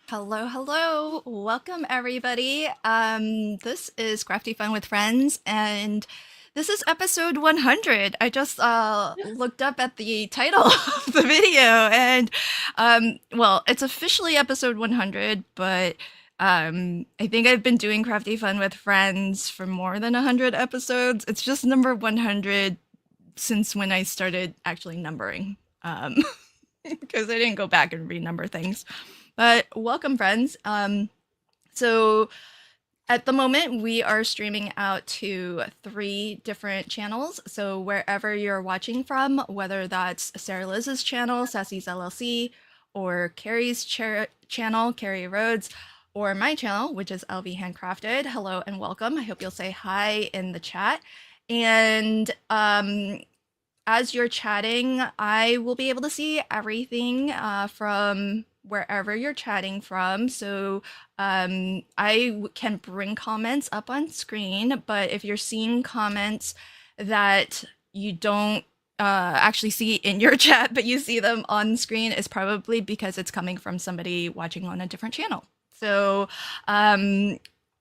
Hello, hello. Welcome everybody. This is Crafty Fun with Friends and this is episode 100. I just looked up at the title of the video and well, it's officially episode 100, but I think I've been doing Crafty Fun with Friends for more than 100 episodes. It's just number 100 since when I started actually numbering. Because I didn't go back and renumber things. But welcome, friends. So at the moment, we are streaming out to 3 different channels. So wherever you're watching from, whether that's Sarah Liz's channel, SassysLLC, or Carrie's channel, Carrie Rhodes, or my channel, which is LV Handcrafted. Hello and welcome. I hope you'll say hi in the chat. And as you're chatting, I will be able to see everything from wherever you're chatting from. So I can bring comments up on screen, but if you're seeing comments that you don't actually see in your chat, but you see them on screen, is probably because it's coming from somebody watching on a different channel. So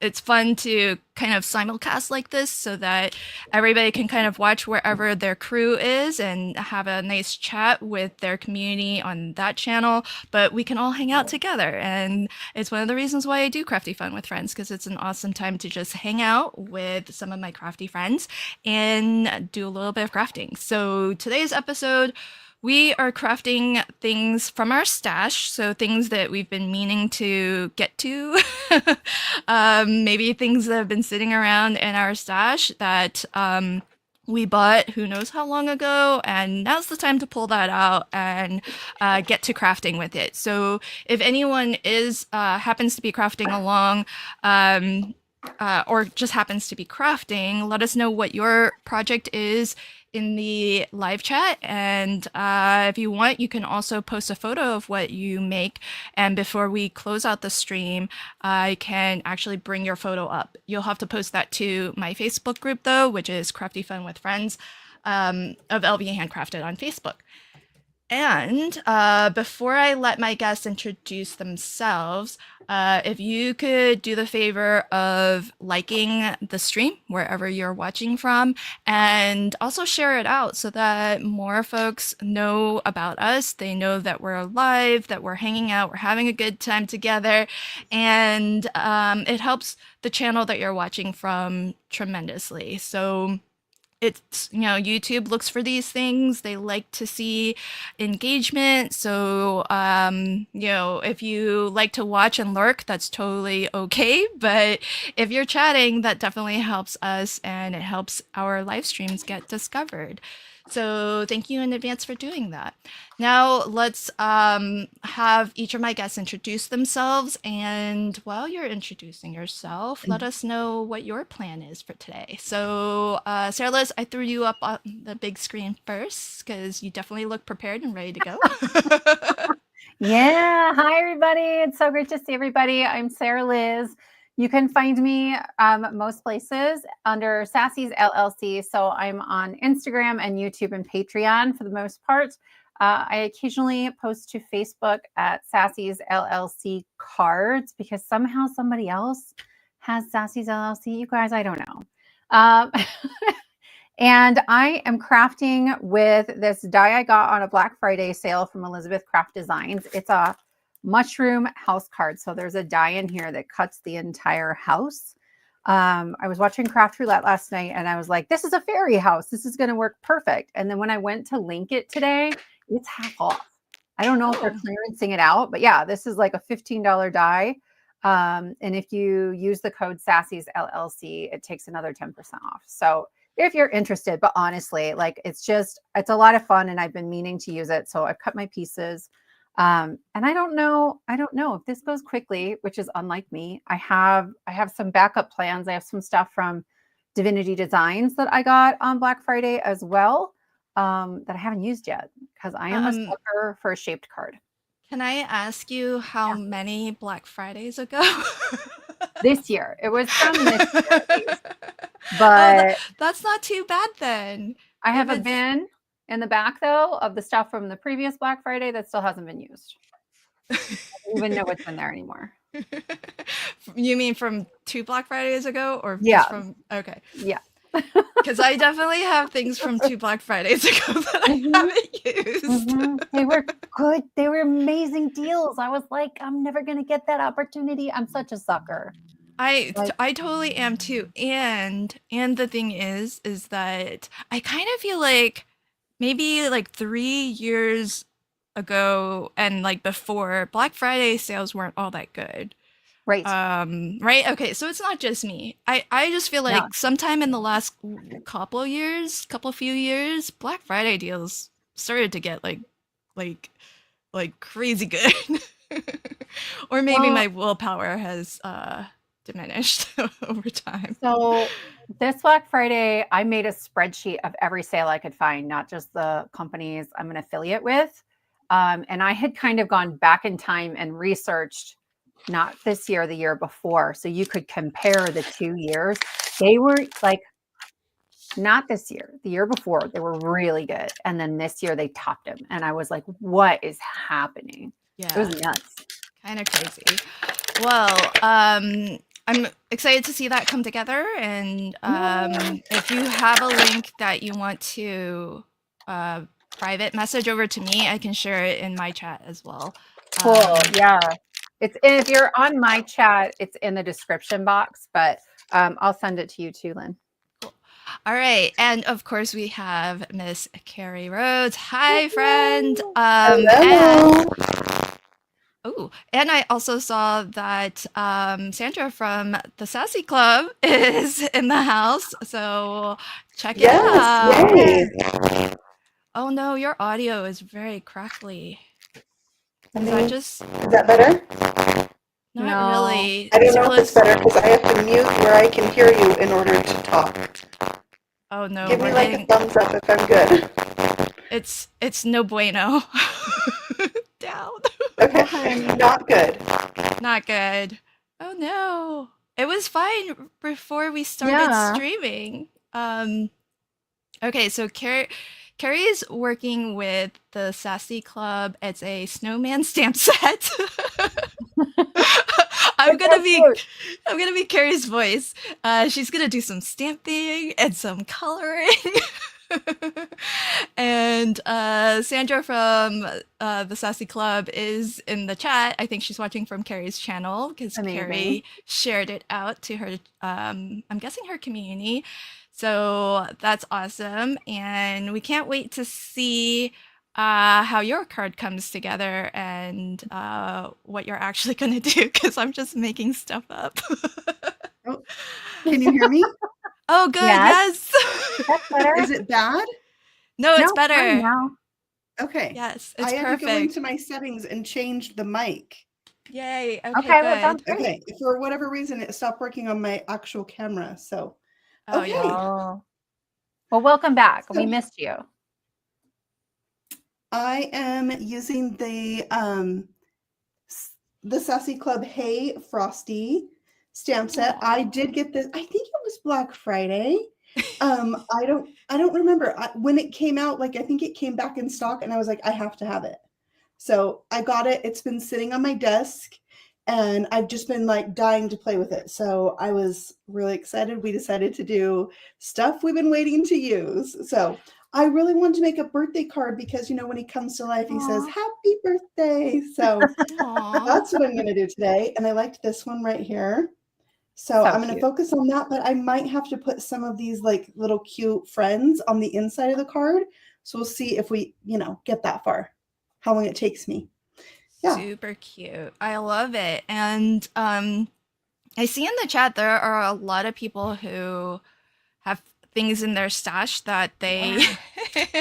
it's fun to kind of simulcast like this so that everybody can kind of watch wherever their crew is and have a nice chat with their community on that channel, but we can all hang out together. And it's one of the reasons why I do Crafty Fun with Friends, because it's an awesome time to just hang out with some of my crafty friends and do a little bit of crafting. So today's episode, we are crafting things from our stash, so things that we've been meaning to get to. Maybe things that have been sitting around in our stash that we bought who knows how long ago, and now's the time to pull that out and get to crafting with it. So if anyone is happens to be crafting along, or just happens to be crafting, let us know what your project is in the live chat, and if you want, you can also post a photo of what you make, and before we close out the stream, I can actually bring your photo up. You'll have to post that to my Facebook group though, which is Crafty Fun with Friends of LV Handcrafted on Facebook. And before I let my guests introduce themselves, if you could do the favor of liking the stream wherever you're watching from, and also share it out so that more folks know about us. They know that we're alive, that we're hanging out, we're having a good time together, and it helps the channel that you're watching from tremendously. So it's, YouTube looks for these things. They like to see engagement. So, if you like to watch and lurk, that's totally okay. But if you're chatting, that definitely helps us and it helps our live streams get discovered. So thank you in advance for doing that. Now let's have each of my guests introduce themselves. And while you're introducing yourself, let us know what your plan is for today. So Sarah Liz, I threw you up on the big screen first because you definitely look prepared and ready to go. Yeah, hi everybody. It's so great to see everybody. I'm Sarah Liz. You can find me most places under SassysLLC. So I'm on Instagram and YouTube and Patreon for the most part. I occasionally post to Facebook at SassysLLC cards because somehow somebody else has SassysLLC. You guys, I don't know. And I am crafting with this die I got on a Black Friday sale from Elizabeth Craft Designs. It's a mushroom house card. So there's a die in here that cuts the entire house. I was watching Craft Roulette last night and I was like, this is a fairy house. This is going to work perfect. And then when I went to link it today, it's half off. I don't know if they're clearancing it out, but yeah, this is like a $15 die. And if you use the code SassysLLC, it takes another 10% off. So if you're interested, but honestly, like it's a lot of fun and I've been meaning to use it. So I've cut my pieces. And I don't know if this goes quickly, which is unlike me. I have some backup plans. I have some stuff from Divinity Designs that I got on Black Friday as well, that I haven't used yet because I am a sucker for a shaped card. Can I ask you how many Black Fridays ago? This year. It was from this year at least. But that's not too bad then. I have a bin in the back though of the stuff from the previous Black Friday that still hasn't been used. don't even know what's in there anymore. You mean from 2 Black Fridays ago or Yeah. just from okay. Yeah. Because I definitely have things from 2 Black Fridays ago that I haven't used. They were good. They were amazing deals. I was like, I'm never gonna get that opportunity. I'm such a sucker. Like, I totally am too. And the thing is that I kind of feel like maybe like 3 years ago and like before, Black Friday sales weren't all that good. right. Right? Okay, so it's not just me. I just feel Yeah. like sometime in the last few years, Black Friday deals started to get like crazy good. Or maybe Well, my willpower has diminished over time. so this Black Friday, I made a spreadsheet of every sale I could find, not just the companies I'm an affiliate with. And I had kind of gone back in time and researched not this year, the year before. So you could compare the 2 years. They were like, not this year, the year before, they were really good. And then this year they topped them. And I was like, what is happening? It Yeah, was nuts. kind of crazy. Well, I'm excited to see that come together. And if you have a link that you want to private message over to me, I can share it in my chat as well. Cool. Yeah. It's if you're on my chat, it's in the description box, but I'll send it to you too, Lynn. All right, and of course we have Miss Carrie Rhodes. Hi, friend. Hello. And I also saw that Sandra from the Sassy Club is in the house, so check it out. Yay. Oh no, your audio is very crackly. I Is mean, that just is that better? not No. really? I don't know Tell if it's us. better because I have to mute where I can hear you in order to talk. Oh no, Give me we're like getting a thumbs up if I'm good. it's no bueno. Down. Okay, not good. Not good. Oh no. It was fine before we started Yeah. streaming. Okay, so Carrie is working with the Sassy Club. It's a snowman stamp set. I'm gonna be Carrie's voice. She's gonna do some stamping and some coloring. And Sandra from the Sassy Club is in the chat. I think she's watching from Carrie's channel because Carrie shared it out to her, I'm guessing her community. So that's awesome. And we can't wait to see how your card comes together and what you're actually going to do because I'm just making stuff up. Oh, can you hear me? Oh, good. Yes. Yes. That's better. Is it bad? No, it's No, fine better. now. Okay. Yes, it's I had to go perfect. into my settings and change the mic. Yay. Okay, Okay, well, good. sounds great. Okay. For whatever reason, it stopped working on my actual camera. So, Oh, okay. yeah. Oh. Well, welcome back. We So- missed you. I am using the Sassy Club Hey Frosty stamp set. I did get this. I think it was Black Friday. I don't remember when it came out. Like I think it came back in stock, and I was like, I have to have it. So I got it. It's been sitting on my desk, and I've just been like dying to play with it. So I was really excited. We decided to do stuff we've been waiting to use. So I really wanted to make a birthday card because, you know, when he comes to life, he says, "Happy birthday." So Aw. that's what I'm going to do today. And I liked this one right here. So I'm going to focus on that, but I might have to put some of these like little cute friends on the inside of the card. So we'll see if we, you know, get that far, how long it takes me. Yeah. Super cute. I love it. And I see in the chat there are a lot of people who have things in their stash that they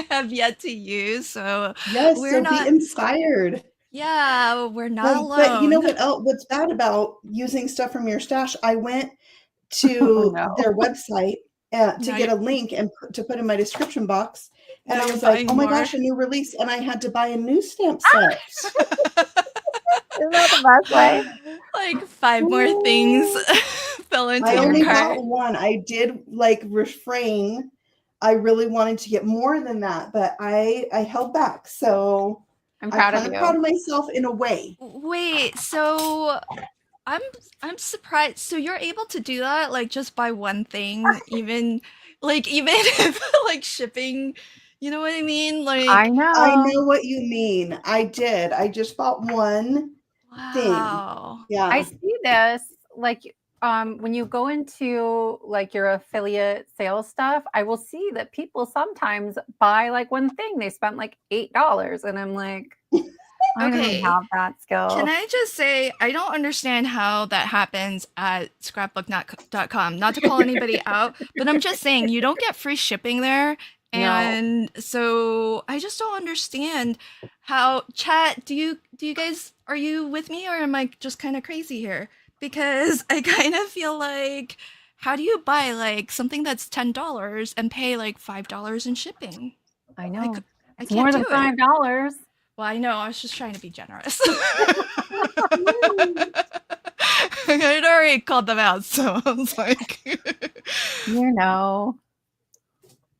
have yet to use. So Yes, we're so not be inspired. Yeah, we're not alone. But you know what else, what's bad about using stuff from your stash? I went to their website to get a link and to put in my description box. And I was like, oh my gosh, a new release. And I had to buy a new stamp set. Isn't that the best way? Like 5 more things fell into your cart. I only bought one. I did like refrain. I really wanted to get more than that, but I held back. So I'm proud kind of of you. proud of myself in a way. Wait, so I'm surprised. So you're able to do that, like just buy one thing, even even if like shipping, you know what I mean? I Like, I know. know what you mean. I did. I just bought one thing. wow. Yeah. I see this like when you go into like your affiliate sales stuff, I will see that people sometimes buy like one thing. They spent like $8 and I'm like, I don't Okay. have that skill. Can I just say, I don't understand how that happens at scrapbook.com. Not to call anybody out, but I'm just saying you don't get free shipping there. No. And so I just don't understand how chat, do you guys, are you with me or am I just kind of crazy here? Because I kind of feel like, how do you buy like something that's $10 and pay like $5 in shipping? I know. I It's can't more than do it. $5. Well, I know. I was just trying to be generous. I'd already called them out, so I was like, You know.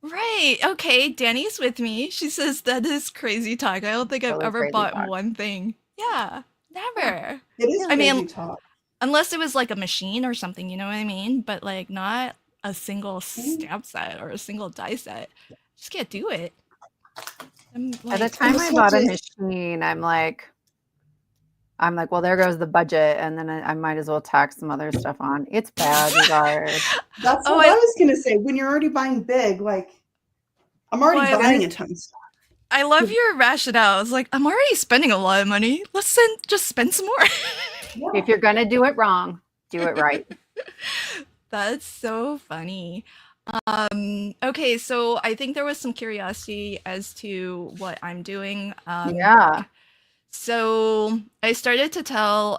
right, okay, Danny's with me. She says that is crazy talk. I don't think I've Totally ever crazy bought talk. one thing. Yeah, never. It is I crazy mean, talk. unless it was like a machine or something, you know what I mean? But like not a single stamp set or a single die set. Just can't do it. I'm By the like, time just I have bought a to- machine, I'm like, well, there goes the budget, and then I might as well tack some other stuff on. It's bad, you guys. That's Oh, what I- I was gonna say. When you're already buying big, like I'm already Well, buying a ton of stuff. I love your rationale. I was like, I'm already spending a lot of money. Let's just spend some more. If you're gonna do it wrong, do it right. That's so funny. Okay, so I think there was some curiosity as to what I'm doing. Yeah. So I started to tell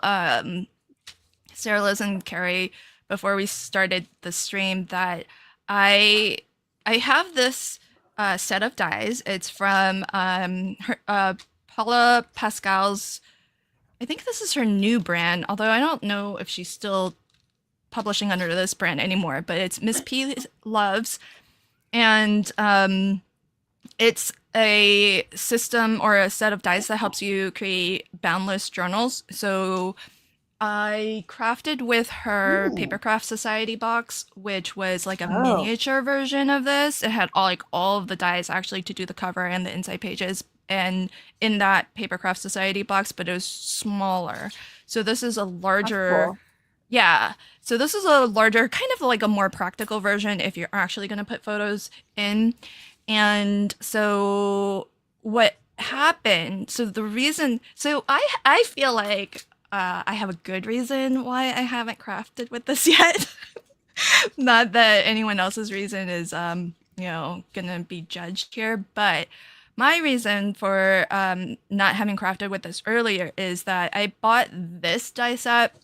Sarah Liz and Carrie before we started the stream that I have this set of dies. It's from Paula Pascal's. I think this is her new brand, although I don't know if she's still publishing under this brand anymore. But it's Miss P Loves, and it's a system or a set of dies that helps you create boundless journals. So I crafted with her Ooh. Papercraft Society box, which was like a Oh. miniature version of this. It had all of the dies actually to do the cover and the inside pages, and in that Papercraft Society box, but it was smaller. So this is a larger, cool. yeah. So this is a larger, kind of like a more practical version if you're actually going to put photos in. And so what happened? So the reason, so I feel like I have a good reason why I haven't crafted with this yet. Not that anyone else's reason is, gonna be judged here, but my reason for not having crafted with this earlier is that I bought this die set,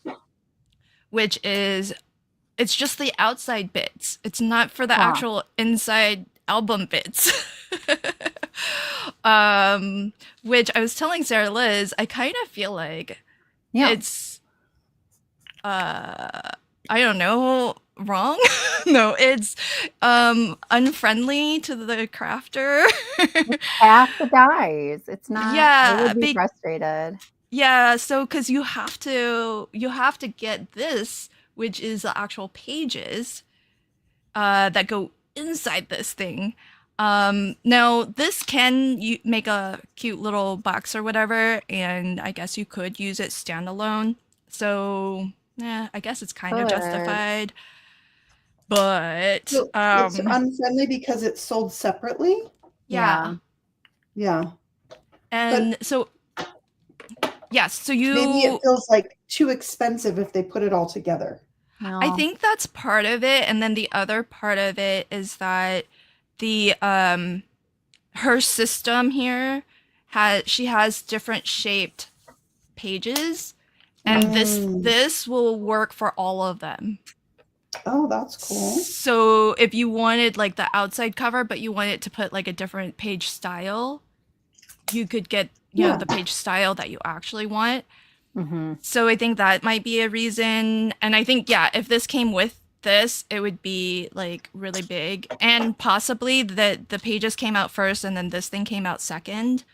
which is, it's just the outside bits. It's not for the Huh. actual inside album bits. Which I was telling Sarah Liz, I kind of feel like Yeah. it's I don't know, wrong. No, it's unfriendly to the crafter. Half the dies. It's not. Yeah, I would be big- frustrated. Yeah, so because you have to get this, which is the actual pages that go inside this thing. Now this can you make a cute little box or whatever, and I guess you could use it standalone. So yeah, I guess it's kind of Good. justified. But So it's unfriendly because it's sold separately. yeah. Yeah. And so yes, so Maybe you it feels like too expensive if they put it all together. No. I think that's part of it, and then the other part of it is that the her system here she has different shaped pages, and Mm. this will work for all of them. Oh, that's cool. So if you wanted like the outside cover, but you wanted to put like a different page style, you could get Yeah. the page style that you actually want. Mm-hmm. So I think that might be a reason. And I think, yeah, if this came with this, it would be like really big. And possibly the pages came out first and then this thing came out second.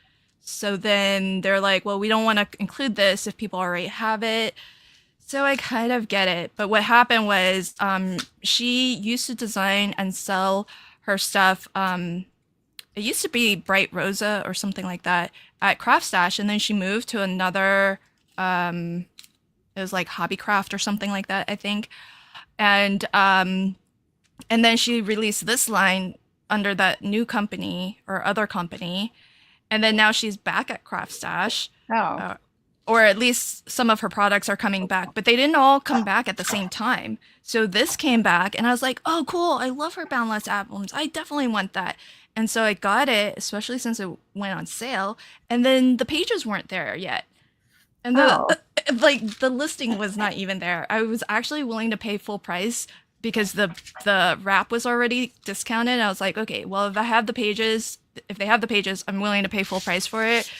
So then they're like, well, we don't want to include this if people already have it. So I kind of get it. But what happened was she used to design and sell her stuff. It used to be Bright Rosa or something like that at Craft Stash. And then she moved to another, it was like Hobbycraft or something like that, I think. And then she released this line under that new company or other company. And then now she's back at Craft Stash. Oh. Or at least some of her products are coming back, but they didn't all come back at the same time. So this came back and I was like, oh, cool. I love her Boundless albums. I definitely want that. And so I got it, especially since it went on sale. And then the pages weren't there yet. And the listing was not even there. I was actually willing to pay full price because the wrap was already discounted. I was like, okay, well, if they have the pages, I'm willing to pay full price for it.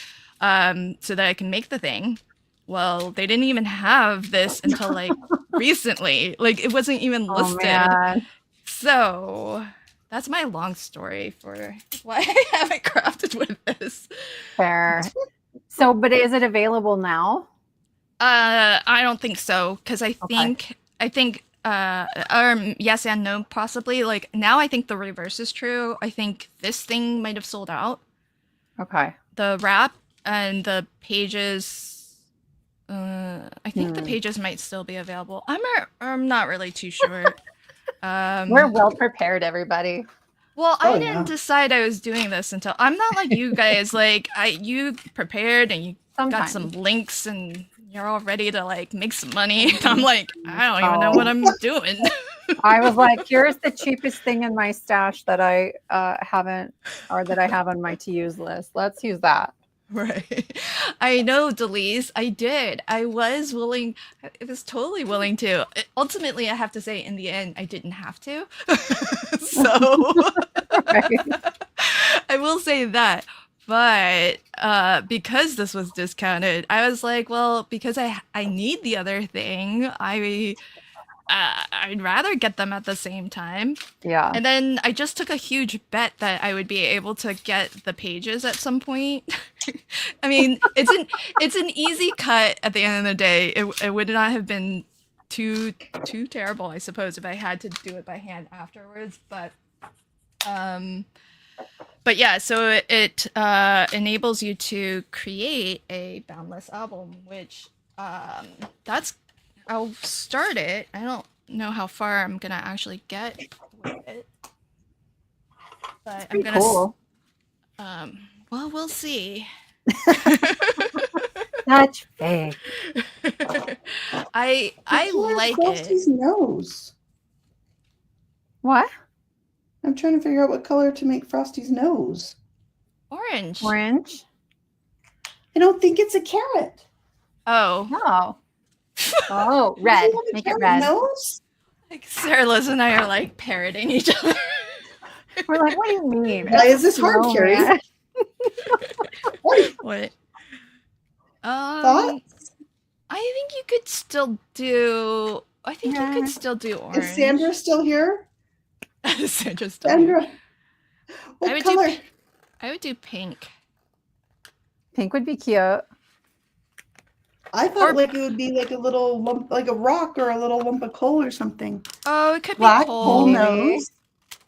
So that I can make the thing. Well, they didn't even have this until like recently. Like it wasn't even listed. Man. So that's my long story for why I haven't crafted with this. Fair. So, but is it available now? I don't think so, because I think yes and no, possibly. Like now I think the reverse is true. I think this thing might have sold out. Okay. The wrap and the pages, I think the pages might still be available. I'm not really too sure. We're well prepared, everybody. Well, I didn't decide I was doing this until I'm not like you guys. Like you prepared and you got some links and you're all ready to like make some money. And I'm like, I don't even know what I'm doing. I was like, here's the cheapest thing in my stash that I haven't, or that I have on my to-use list. Let's use that. Right. I know, Delise. I did. I was willing. I was totally willing to. Ultimately, I have to say, in the end, I didn't have to. So I will say that. But because this was discounted, I was like, well, because I need the other thing, I'd rather get them at the same time. Yeah. And then I just took a huge bet that I would be able to get the pages at some point. I mean, it's an easy cut at the end of the day. It would not have been too terrible, I suppose, if I had to do it by hand afterwards. But yeah, so it enables you to create a boundless album, which I'll start it. I don't know how far I'm gonna actually get with it, but I'm gonna. Cool. Well, we'll see. Such fake. I like Frosty's it. nose. What? I'm trying to figure out what color to make Frosty's nose. Orange. Orange? I don't think it's a carrot. Oh. No. Oh, red. Make it red. Nose? Like Sarah Liz and I are like parroting each other. We're like, what do you mean? Why is this hard, Carrie? What? Thoughts? I think you could still do. I think you could still do orange. Is Sandra still here? Sandra's still here. Sandra, what color? I would do pink. Pink would be cute. I thought like it would be like a little lump, like a rock or a little lump of coal or something. Oh, it could Black be coal coal. nose,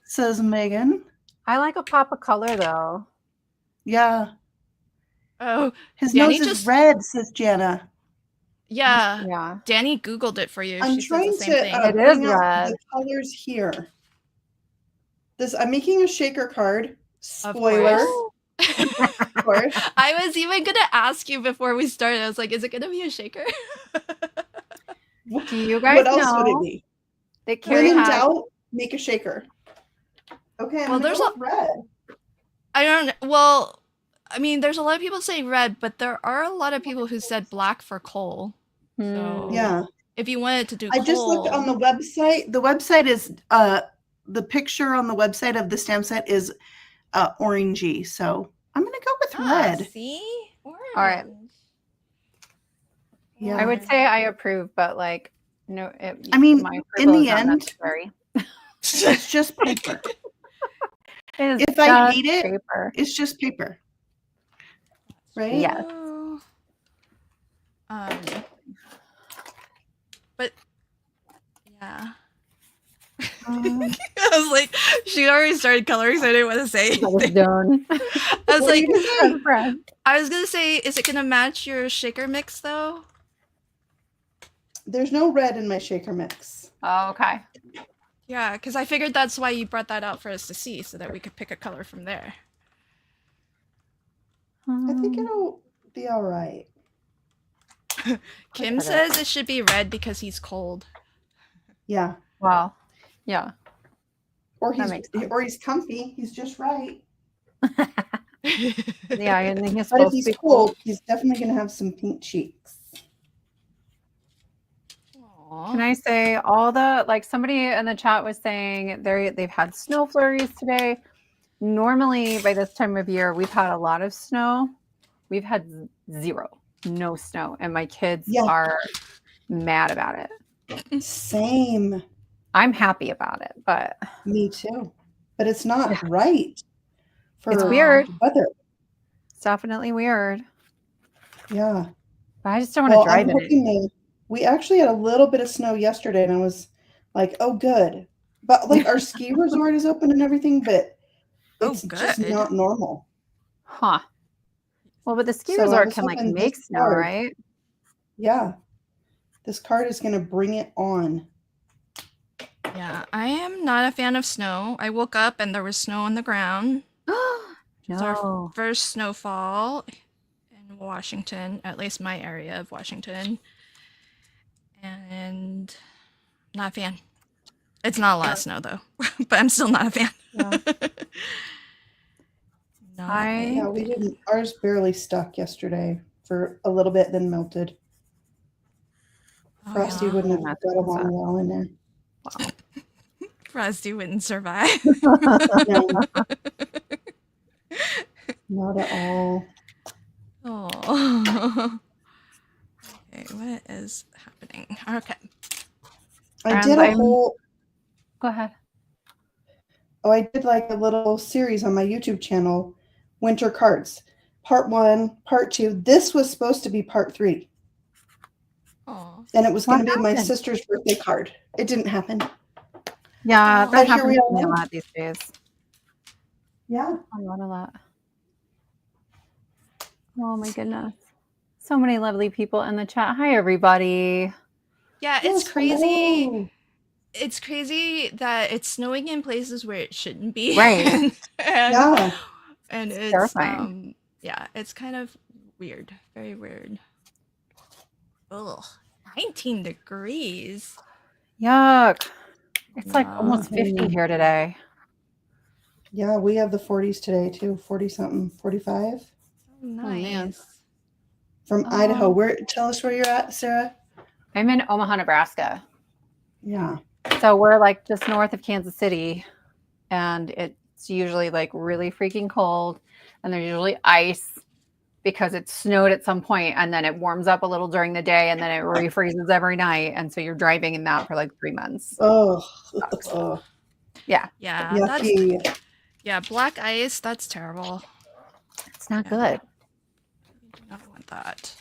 says Megan. I like a pop of color though. Yeah. Oh, His Danny nose is red, says Jana. Yeah. Yeah. Danny Googled it for you. I'm She trying says the same to thing. It is bring out red. the colors here. I'm making a shaker card. Of Spoiler. course. Of course. I was even gonna ask you before we started. I was like, "Is it gonna be a shaker?" Do you guys What else know would it be? that When Carrie in has doubt, make a shaker. Okay, Well, there's a red. I don't. Well, I mean, there's a lot of people saying red, but there are a lot of people who said black for coal. So Yeah. if you wanted to do, I just looked on the website. The website is the picture on the website of the stamp set is orangey. So I'm gonna go with red. See, orange. All right. Yeah. I would say I approve, but like no. I mean, my in approval the is not end, necessary. It's just paper. It is If I just hate it, paper. it's just paper. right? Yes. Oh. But yeah. Um, I was like, she already started coloring, so I didn't want to say I was anything. done. I was What are like, you gonna say? I was gonna say, is it gonna match your shaker mix though? There's no red in my shaker mix. Oh, okay. Yeah, because I figured that's why you brought that out for us to see, so that we could pick a color from there. I think it'll be all right. Kim says it should be red because he's cold. Yeah. Wow. Yeah. Or That makes sense. he's comfy. He's just right. Yeah, and then he's But if supposed to he's be cold, he's definitely gonna have some pink cheeks. Can I say all the, like, somebody in the chat was saying they've had snow flurries today. Normally by this time of year we've had a lot of snow. We've had no snow, and my kids are mad about it. Same. I'm happy about it, but Me too. But it's not right for it's weird. weather. It's definitely weird. Yeah. But I just don't want to drive I'm in it. hoping we actually had a little bit of snow yesterday, and I was like, oh, good. But like our ski resort is open and everything, but it's just not normal. Huh. Well, but the ski So I resort was can like hoping make this snow, card- right? Yeah. This card is going to bring it on. Yeah, I am not a fan of snow. I woke up and there was snow on the ground. It's our No. first snowfall in Washington, at least my area of Washington. And not a fan. It's not a lot of snow though, but I'm still not a fan. Yeah. Yeah, we didn't. Ours barely stuck yesterday for a little bit, then melted. Frosty wouldn't have got along well in there. Wow. Frosty wouldn't survive. No. Not at all. Oh. Okay, what is happening? Okay. I did a whole. Go ahead. Oh, I did like a little series on my YouTube channel, Winter Cards. Part 1, Part 2. This was supposed to be Part 3. Oh. And it was going to be my sister's birthday card. It didn't happen. Yeah, that happens to to me a lot these days. Yeah. A lot. Oh my goodness. So many lovely people in the chat. Hi, everybody. Yeah, Yes, it's crazy. hello. It's crazy that it's snowing in places where it shouldn't be. Right. and it's terrifying. Yeah, it's kind of weird. Very weird. Ugh. 19 degrees. Yuck. It's like almost 50 here today. Yeah, we have the 40s today too. 40 something, 45. Nice. From Idaho. Tell us where you're at, Sarah. I'm in Omaha, Nebraska. Yeah. So we're like just north of Kansas City, and it's usually like really freaking cold, and there's usually ice because it snowed at some point, and then it warms up a little during the day, and then it refreezes every night, and so you're driving in that for like 3 months. Oh. Yeah. Yeah. Yucky. Black ice, that's terrible. It's not good. I do not want that.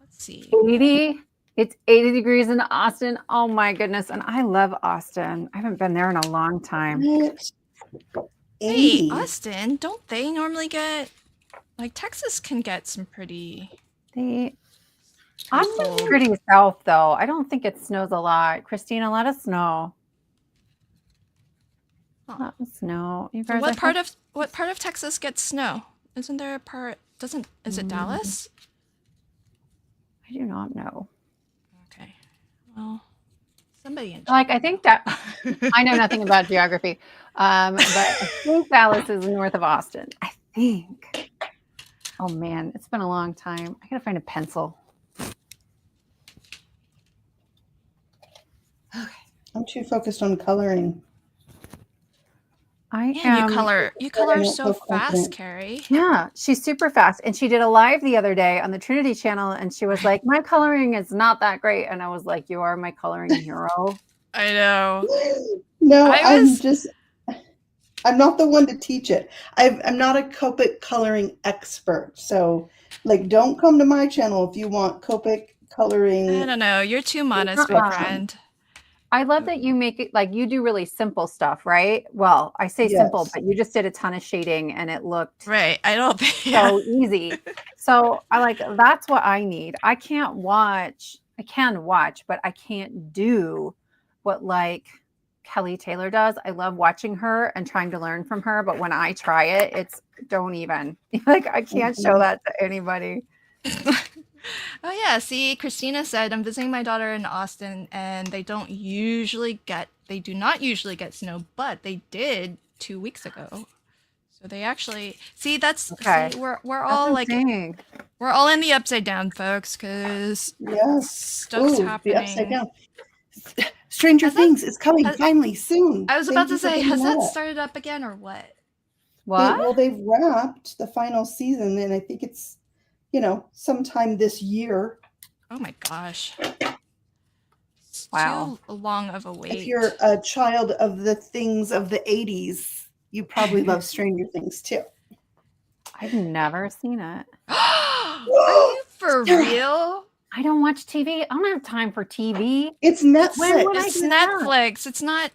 Let's see. 80. It's 80 degrees in Austin. Oh my goodness. And I love Austin. I haven't been there in a long time. Hey, Austin, don't they normally get, like, Texas can get some pretty... Austin's pretty south, though. I don't think it snows a lot. Christina, let us know. Let us know. You guys, what part of Texas gets snow? Isn't there a part? Is it Dallas? I do not know. Okay. Well, somebody in I think that I know nothing about geography. But I think Dallas is north of Austin. I think. Oh man, it's been a long time. I gotta find a pencil. Okay. I'm too focused on coloring. You color so fast, Carrie. Yeah, she's super fast. And she did a live the other day on the Trinity channel, and she was like, my coloring is not that great. And I was like, you are my coloring hero. I know. No, I'm not the one to teach it. I'm not a Copic coloring expert. So Like, don't come to my channel if you want Copic I coloring. don't know. You're too modest, my friend. I love that you make it like you do really simple stuff, right? Well, I say simple, Yes. but you just did a ton of shading and it looked Right. I don't think. Yeah. so easy. So I like that's what I need. I can watch, but I can't do what like Kelly Taylor does. I love watching her and trying to learn from her, but when I try it, it's don't even like I can't show that to anybody. Oh yeah, see, Christina said I'm visiting my daughter in Austin, and they do not usually get snow, but they did 2 weeks ago. So they actually see that's Okay. see we're all like insane. we're all in the upside down, folks, because Yes. stuff's Ooh, happening. the upside down. Stranger Things is coming finally soon. I was about to say, has that started up again or what? What? Well, they've wrapped the final season, and I think it's, sometime this year. Oh my gosh. It's Wow. too long of a wait. If you're a child of the things of the 80s, you probably love Stranger Things too. I've never seen it. Are you for real? I don't watch TV. I don't have time for TV. It's Netflix. When would I It's do that? Netflix. It's not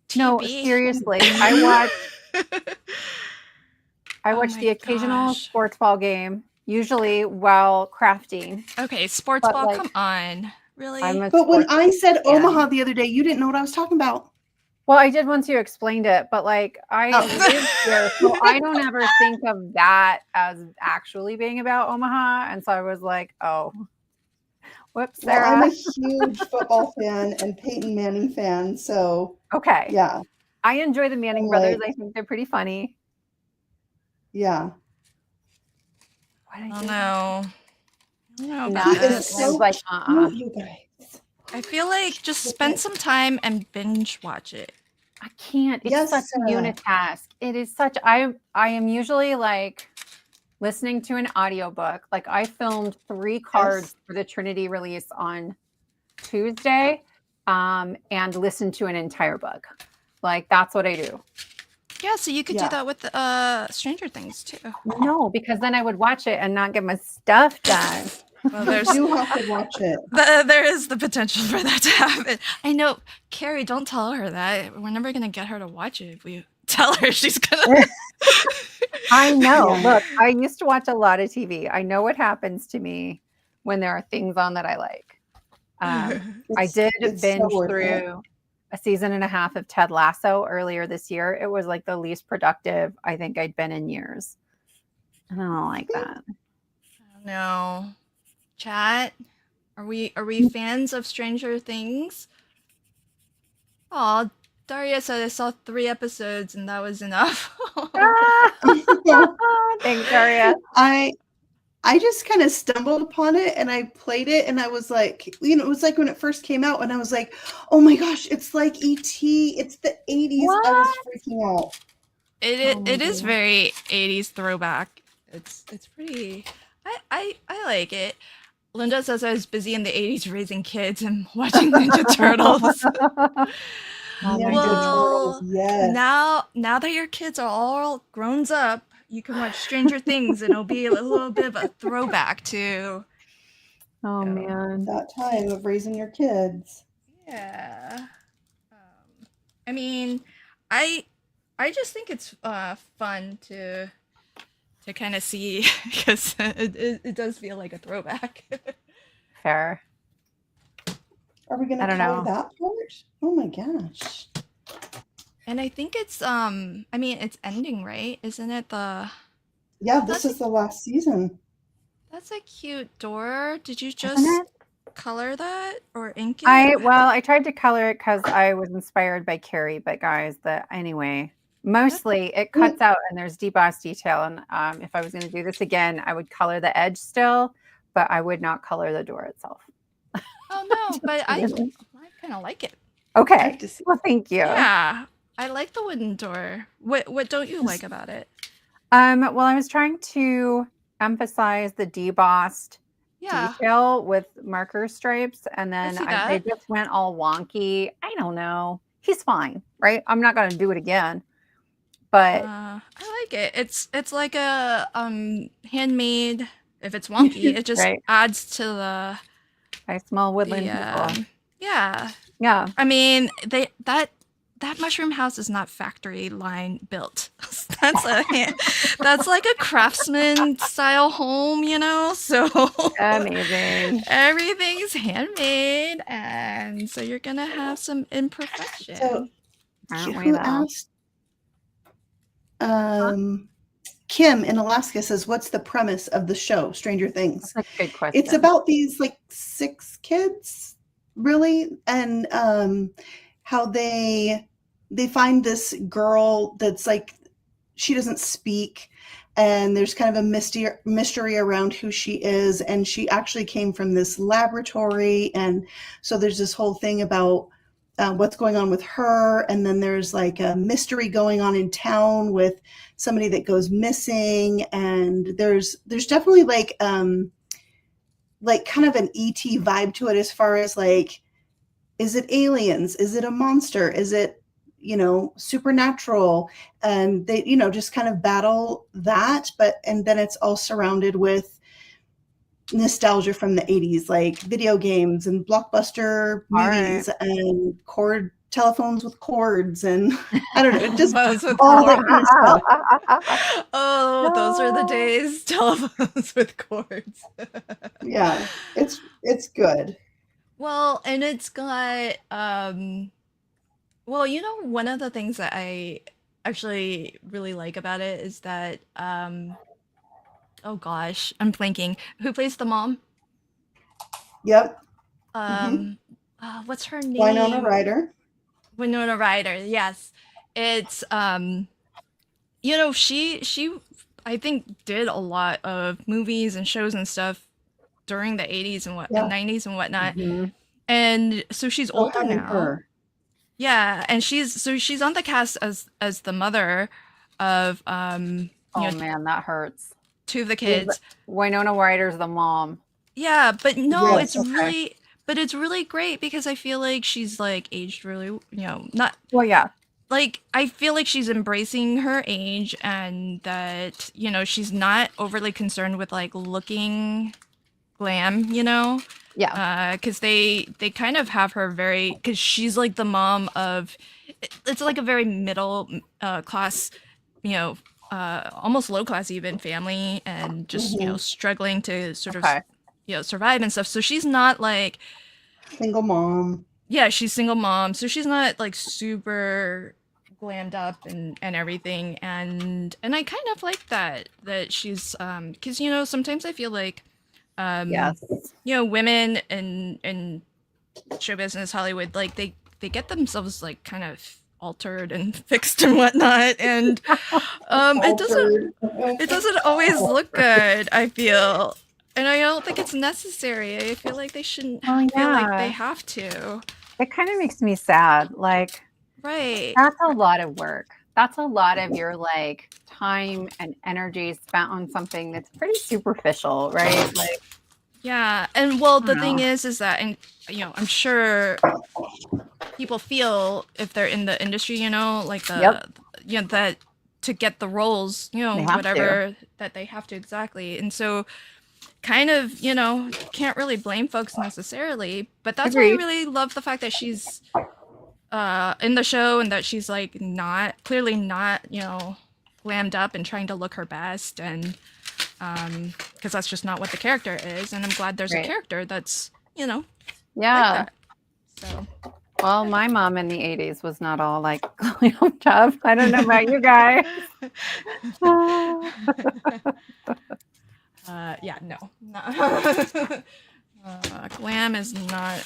TV. No, seriously. I watch my the occasional gosh. sports ball game, usually while crafting. Okay, sports But, ball, like, come on. Really? But when I said fan. Omaha the other day, you didn't know what I was talking about. Well, I did once you explained it, but like I live here, so I don't ever think of that as actually being about Omaha. And so I was like, oh, whoops, Well, Sarah. I'm a huge football fan and Peyton Manning fan, so Okay. yeah. I enjoy the Manning brothers. I think they're pretty funny. Yeah. I don't know. I don't know about Not this. so like, cute, you guys. I feel like just spend some time and binge watch it. I can't. It's Yes, such a unitask. It is such. I am usually like listening to an audiobook. Like I filmed 3 cards for the Trinity release on Tuesday, and listened to an entire book. Like that's what I do. Yeah, so you could do that with Stranger Things too. No, because then I would watch it and not get my stuff done. Well, You have to watch it. there is the potential for that to happen. I know, Carrie. Don't tell her that. We're never gonna get her to watch it if we tell her she's gonna. I know. Yeah. Look, I used to watch a lot of TV. I know what happens to me when there are things on that I like. I did it's binge so worth it. through a season and a half of Ted Lasso earlier this year. It was like the least productive I think I'd been in years. And I don't like that. No. Chat, are we fans of Stranger Things? Oh, Daria said I saw 3 episodes and that was enough. Thanks, Daria. I just kind of stumbled upon it and I played it and I was like, it was like when it first came out and I was like, oh my gosh, it's like E.T. It's the 80s. What? I was freaking out. It is very 80s throwback. It's pretty. I like it. Linda says I was busy in the 80s raising kids and watching Ninja Turtles. Turtles, yes. Now that your kids are all grown up, you can watch Stranger Things and it'll be a little bit of a throwback to man. That time of raising your kids. Yeah. I mean, I just think it's fun to kind of see because it does feel like a throwback. Fair. Are we gonna cover that part? Oh my gosh. And I think it's I mean it's ending, right? Isn't it Yeah, this is the last season. That's a cute door. Did you just color that or ink it? I tried to color it because I was inspired by Carrie, but guys, anyway. Mostly it cuts out and there's debossed detail. And if I was going to do this again, I would color the edge still, but I would not color the door itself. Oh no, but I kind of like it. Okay. Well, thank you. Yeah, I like the wooden door. What don't you like about it? Well, I was trying to emphasize the debossed detail with marker stripes, and then I just went all wonky. I don't know. He's fine, right? I'm not going to do it again. But I like it. It's like a handmade. if it's wonky, it just Right. adds to the I smell woodland people. yeah. Yeah. I mean, that mushroom house is not factory line built. That's like a craftsman style home, you know? So Amazing. everything's handmade, and so you're gonna have some imperfection. So Aren't we who though? asked? Kim in Alaska says, "What's the premise of the show, Stranger Things?" That's a good question. It's about these like 6 kids, really, and how they find this girl that's like, she doesn't speak, and there's kind of a mystery around who she is, and she actually came from this laboratory, and so there's this whole thing about what's going on with her, and then there's like a mystery going on in town with somebody that goes missing, and there's definitely like kind of an ET vibe to it, as far as like, is it aliens, is it a monster, is it, you know, supernatural, and they, you know, just kind of battle that, and then it's all surrounded with nostalgia from the 80s, like video games and blockbuster movies and telephones with cords, and I don't know, just Telephones with all that cords. kind of stuff. Oh, those are the days. Telephones with cords. Yeah, it's good. Well, and it's got well, you know, one of the things that I actually really like about it is that oh gosh, I'm blanking. Who plays the mom? Yep. What's her name? Winona Ryder. Winona Ryder, yes. It's you know, she I think did a lot of movies and shows and stuff during the 80s and Yeah. 90s and whatnot. Mhm. And so she's older having now. her. Yeah, and she's on the cast as the mother of you Oh know, man, that hurts. 2 of the kids. Winona Ryder's the mom. Yeah, but no, Yes, it's really great because I feel like she's like aged really, you know, not Well, yeah. like, I feel like she's embracing her age, and that, you know, she's not overly concerned with like looking glam, you know? Yeah. Because they kind of have her very, because she's like the mom of, it's like a very middle class, you know, almost low class even family, and just, you know, struggling to sort of, Okay. you know, survive and stuff. So she's not like, Single mom. yeah, she's single mom, so she's not like super glammed up and everything, and I kind of like that she's because, you know, sometimes I feel like Yes. you know, women in show business, Hollywood, like they get themselves like kind of altered and fixed and whatnot, and it doesn't always look good, I feel. And I don't think it's necessary. I feel like they shouldn't Well, feel like yeah. they have to. It kind of makes me sad. Like, Right. that's a lot of work. That's a lot of your like time and energy spent on something that's pretty superficial, right? Like, Yeah. And well, the I don't thing know. is that, and you know, I'm sure people feel, if they're in the industry, you know, like the, Yep. you know, that to get the roles, you know, They have whatever that they have to, exactly. And so kind of, you know, can't really blame folks necessarily, but that's why I Agreed. really love the fact that she's in the show, and that she's like clearly not, you know, glammed up and trying to look her best, and because that's just not what the character is, and I'm glad there's Right. a character that's, you know, Yeah. like that. So Well, my mom in the 80s was not all like glammed up. I don't know about you guys. yeah, no, glam is not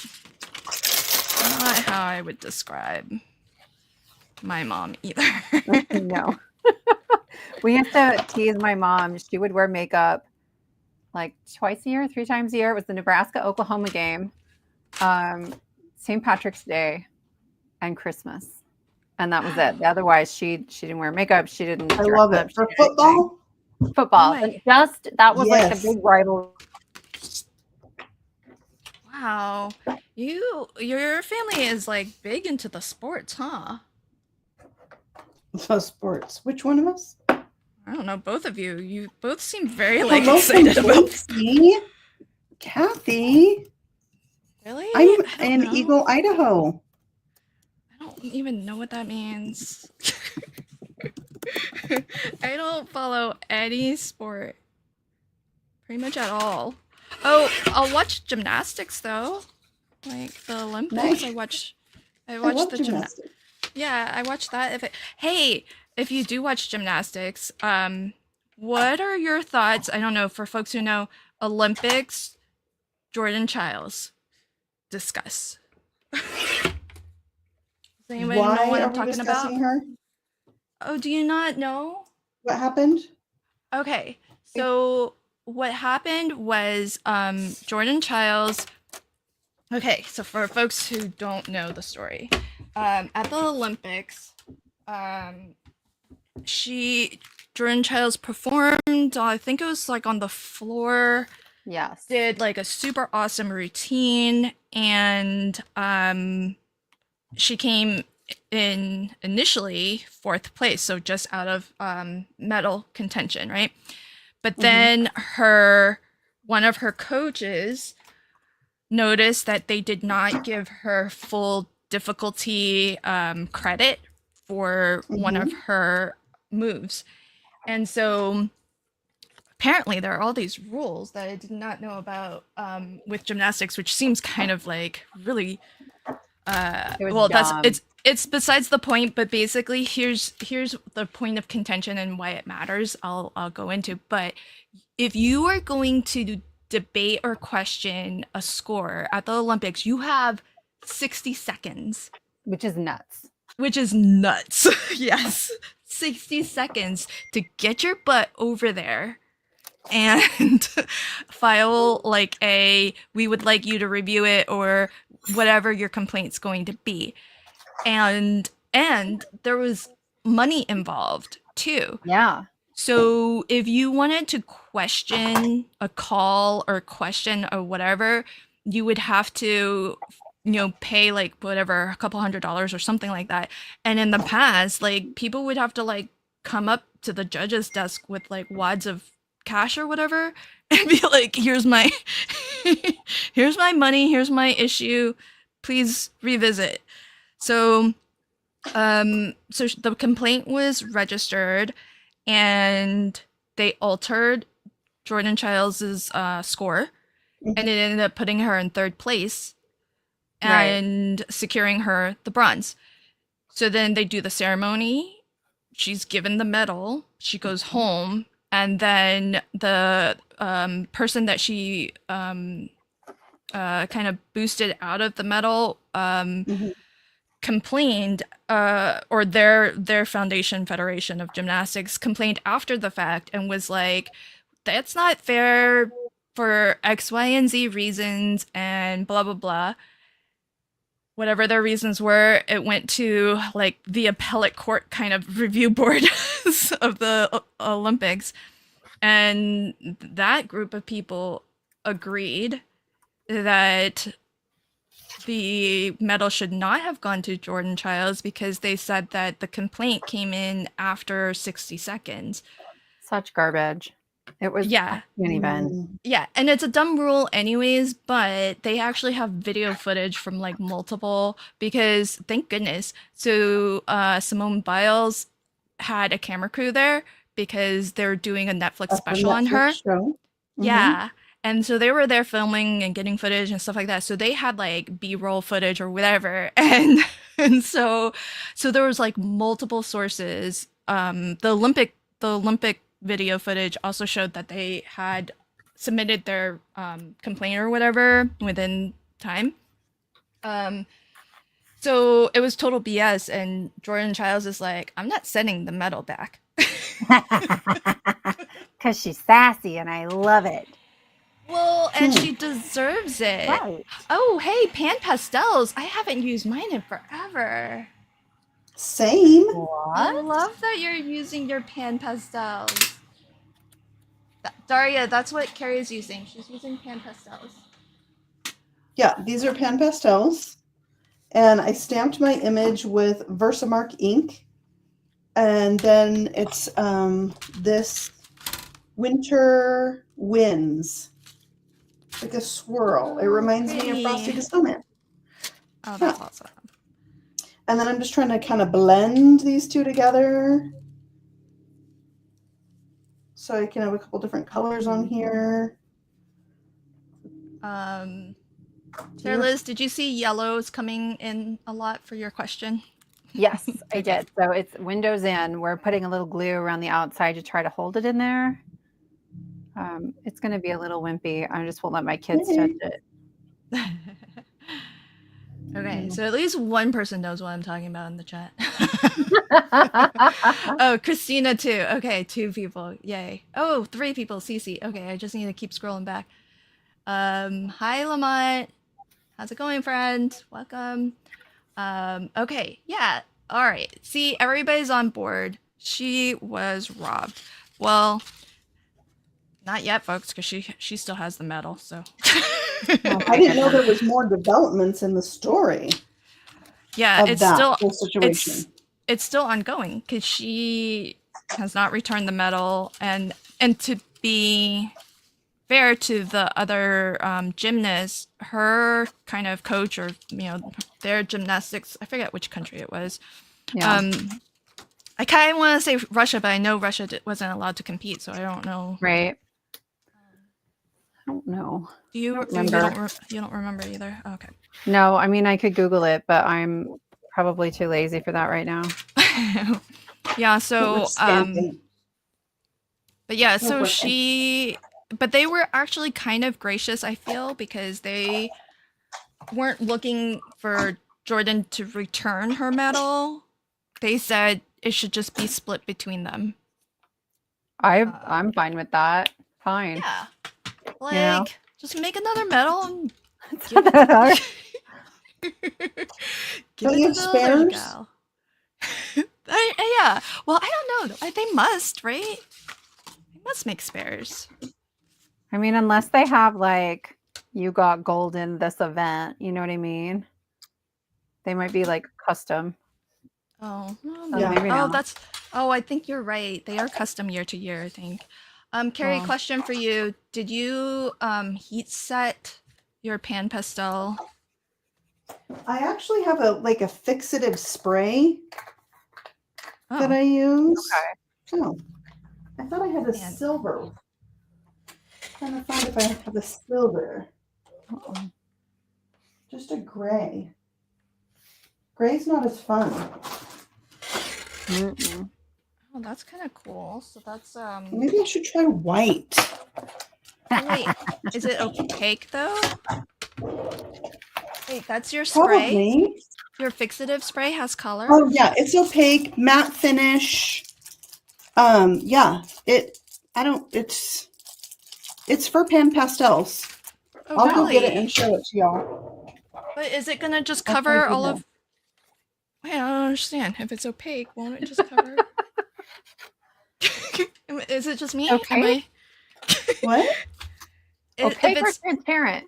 how I would describe my mom either. No. We used to tease my mom. She would wear makeup like twice a year, 3 times a year. It was the Nebraska-Oklahoma game, St. Patrick's Day, and Christmas. And that was it. Otherwise, she didn't wear makeup. She didn't. I dress love up, it. she For didn't do anything. football, Football. Oh my- And just that was like Yes. the big rival. Wow, your family is like big into the sports, huh? so sports. Which one of us? I don't know, both of you. You both seem very like Hello from excited about this. Boise. Kathy, Really? I'm I don't in know. Eagle, Idaho. I don't even know what that means. I don't follow any sport pretty much at all. Oh, I'll watch gymnastics though. Like the Olympics, Nice. I watch I love the gymnastics. Yeah, I watch that. Hey, if you do watch gymnastics, what are your thoughts? I don't know, for folks who know Olympics, Jordan Childs. Discuss. Does anybody know Why what are I'm we talking about? discussing her? Oh, do you not know? What happened? Okay, so what happened was Jordan Childs. Okay, so for folks who don't know the story, at the Olympics, Jordan Childs performed. I think it was like on the floor. Yes. Did like a super awesome routine, and she came in initially 4th place, so just out of medal contention, right? But then one of her coaches noticed that they did not give her full difficulty credit for one of her moves. And so apparently there are all these rules that I did not know about with gymnastics, which seems kind of like really dumb. it's besides the point, but basically here's the point of contention and why it matters. I'll go into. But if you are going to debate or question a score at the Olympics, you have 60 seconds. Which is nuts. Yes. 60 seconds to get your butt over there and file like we would like you to review it or whatever your complaint's going to be. And there was money involved too. Yeah. So if you wanted to question a call or question or whatever, you would have to, pay like whatever, a couple $100s or something like that. And in the past, like people would have to like come up to the judge's desk with like wads of cash or whatever and be like, here's my money, here's my issue, please revisit. So the complaint was registered, and they altered Jordan Childs' score, and it ended up putting her in 3rd place and securing her the bronze. So then they do the ceremony. She's given the medal. She goes home, and then the person that she kind of boosted out of the medal complained, or their foundation, Federation of Gymnastics, complained after the fact and was like, that's not fair for X, Y, and Z reasons, and blah, blah, blah. Whatever their reasons were, it went to like the appellate court kind of review board of the Olympics. And that group of people agreed that the medal should not have gone to Jordan Childs because they said that the complaint came in after 60 seconds. Such garbage. It was, yeah. Can't even. Yeah, and it's a dumb rule anyways, but they actually have video footage from like multiple, because thank goodness. So Simone Biles had a camera crew there because they're doing a Netflix special on her. Show. Yeah. And so they were there filming and getting footage and stuff like that. So they had like B-roll footage or whatever. And so there was like multiple sources. The Olympic video footage also showed that they had submitted their complaint or whatever within time. So it was total BS, and Jordan Childs is like, I'm not sending the medal back. Because she's sassy and I love it. Well, and she deserves it. Right. Oh, hey, Pan Pastels. I haven't used mine in forever. Same. I love that you're using your Pan Pastels. Daria, that's what Carrie's using. She's using Pan Pastels. Yeah, these are Pan Pastels. And I stamped my image with Versamark ink. And then it's this Winter Winds, like a swirl. It reminds me of Frosty the Snowman. Oh, that's awesome. And then I'm just trying to kind of blend these two together, so I can have a couple different colors on here. Sarah Liz, did you see yellows coming in a lot for your question? Yes, I did. So it's windows in. We're putting a little glue around the outside to try to hold it in there. It's going to be a little wimpy. I just won't let my kids touch it. Okay, so at least one person knows what I'm talking about in the chat. Oh, Christina too. Okay, 2 people. Yay. Oh, 3 people. Cece. Okay, I just need to keep scrolling back. Hi Lamont. How's it going, friend? Welcome. Okay, yeah. All right. See, everybody's on board. She was robbed. Well, not yet, folks, because she still has the medal. So I didn't know there was more developments in the story. Yeah, of it's that still whole situation. It's still ongoing because she has not returned the medal, and to be fair to the other gymnasts, her kind of coach, or their gymnastics, I forget which country it was. Yeah. I kind of want to say Russia, but I know Russia wasn't allowed to compete, so I don't know. Right. I don't know. Do you remember? You don't remember either? Okay. No, I mean, I could Google it, but I'm probably too lazy for that right now. Yeah, so but yeah, so but they were actually kind of gracious, I feel, because they weren't looking for Jordan to return her medal. They said it should just be split between them. I'm fine with that. Fine. Yeah. Like, just make another medal and give it to Don't you have spares? gal. Yeah. Well, I don't know. They must, right? They must make spares. I mean, unless they have like, you got gold in this event, you know what I mean? They might be like custom. Oh, yeah. Maybe not. I think you're right. They are custom year to year, I think. Carrie, question for you. Did you heat set your pan pastel? I actually have a fixative spray that I use. Okay. Oh, I thought I had a silver. Trying to find if I have a silver. Just a gray. Gray's not as fun. Oh, that's kind of cool. So that's maybe I should try white. Wait, is it opaque though? Wait, that's your spray? Probably. Your fixative spray has color? Oh yeah, it's opaque, matte finish. Yeah, it's for pan pastels. Oh, I'll really? go get it and show it to y'all. But is it gonna just cover all of? Wait, I don't understand. If it's opaque, won't it just cover? Is it just me? Okay. What? Opaque or transparent?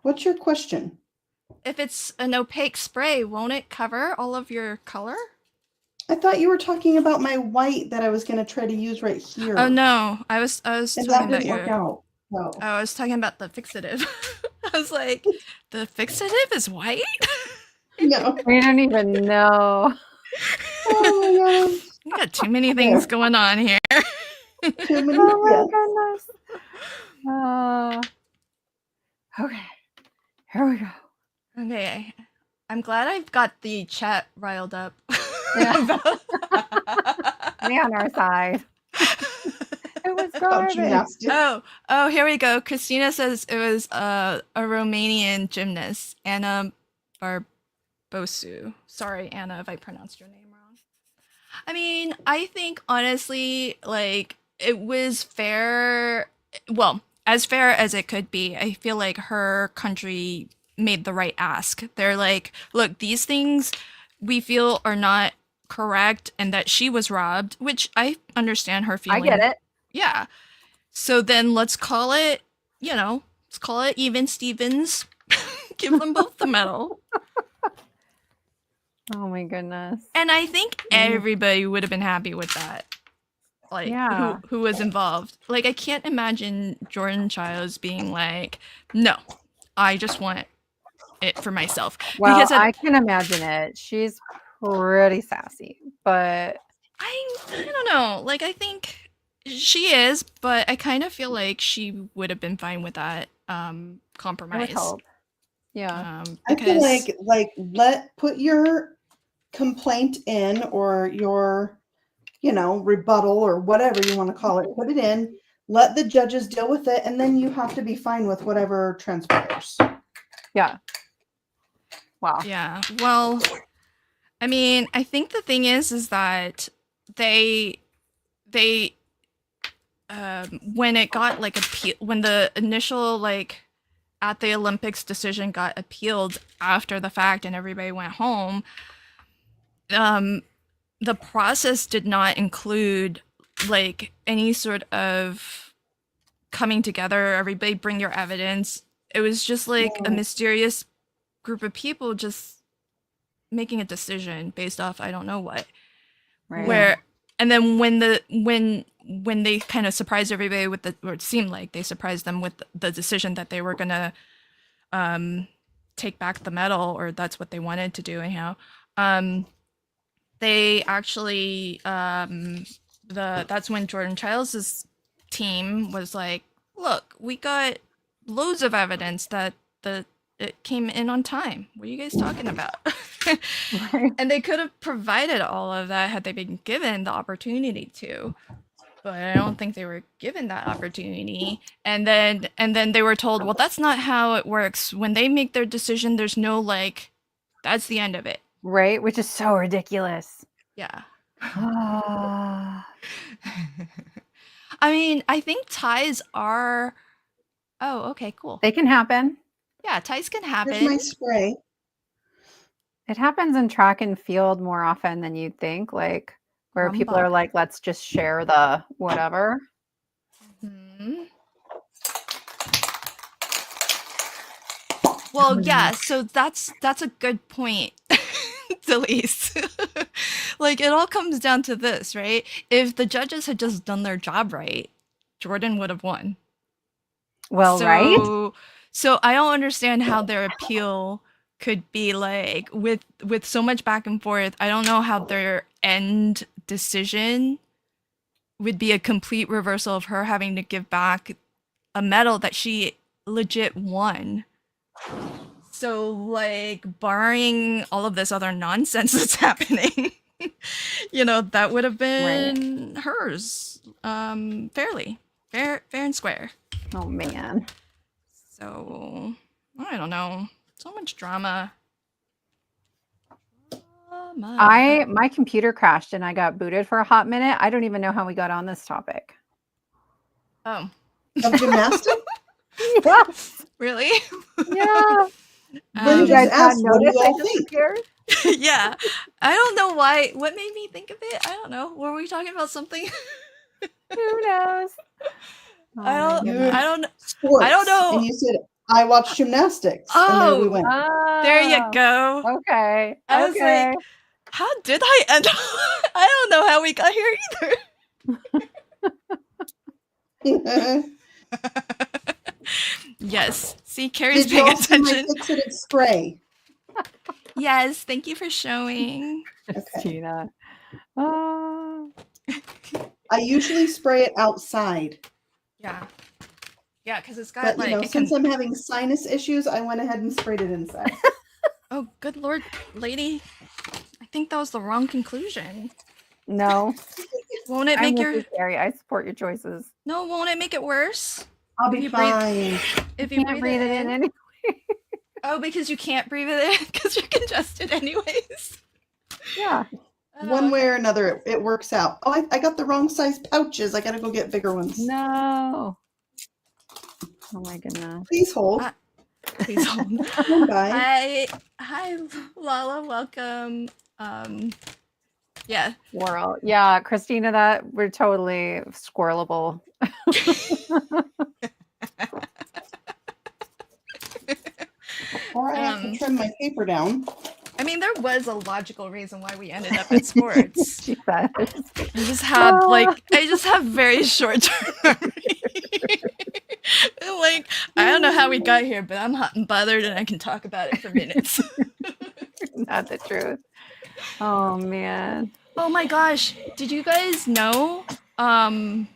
What's your question? If it's an opaque spray, won't it cover all of your color? I thought you were talking about my white that I was going to try to use right here. Oh no, I was talking about work out. No. Oh, I was talking about the fixative. I was like, the fixative is white? No. We don't even know. Oh my gosh. You got too many things going on here. Too many. Oh my goodness. Okay. Here we go. Okay. I'm glad I've got the chat riled up. Yeah. Me on our side. It was garbage. Oh, here we go. Christina says it was a Romanian gymnast, Anna Barbosu. Sorry, Anna, if I pronounced your name wrong. I mean, I think honestly, like, it was fair. Well, as fair as it could be. I feel like her country made the right ask. They're like, look, these things we feel are not correct and that she was robbed, which I understand her feeling. I get it. Yeah. So then let's call it, let's call it even Stevens. Give them both the medal. Oh my goodness. And I think everybody would have been happy with that. Like, Yeah. who was involved. Like, I can't imagine Jordan Childs being like, no, I just want it for myself. Well, Because I can imagine it. She's pretty sassy, but I don't know. Like, I think she is, but I kind of feel like she would have been fine with that I would compromise. hope. Yeah. I feel Because like put your complaint in, or your, rebuttal, or whatever you want to call it. Put it in. Let the judges deal with it, and then you have to be fine with whatever transpires. Yeah. Wow. yeah, well, I mean, I think the thing is that they when it got like when the initial like at the Olympics decision got appealed after the fact and everybody went home, the process did not include like any sort of coming together, everybody bring your evidence. It was just like a mysterious group of people just making a decision based off I don't know what. Right. Where and then when they kind of surprised everybody with or it seemed like they surprised them with the decision that they were gonna take back the medal, or that's what they wanted to do anyhow. They actually that's when Jordan Childs' team was like, look, we got loads of evidence that it came in on time. What are you guys talking about? Right. And they could have provided all of that had they been given the opportunity to. But I don't think they were given that opportunity. And then they were told, well, that's not how it works. When they make their decision, there's no like, that's the end of it. Right, which is so ridiculous. Yeah. Ah. I mean, I think ties are. Oh, okay, cool. They can happen. Yeah, ties can Here's happen. my spray. It happens in track and field more often than you'd think, like where people are Humbug. like, let's just share the whatever. Mhm. Well, yeah, so that's a good point, Delise. Like, it all comes down to this, right? If the judges had just done their job right, Jordan would have won. Well, right? So I don't understand how their appeal could be like with so much back and forth. I don't know how their end decision would be a complete reversal of her having to give back a medal that she legit won. So, like, barring all of this other nonsense that's happening, that would have been hers, fairly, fair and square. Oh man. So, I don't know. So much drama. My computer crashed and I got booted for a hot minute. I don't even know how we got on this topic. Oh, Of gymnastics? Yes. really? Yeah. When You just guys not ask, what do notice you I all just think? appeared? Yeah. I don't know why. What made me think of it? I don't know. Were we talking about something? Who knows? Oh I my don't. goodness. I don't. Sports. I don't know. And you said, I watch gymnastics. And there we Oh, went. there you Oh, go. okay. I was Okay. like, how did I end up? I don't know how we got here either. Yes. See, Carrie's Did you paying all see my attention. fixative spray? Yes. Thank you for showing. Christina. Oh. I usually spray it outside. Yeah. Yeah, because it's got But, like. since I'm having sinus issues, I went ahead and sprayed it inside. Oh, good lord, lady. I think that was the wrong conclusion. No. Won't it I'm make with your you, Carrie. I support your choices. no? Won't it make it worse I'll If be you breathe- fine. if you Can't breathe it in? anyway. Oh, because you can't breathe it in because you're congested anyways. Yeah. One way or another, it works out. Oh, I got the wrong size pouches. I gotta go get bigger ones. No. Oh my goodness. Please hold. Please hold. Bye. Hi, Lala. Welcome. Yeah. Squirrel. Yeah, Christina, that we're totally squirrelable. Or I have to trim my paper down. I mean, there was a logical reason why we ended up at sports. She says. I just have very short term memory. Like, I don't know how we got here, but I'm hot and bothered and I can talk about it for minutes. Not the truth. Oh man. Oh my gosh, did you guys know the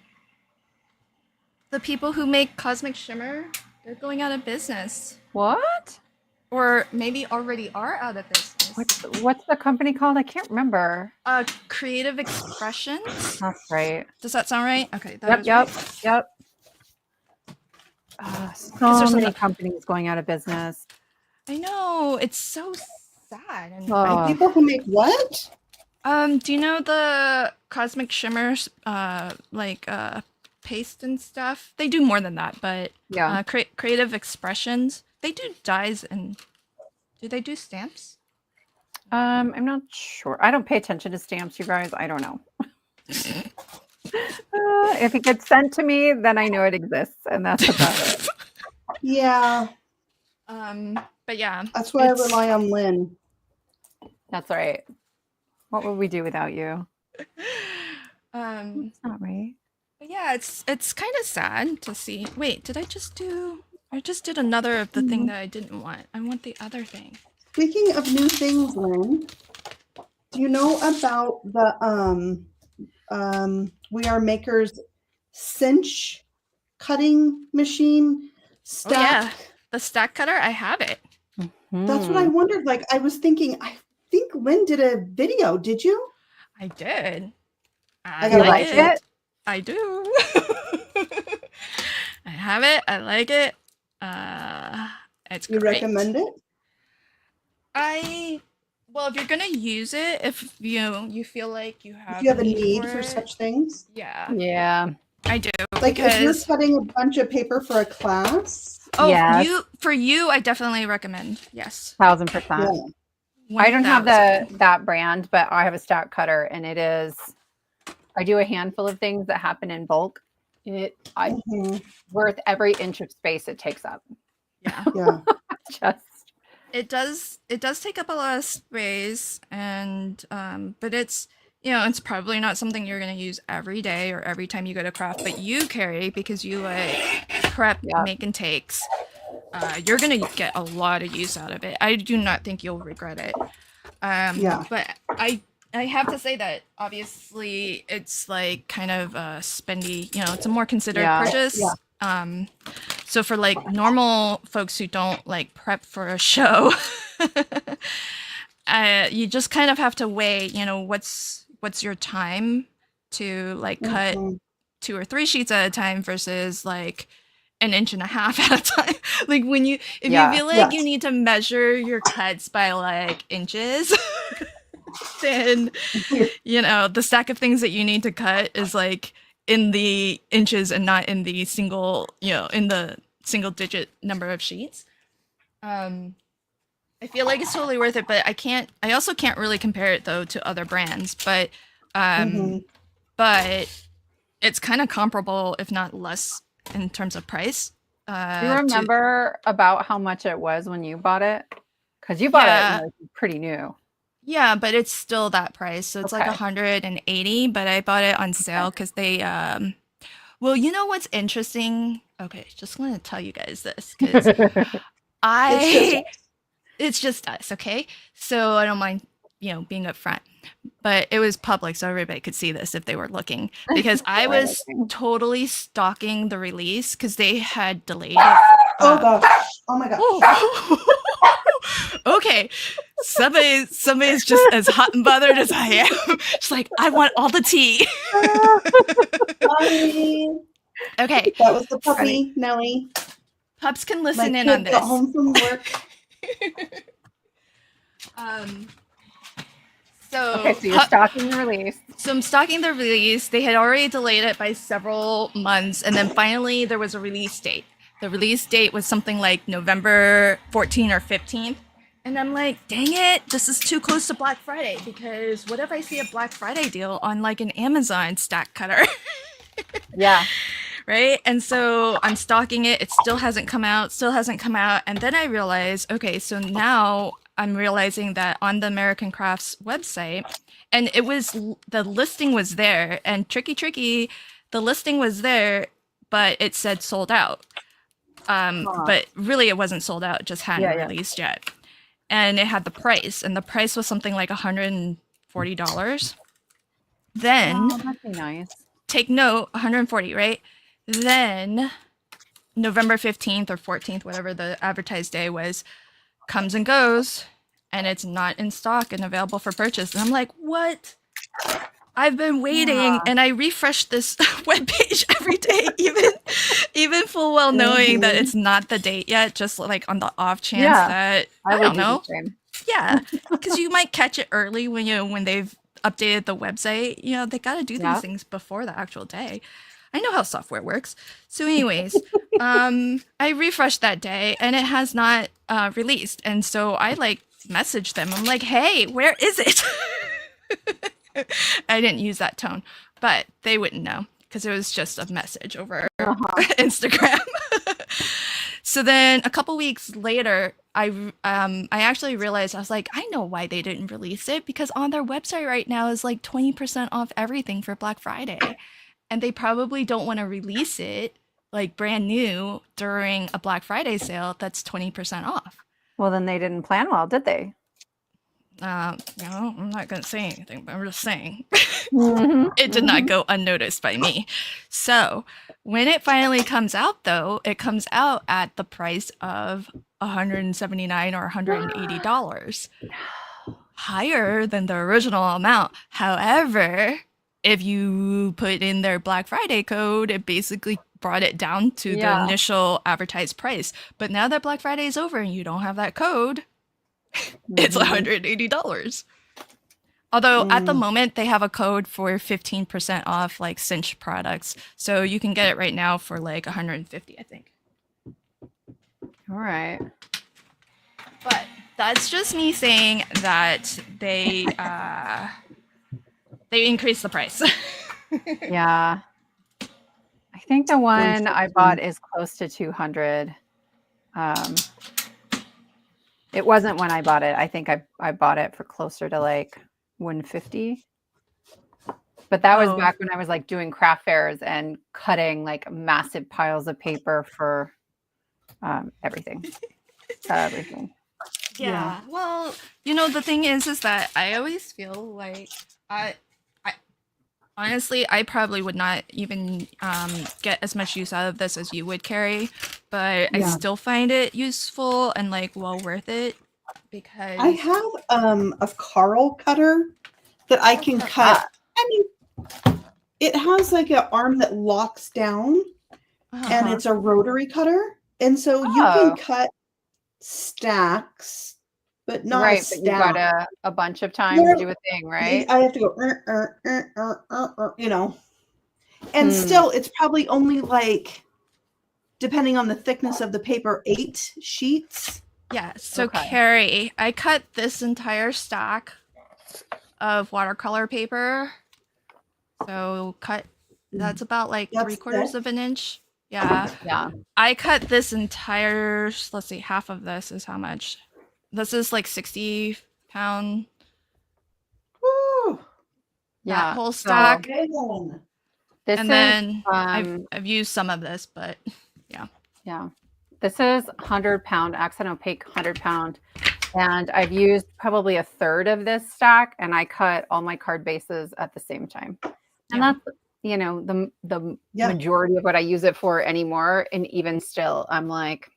people who make Cosmic Shimmer, they're going out of business. What? Or maybe already are out of business. What's the company called? I can't remember. Creative Expressions. That's right. Does that sound right? Okay. Yep. So there many some- companies going out of business. I know, it's so sad. And Oh. People who make what? do you know the Cosmic Shimmers, paste and stuff? They do more than that, but Yeah. Creative Expressions. They do dyes and do they do stamps? I'm not sure. I don't pay attention to stamps, you guys. I don't know. If it gets sent to me, then I know it exists, and that's about it. Yeah, But yeah, that's why I it's- rely on Lynn. That's right. What would we do without you? um, That's not right. but yeah, it's kind of sad to see. Wait, did I just do? I just did another of the thing that I didn't want. I want the other thing. Speaking of new things, Lynn, do you know about the We Are Makers cinch cutting machine stack? Oh yeah, the stack cutter. I have it. That's what I wondered. Like, I was thinking, I think Lynn did a video. Did you? I did. I You gotta like watch it? I do. I have it. I like it. It's You great. recommend it? Well, if you're gonna use it, if you feel like you have If you have a need for it, such things? yeah, Yeah. I do. Like, if you're because cutting a bunch of paper for a class? Yes. for you, I definitely recommend. Yes, 1000%. Yeah. I don't have 1000%. that brand, but I have a stack cutter, and it is. I do a handful of things that happen in bulk. Mhm. Worth every inch of space it takes up. Yeah, Yeah. Just it does take up a lot of space, and but it's it's probably not something you're gonna use every day or every time you go to craft, but you carry because you like prep, Yeah. make and takes. You're gonna get a lot of use out of it. I do not think you'll regret it. Yeah. But I have to say that obviously it's like kind of spendy. It's a more considered Yeah. purchase. Yeah. So for like normal folks who don't like prep for a show, you just kind of have to weigh, what's your time to like cut Mhm. 2 or 3 sheets at a time versus like an inch and a half at a time. Like if Yeah. you feel like Yes. you need to measure your cuts by like inches, then the stack of things that you need to cut is like in the inches and not in the single digit number of sheets. I feel like it's totally worth it, but I also can't really compare it though to other brands, but Mhm. but it's kind of comparable, if not less, in terms of price. do you remember about how much it was when you bought it? Because you bought Yeah. it when it was pretty new. Yeah, but it's still that price. So it's like Okay. 180, but I bought it on sale because they well, you know what's interesting? Okay, just want to tell you guys this because it's just us, okay? So I don't mind, being upfront. But it was public, so everybody could see this if they were looking. Because I was totally stalking the release because they had delayed it. Oh gosh. Oh my gosh. Okay, somebody's just as hot and bothered as I am. She's like, I want all the tea. Sorry. Okay, That was the puppy, Nellie. pups can My listen in kid on this. got home from work. Okay, so you're stalking the release. So I'm stalking the release. They had already delayed it by several months, and then finally there was a release date. The release date was something like November 14 or 15th. And I'm like, dang it, this is too close to Black Friday, because what if I see a Black Friday deal on like an Amazon stack cutter? Yeah. Right? And so I'm stalking it. It still hasn't come out. And then I realized, okay, so now I'm realizing that on the American Crafts website, and it was the listing was there, and tricky, the listing was there, but it said sold out. But really it wasn't sold out, it just hadn't Yeah, yeah. released yet. And it had the price, and the price was something like $140. Then Oh, that'd be nice. take note, 140, right? Then November 15th or 14th, whatever the advertised day was, comes and goes, and it's not in stock and available for purchase. And I'm like, what? I've been waiting, and I refresh this webpage every day, even full well knowing that it's not the date yet, just like on the off chance that I don't know. Yeah, because you might catch it early when they've updated the website. You know, they got to do these things before the actual day. I know how software works. So anyways, I refreshed that day, and it has not released. And so I like messaged them. I'm like, hey, where is it? I didn't use that tone, but they wouldn't know because it was just a message over Instagram. So then a couple weeks later, I actually realized, I was like, I know why they didn't release it, because on their website right now is like 20% off everything for Black Friday. And they probably don't want to release it like brand new during a Black Friday sale that's 20% off. Well, then they didn't plan well, did they? No, I'm not going to say anything, but I'm just saying it did not go unnoticed by me. So when it finally comes out, though, it comes out at the price of $179 or $180, higher than the original amount. However, if you put in their Black Friday code, it basically brought it down to the initial advertised price. But now that Black Friday is over and you don't have that code, it's $180. Although at the moment they have a code for 15% off like cinch products. So you can get it right now for like $150, I think. All right. But that's just me saying that they increased the price. Yeah. I think the one I bought is close to 200. It wasn't when I bought it. I think I bought it for closer to like 150. But that was back when I was like doing craft fairs and cutting like massive piles of paper for everything. Everything. Yeah. Well, the thing is that I always feel like I honestly, I probably would not even get as much use out of this as you would, Carrie, but I still find it useful and like well worth it, because I have a Carl cutter that I can cut. I mean, it has like an arm that locks down, and it's a rotary cutter, and so you can cut stacks. But not right, but you got a bunch of time to do a thing, right? I have to go, and still, it's probably only like, depending on the thickness of the paper, 8 sheets. Yeah. So Carrie, I cut this entire stack of watercolor paper. So that's about like 3/4 of an inch. Yeah. Yeah. I cut this entire. Let's see, half of this is how much. This is like 60-pound. Woo! That whole stack. So, then I've used some of this, but yeah. Yeah. This is 100-pound accent opaque 100-pound. And I've used probably a third of this stack, and I cut all my card bases at the same time. And that's, the majority of what I use it for anymore. And even still, I'm like,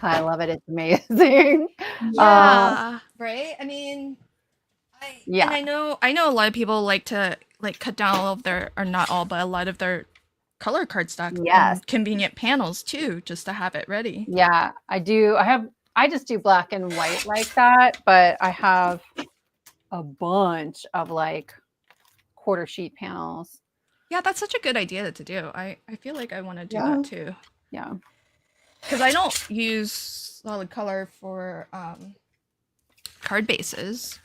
I love it. It's amazing. Yeah. Right. I mean, and I know a lot of people like to like cut down all of their, or not all, but a lot of their color cardstock. Yes. Convenient panels too, just to have it ready. Yeah, I do. I just do black and white like that, but I have a bunch of like quarter sheet panels. Yeah, that's such a good idea to do. I feel like I want to do that too. Yeah. Because I don't use solid color for card bases.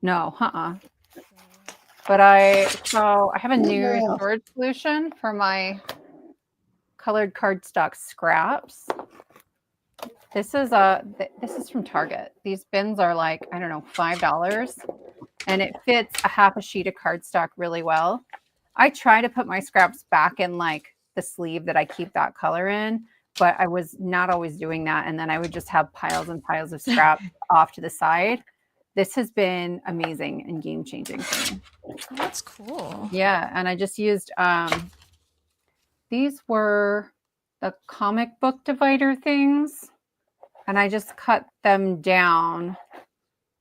No, But I have a new storage solution for my colored cardstock scraps. This is this is from Target. These bins are like, I don't know, $5, and it fits a half a sheet of cardstock really well. I try to put my scraps back in like the sleeve that I keep that color in, but I was not always doing that, and then I would just have piles and piles of scraps off to the side. This has been amazing and game changing for me. Oh, that's cool. Yeah, and I just used these were the comic book divider things. And I just cut them down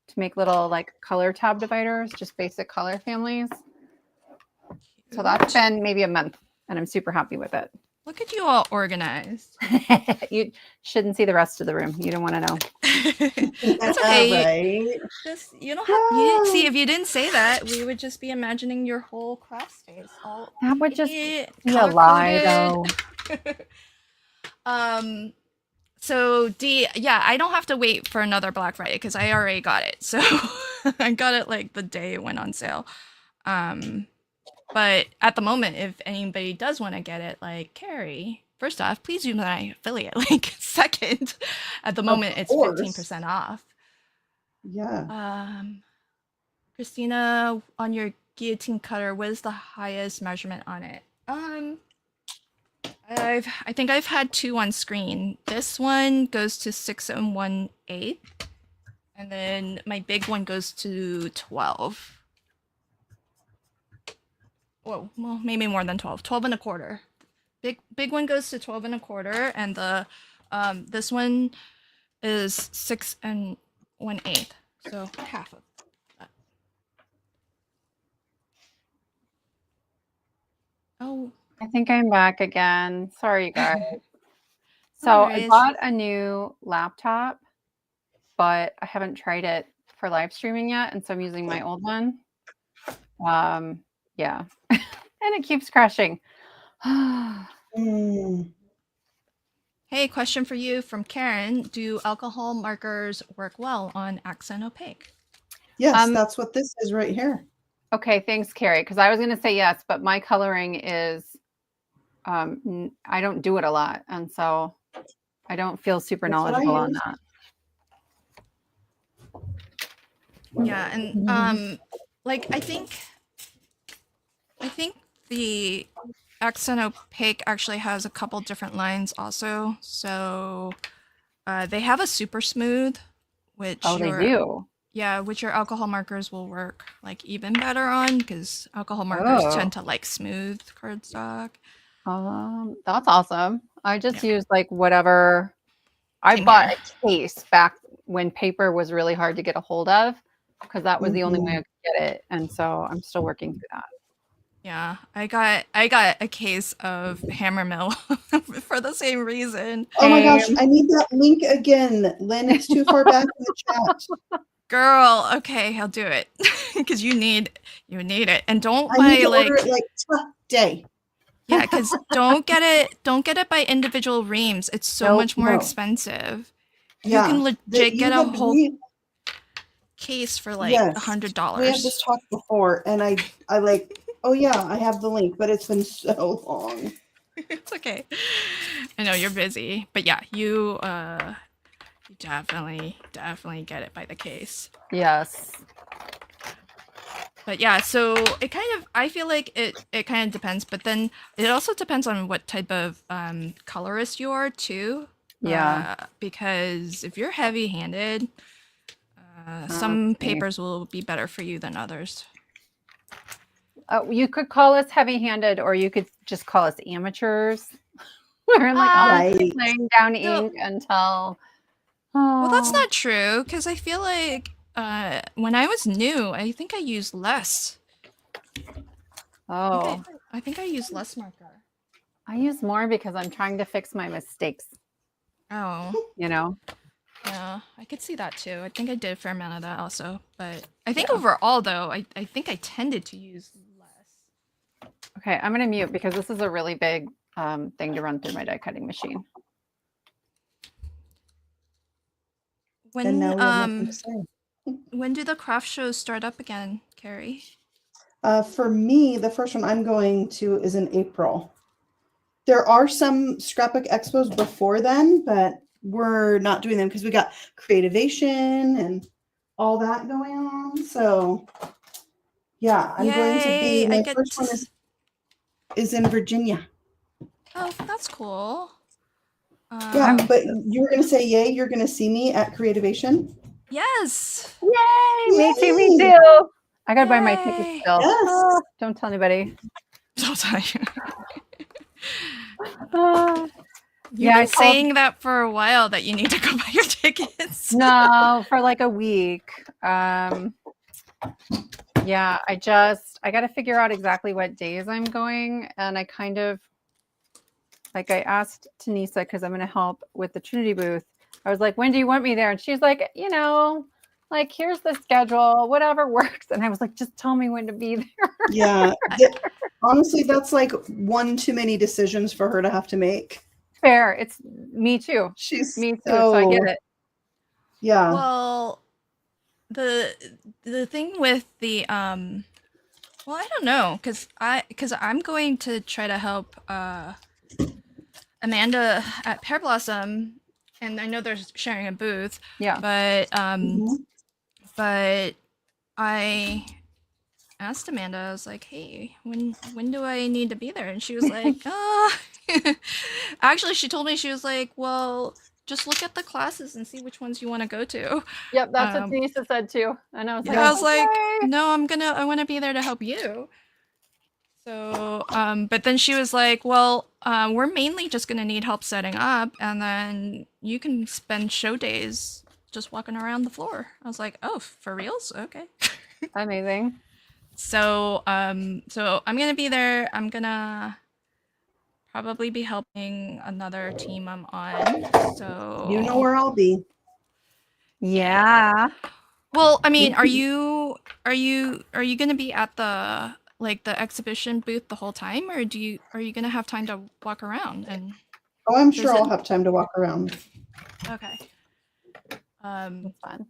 to make little like color tab dividers, just basic color families. So that's been maybe a month and I'm super happy with it. Look at you all organized. You shouldn't see the rest of the room. You don't want to know. That's okay. Right? You don't have, you didn't, see, if you didn't say that, we would just be imagining your whole craft space. All That would just be a color-coded. lie though. So D, yeah, I don't have to wait for another Black Friday because I already got it. So I got it like the day it went on sale. But at the moment, if anybody does want to get it, like Carrie, first off, please use my affiliate link. Second, at the moment, it's course. 15% off. Yeah. Christina, on your guillotine cutter, what is the highest measurement on it? I think I've had 2 on screen. This one goes to 6 1/8, and then my big one goes to 12. Whoa, well, maybe more than 12. 12 1/4. Big one goes to 12 1/4, and the this one is 6 1/8. So half of that. Oh. I think I'm back again. Sorry, guys. So No I worries. bought a new laptop, but I haven't tried it for live streaming yet, and so I'm using my old one. Yeah, and it keeps crashing. Hey, question for you from Karen. Do alcohol markers work well on accent opaque? Yes, that's what this is right here. Okay, thanks, Carrie. Because I was going to say yes, but my coloring is, I don't do it a lot, and so I don't feel super That's what I knowledgeable on use. that. Yeah, and like I think the accent opaque actually has a couple different lines also. So they have a super smooth, which Oh, they do. Yeah, which your alcohol markers will work like even better on because alcohol markers Oh. tend to like smooth cardstock. That's awesome. I just use like whatever. I Same bought here. a case back when paper was really hard to get a hold of because that was the only way I could get it, and so I'm still working through that. Yeah, I got a case of Hammermill for the same reason. Oh my gosh, I need that link again. Lynn, it's too far back in the chat. Girl, okay, I'll do it because you need it, and don't I buy need to like order it like today. yeah, because don't get it by individual reams. It's so much more expensive. Yeah, You can legit get a whole we case for like had $100. this talk before, and I like. Oh yeah, I have the link, but it's been so long. It's okay. I know you're busy, but yeah, you definitely get it by the case. Yes. But yeah, so it kind of, I feel like it kind of depends, but then it also depends on what type of colorist you are too. Yeah. Because if you're heavy-handed, some papers will be better for you than others. You could call us heavy-handed, or you could just call us amateurs. We're like laying down ink until. Well, that's not true because I feel like when I was new, I think I used less. Oh. I think I used less marker. I use more because I'm trying to fix my mistakes. Oh. You know? Yeah, I could see that too. I think I did a fair amount of that also. But I think overall, though, I think I tended to use less. Okay, I'm going to mute because this is a really big thing to run through my die cutting machine. And now we have nothing to say. When do the craft shows start up again, Carrie? For me, the first one I'm going to is in April. There are some scrapbook expos before then, but we're not doing them because we got Creativation and all that going on. So yeah, I'm going to be, Yay, I my get first one is in Virginia. Oh, that's cool. Yeah, but you were going to say yay, you're going to see me at Creativation? Yes. Yay! Me too, me Yay! too. I gotta buy my tickets Yay. still. Yes. Oh, don't tell anybody. Don't tell you. Uh, You've I been told- saying that for a while that you need to go buy your tickets. No, for like a week. Yeah, I got to figure out exactly what days I'm going. And I kind of, like I asked Tanisa, because I'm going to help with the Trinity booth. I was like, when do you want me there? And she's like, like, here's the schedule, whatever works. And I was like, just tell me when to be there. Yeah. Honestly, that's like one too many decisions for her to have to make. Fair. It's me too. She's Me too. So I get it. Yeah. Well, the thing with the well, I don't know, because I'm going to try to help Amanda at Pear Blossom, and I know they're sharing a booth. Yeah. But I asked Amanda, I was like, hey, when do I need to be there? And she was like, actually, she told me, she was like, well, just look at the classes and see which ones you want to go to. Yep, that's what Tanisa said too. And I was like, I was like, okay. no, I want to be there to help you. So, but then she was like, well, we're mainly just going to need help setting up, and then you can spend show days just walking around the floor. I was like, oh, for reals? Okay. Amazing. So I'm gonna be there. I'm gonna probably be helping another team I'm on. So You know where I'll be. Yeah. Well, I mean, are you gonna be at the exhibition booth the whole time, or are you gonna have time to walk around and? Oh, I'm sure I'll have time to walk around. Okay. That's fun.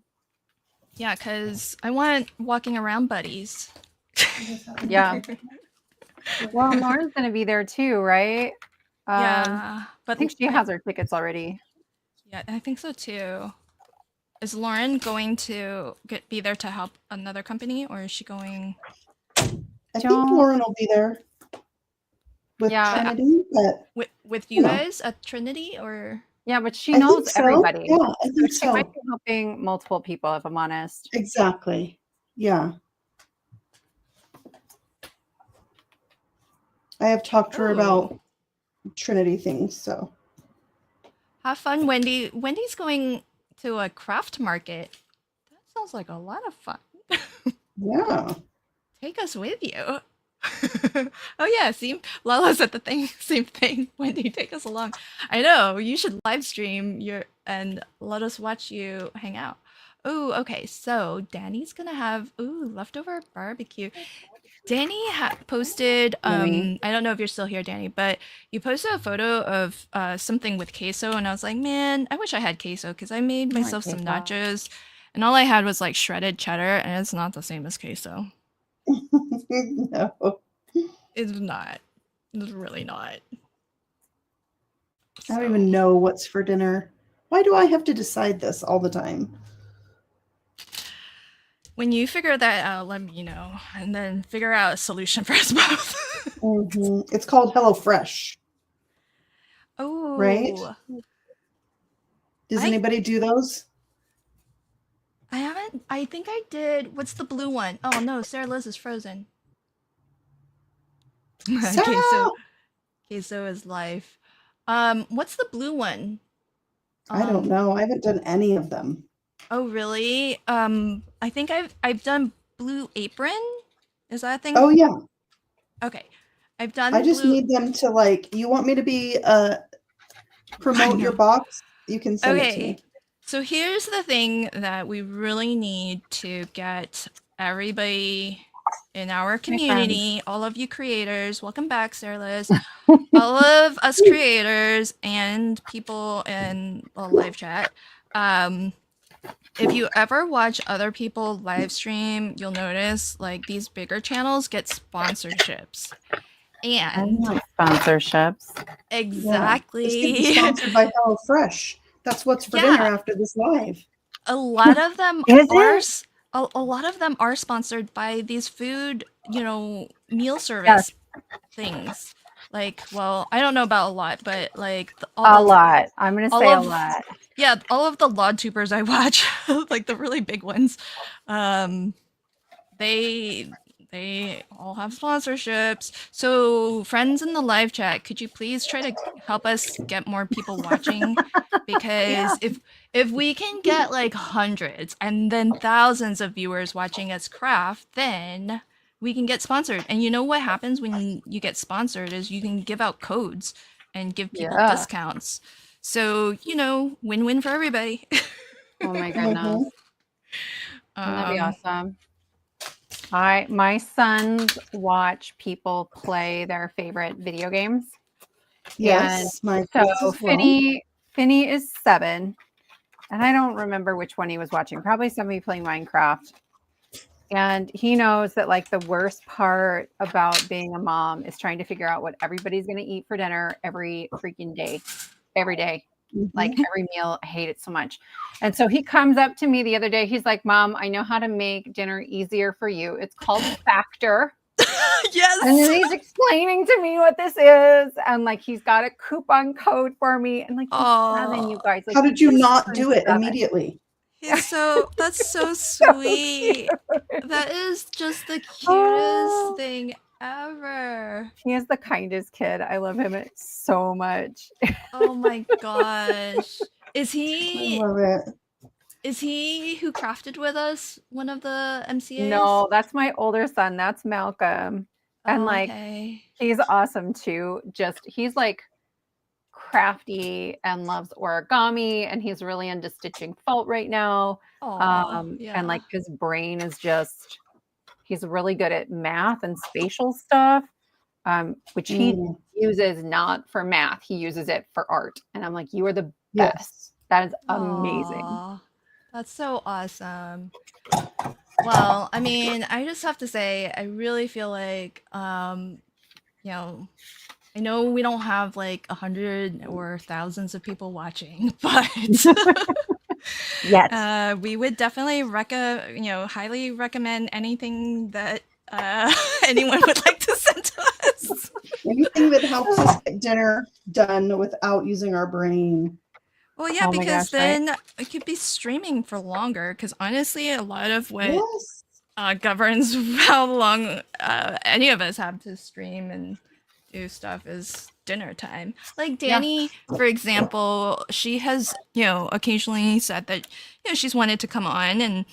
Yeah, because I want walking around buddies. Yeah. Well, Lauren's going to be there too, right? Yeah, but I think she has her tickets already. Yeah, I think so too. Is Lauren going to be there to help another company, or is she going? I think Lauren will be there with Trinity, but with you guys at Trinity, or? Yeah, but she knows everybody. Yeah, I think so. She might be helping multiple people, if I'm honest. Exactly. Yeah. I have talked to her about Trinity things, so. Have fun, Wendy. Wendy's going to a craft market. That sounds like a lot of fun. Yeah. Take us with you. Oh yeah, see, Lala said the same thing. Wendy, take us along. I know, you should live stream and let us watch you hang out. Oh, okay, so Danny's gonna have leftover barbecue. Danny posted, I don't know if you're still here, Danny, but you posted a photo of something with queso, and I was like, man, I wish I had queso, because I made myself some nachos, and all I had was like shredded cheddar, and it's not the same as queso. No. It's not. It's really not. I don't even know what's for dinner. Why do I have to decide this all the time? When you figure that out, let me know, and then figure out a solution for us both. It's called HelloFresh. Oh. Right? Does anybody do those? I haven't. I think I did. What's the blue one? Oh no, Sarah Liz is frozen. Queso is life. What's the blue one? I don't know. I haven't done any of them. Oh really? I think I've done Blue Apron. Is that a thing? Oh yeah. Okay, I've done. I just need them to like. You want me to be promote your box? You can send it to me. So here's the thing that we really need to get everybody in our community, all of you creators, welcome back, Sarah Liz, all of us creators and people in the live chat. If you ever watch other people live stream, you'll notice like these bigger channels get sponsorships. And sponsorships. Exactly. Yeah, sponsored by HelloFresh. That's what's for Yeah. dinner after this live. A lot of them Is are it? a lot of them are sponsored by these food, meal Yes. service things. Like, well, I don't know about a lot, but like A lot. I'm going to all say a of lot. yeah, all of the LOD tubers I watch, like the really big ones, they all have sponsorships. So friends in the live chat, could you please try to help us get more people watching? Because if we can get like hundreds and then thousands of viewers watching us craft, then we can get sponsored. And you know what happens when you get sponsored is you can give out codes and give people Yeah. discounts. So, win-win for everybody. Oh my goodness. Wouldn't that be Um, awesome? My sons watch people play their favorite video games. Yes, my So kids as well. Finney is 7, and I don't remember which one he was watching. Probably somebody playing Minecraft. And he knows that like the worst part about being a mom is trying to figure out what everybody's going to eat for dinner every freaking day, every day. Like every meal. I hate it so much. And so he comes up to me the other day. He's like, Mom, I know how to make dinner easier for you. It's called Factor. yes. And then he's explaining to me what this is. And like, he's got a coupon code for me. And like, he's 7, you guys. Like, How did you he's not do it 7. immediately? That's so sweet. That is just the cutest thing ever. He is the kindest kid. I love him so much. Oh my gosh. Is I he love it. who crafted with us one of the MCAs? No, that's my older son. That's Malcolm. And like, okay. he's awesome too. He's like crafty and loves origami, and he's really into stitching felt right now. Yeah. And like his brain is he's really good at math and spatial stuff, which he uses not for math. He uses it for art. And I'm like, you are the best. Yes. That is amazing. Aw, that's so awesome. Well, I mean, I just have to say, I really feel like, I know we don't have like 100 or thousands of people watching, but Yes. we would definitely highly recommend anything that anyone would like to send to us. Anything that helps us get dinner done without using our brain. Well, yeah, Oh my because gosh, right? then it could be streaming for longer. Because honestly, a lot of what Yes. governs how long any of us have to stream and do stuff is dinner time. Like Danny, for example, she has, occasionally said that, she's wanted to come on and,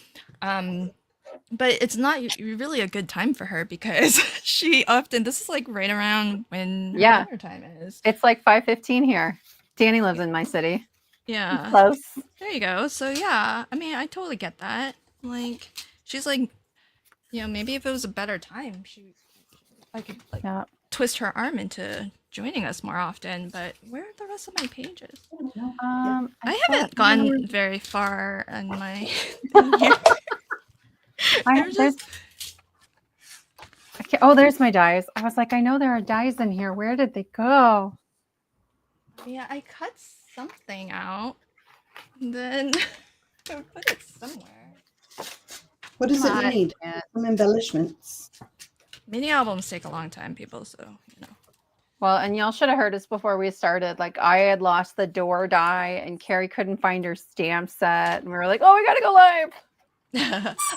but it's not really a good time for her because this is like right around when her dinner time is. It's like 5:15 here. Danny lives in my city. Yeah. Close. There you go. So yeah, I mean, I totally get that. Like, she's like, maybe if it was a better time, I could like twist her arm into joining us more often. But where are the rest of my pages? I haven't gone very far on my. There's my dies. I was like, I know there are dies in here. Where did they go? Yeah, I cut something out. And then I put it somewhere. What does it need? Some embellishments. Mini albums take a long time, people, so Well, and y'all should have heard us before we started. Like, I had lost the door die and Carrie couldn't find her stamp set. And we were like, oh, we got to go live.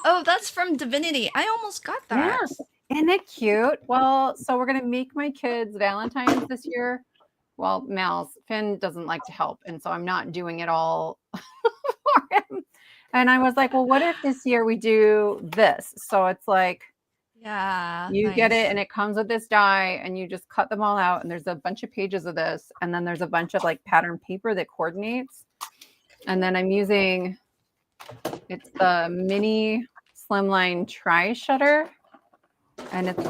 Oh, that's from Divinity. I almost got that. Yes. Isn't it cute? Well, so we're going to make my kids Valentine's this year. Well, Mal's. Finn doesn't like to help. And so I'm not doing it all for him. And I was like, well, what if this year we do this? So it's like, you get it and it comes with this die and you just cut them all out. And there's a bunch of pages of this. And then there's a bunch of like pattern paper that coordinates. And then I'm using, it's the mini Slimline tri-shutter. And it's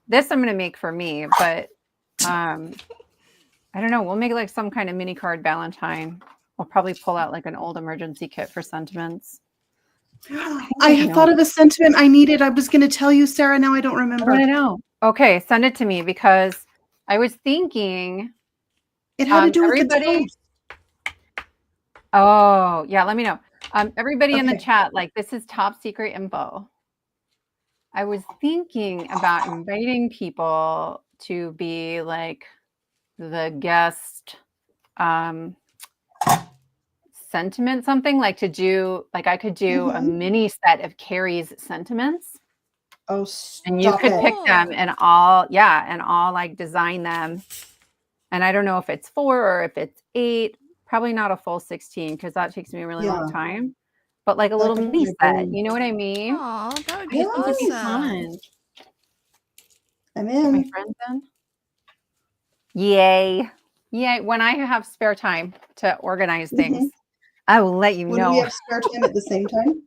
this I'm going to make for me, but I don't know. We'll make like some kind of mini card Valentine. We'll probably pull out like an old emergency kit for sentiments. I thought of a sentiment I needed. I was going to tell you, Sarah. Now I don't remember. I know. Okay, send it to me because I was thinking it had to do with the Oh, yeah. Let me know. Everybody in the Okay. chat, like this is top secret info. I was thinking about inviting people to be like the guest sentiment something, like to do, like I could do a mini set of Carrie's sentiments. Oh, And you stop could it. pick them and all like design them. And I don't know if it's 4 or if it's 8, probably not a full 16 because that takes me a really long time. But like a That little could mini be set, boom. you know what I mean? Aw, that would I be think it'd be awesome. fun. I'm Get my in. friends in. Yay. Yay. When I have spare time to organize things, I will let you When know. we have spare time at the same time.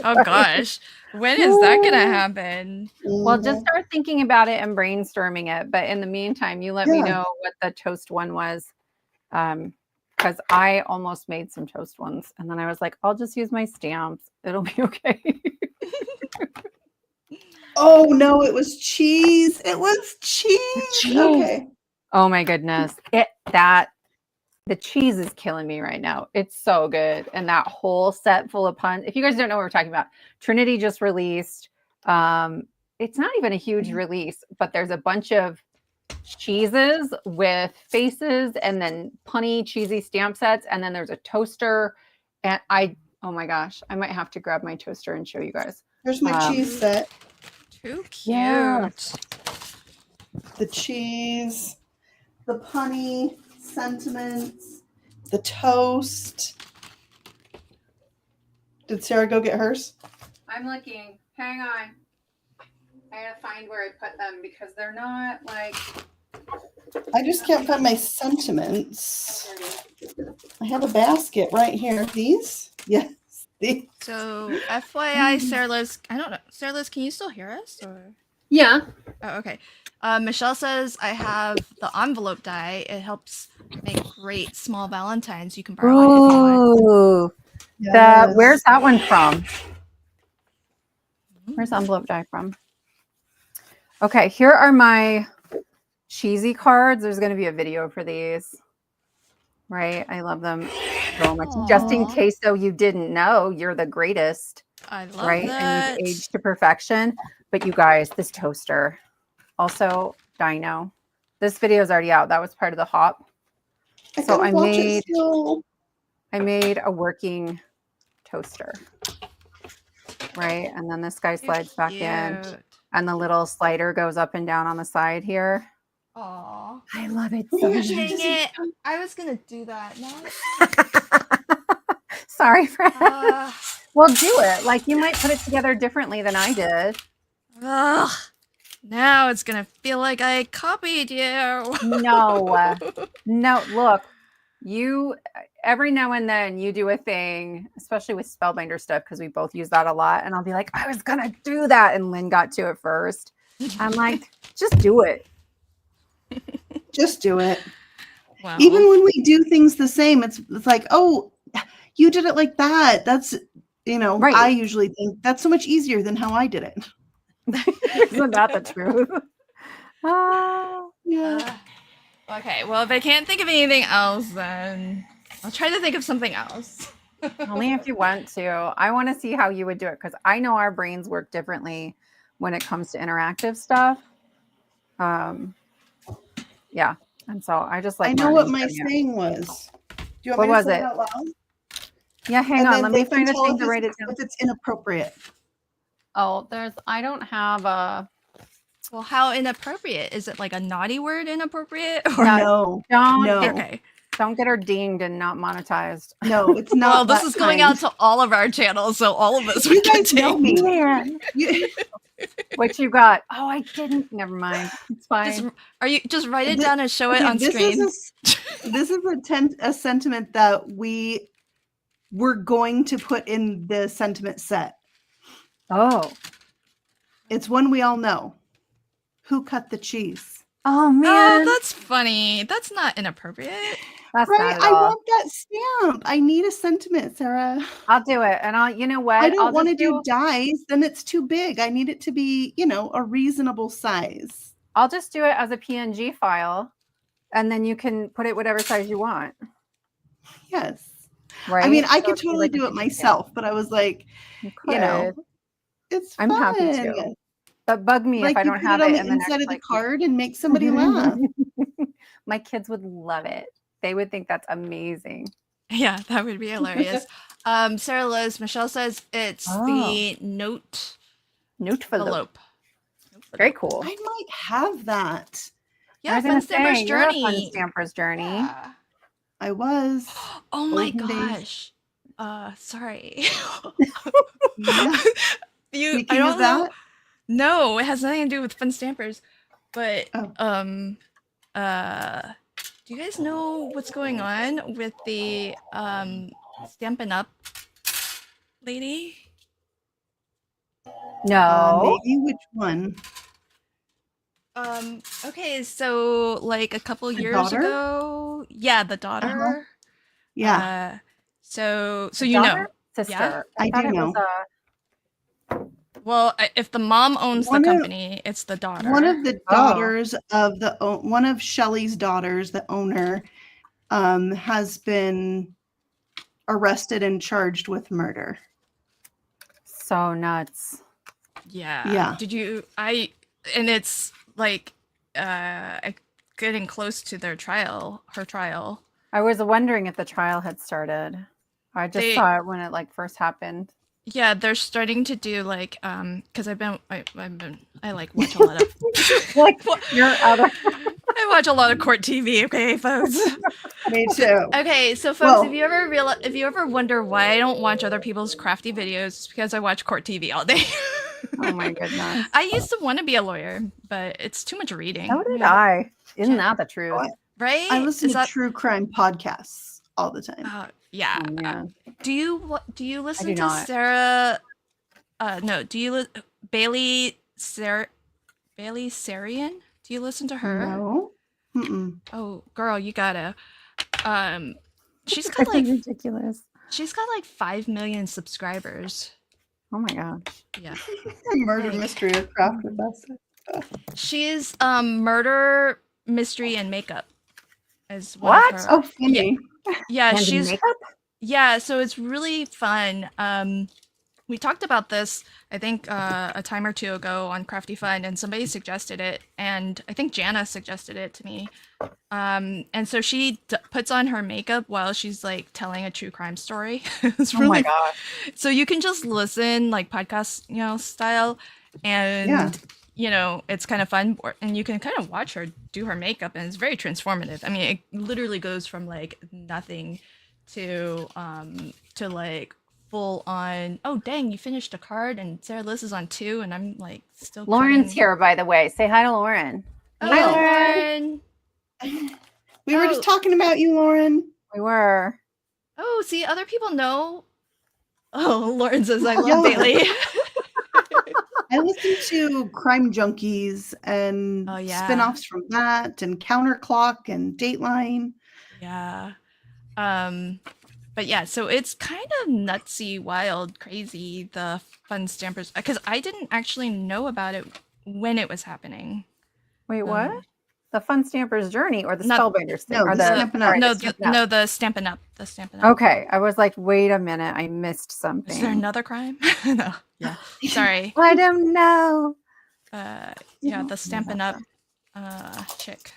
Oh gosh. When is that gonna happen? Well, just start thinking about it and brainstorming it. But in the meantime, you let me know what the toast one was. Because I almost made some toast ones. And then I was like, I'll just use my stamps. It'll be okay. Oh no, it was cheese. It was cheese. Okay. Oh my goodness. The cheese is killing me right now. It's so good. And that whole set full of puns. If you guys don't know what we're talking about, Trinity just released. It's not even a huge release, but there's a bunch of cheeses with faces and then punny, cheesy stamp sets. And then there's a toaster. And oh my gosh, I might have to grab my toaster and show you guys. Here's my cheese set. Too cute. Yeah. The cheese, the punny sentiments, the toast. Did Sarah go get hers? I'm looking. Hang on. I gotta find where I put them because they're not like. I just can't find my sentiments. I have a basket right here. These? Yes. These. So FYI, Sarah Liz, I don't know. Sarah Liz, can you still hear us? Or Yeah. oh, okay. Michelle says I have the envelope die. It helps make great small valentines. You can borrow it if you want. Ooh. Yes. Where's that one from? Where's envelope die from? Okay, here are my cheesy cards. There's going to be a video for these. Right? I love them so much. Aww. Just in case, though, you didn't know, you're the greatest. I love right? that. And you've aged to perfection. But you guys, this toaster. Also, Dino. This video is already out. That was part of the hop. So I made a working toaster. Right? And then this guy slides back in. And the little slider goes up and down on the side here. Aw. I love it so much. Dang it. I was going to do that. No. Sorry, friend. Well, do it. Like, you might put it together differently than I did. Ugh. Now it's going to feel like I copied you. No. No, look. You, every now and then, you do a thing, especially with Spellbinder stuff, because we both use that a lot. And I'll be like, I was going to do that. And Lynn got to it first. I'm like, just do it. Just do it. Wow. Even when we do things the same, it's like, oh, you did it like that. That's, right. I usually think that's so much easier than how I did it. Isn't that the truth? Yeah. Okay, well, if I can't think of anything else, then I'll try to think of something else. Only if you want to. I want to see how you would do it because I know our brains work differently when it comes to interactive stuff. Yeah. And so I just like. I know what my saying was. Do you want me to say it out loud? Yeah, hang on. Let me find a thing to write it down. If it's inappropriate. Oh, I don't have a. Well, how inappropriate? Is it like a naughty word inappropriate? Or no. Okay. Don't get her dinged and not monetized. No, it's not. Well, this is going out to all of our channels, so all of us. You guys know me. Man. What you got? Oh, I didn't. Never mind. It's fine. Just write it down and show it on screen? This is a sentiment that we're going to put in the sentiment set. Oh. It's one we all know. Who cut the cheese? Oh, man. Oh, that's funny. That's not inappropriate. That's right. Not at I all. want that stamp. I need a sentiment, Sarah. I'll do it. And you know what? I don't want to do dies. Then it's too big. I need it to be, a reasonable size. I'll just do it as a PNG file. And then you can put it whatever size you want. Yes. right? I mean, I So could it'd be totally like a do it video game. myself, but I was like, You you know, could. it's I'm happy fun. to. But bug me if Like I you don't put have it on it the in the next inside of the like card and make somebody laugh. My kids would love it. They would think that's amazing. Yeah, that would be hilarious. Sarah Liz, Michelle says it's the note Note envelope. Very cool. I might have that. Yeah, I was Fun gonna Stamper's say, you're a Fun Journey. Stamper's Journey. Yeah. I was. Oh my Olden days. gosh. Sorry. Yeah. I Speaking don't of know. that, No, it has nothing to do with Fun Stampers. But Oh. do you guys know what's going on with the Stampin' Up lady? No. maybe which one? Okay, so like a couple The years daughter? ago, yeah, the daughter. Yeah, So The you know, daughter? Sister. yeah. I thought do it was know. Well, if the mom owns the One of- company, it's the daughter. one of the Oh. daughters of one of Shelley's daughters, the owner, has been arrested and charged with murder. so nuts. Yeah. Yeah. Did you? And it's like getting close to her trial. I was wondering if the trial had started. I just They- saw it when it like first happened. Yeah, they're starting to do like because I like watch a lot of Like your other. I watch a lot of court TV. Okay, folks. Me too. Okay, so folks, Well- if you ever wonder why I don't watch other people's crafty videos, it's because I watch court TV all day. Oh my goodness. I used to want to be a lawyer, but it's too much reading. So did I. Isn't that the truth? Right? I listen Is to that- true crime podcasts all the time. yeah. Oh, man. Do you listen do to not. Sarah? No. Do you Bailey Sarian? Do you listen to her? No. Mm-mm. Oh, girl, you gotta. She's got That's like ridiculous. 5 million subscribers. Oh my gosh. Yeah. Murder Like- mystery or craft with us. She's murder, mystery, and makeup. Is one What? of her. Oh, funny. Yeah, And she's makeup? yeah. So it's really fun. We talked about this, I think, a time or two ago on Crafty Fun, and somebody suggested it, and I think Jana suggested it to me. And so she puts on her makeup while she's like telling a true crime story. It's Oh my really gosh. so you can just listen like podcast, style, and Yeah. it's kind of fun, and you can kind of watch her do her makeup, and it's very transformative. I mean, it literally goes from like nothing to like full on. Oh dang, you finished a card, and Sarah Liz is on 2, and I'm like still. Lauren's cutting. here, by the way. Say hi to Lauren. Oh, Hi, Lauren. We were Oh. just talking about you, Lauren. We were. Oh, see, other people know. Oh, Lauren says I love Yeah. Bailey. I listen to Crime Junkies and Oh, yeah. spin-offs from that and Counterclock and Dateline. Yeah. But yeah, so it's kind of nutsy, wild, crazy, the Fun Stampers, because I didn't actually know about it when it was happening. Wait, what? The Fun Stamper's Journey or the Not- Spellbinders thing? no, or the Stampin' Up. sorry, No, Stampin' Up. no, the Stampin' Up. The Stampin' Up. Okay, I was like, wait a minute, I missed something. Is there another crime? No. Yeah. Sorry. I don't know. Yeah, the Stampin' Up chick.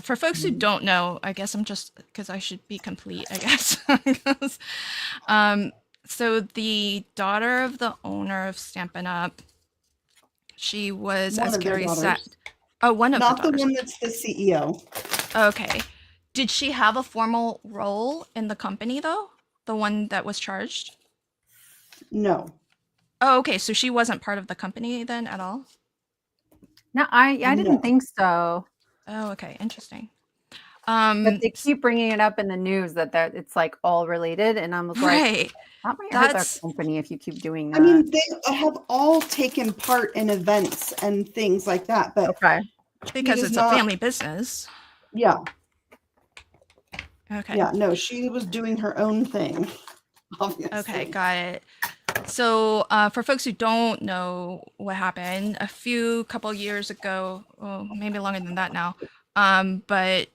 For folks who don't know, I guess I'm just because I should be complete, I guess. So the daughter of the owner of Stampin' Up, she was, One as of their Carrie said, daughters. one of Not the the daughters. one that's the CEO. Okay. Did she have a formal role in the company though? The one that was charged? No. Oh, okay. So she wasn't part of the company then at all? No, I didn't No. think so. Oh, okay. Interesting. But they keep bringing it up in the news that it's like all related, and I'm like, right. that might hurt That's- our company if you keep doing that. I mean, they have all taken part in events and things like that, but okay. Because is it's not- a family business. yeah, Okay. yeah, no, she was doing her own thing. Obviously. Okay, got it. So, for folks who don't know what happened, a couple years ago, well, maybe longer than that now, but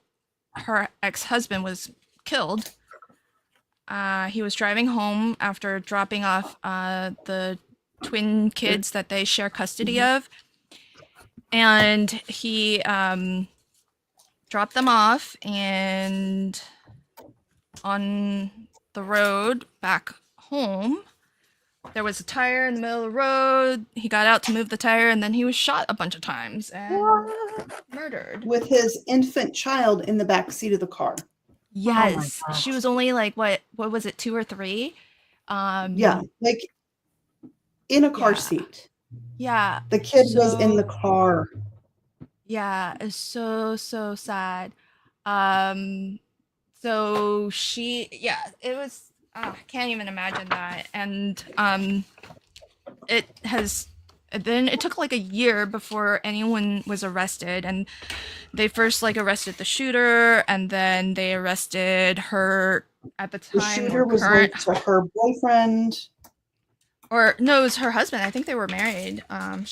her ex-husband was killed. He was driving home after dropping off the twin kids that they share custody of, and he dropped them off, and on the road back home, there was a tire in the middle of the road. He got out to move the tire, and then he was shot a bunch of times and murdered. With his infant child in the back seat of the car. Yes, gosh. she was only like what was it, 2 or 3? Yeah, like in a car Yeah. seat. Yeah. The kid was in So- the car. Yeah, it's so sad. So it was. I can't even imagine that. And then it took like a year before anyone was arrested, and they first like arrested the shooter, and then they arrested her at the time. The shooter or was current, linked to her boyfriend. or no, it was her husband. I think they were married.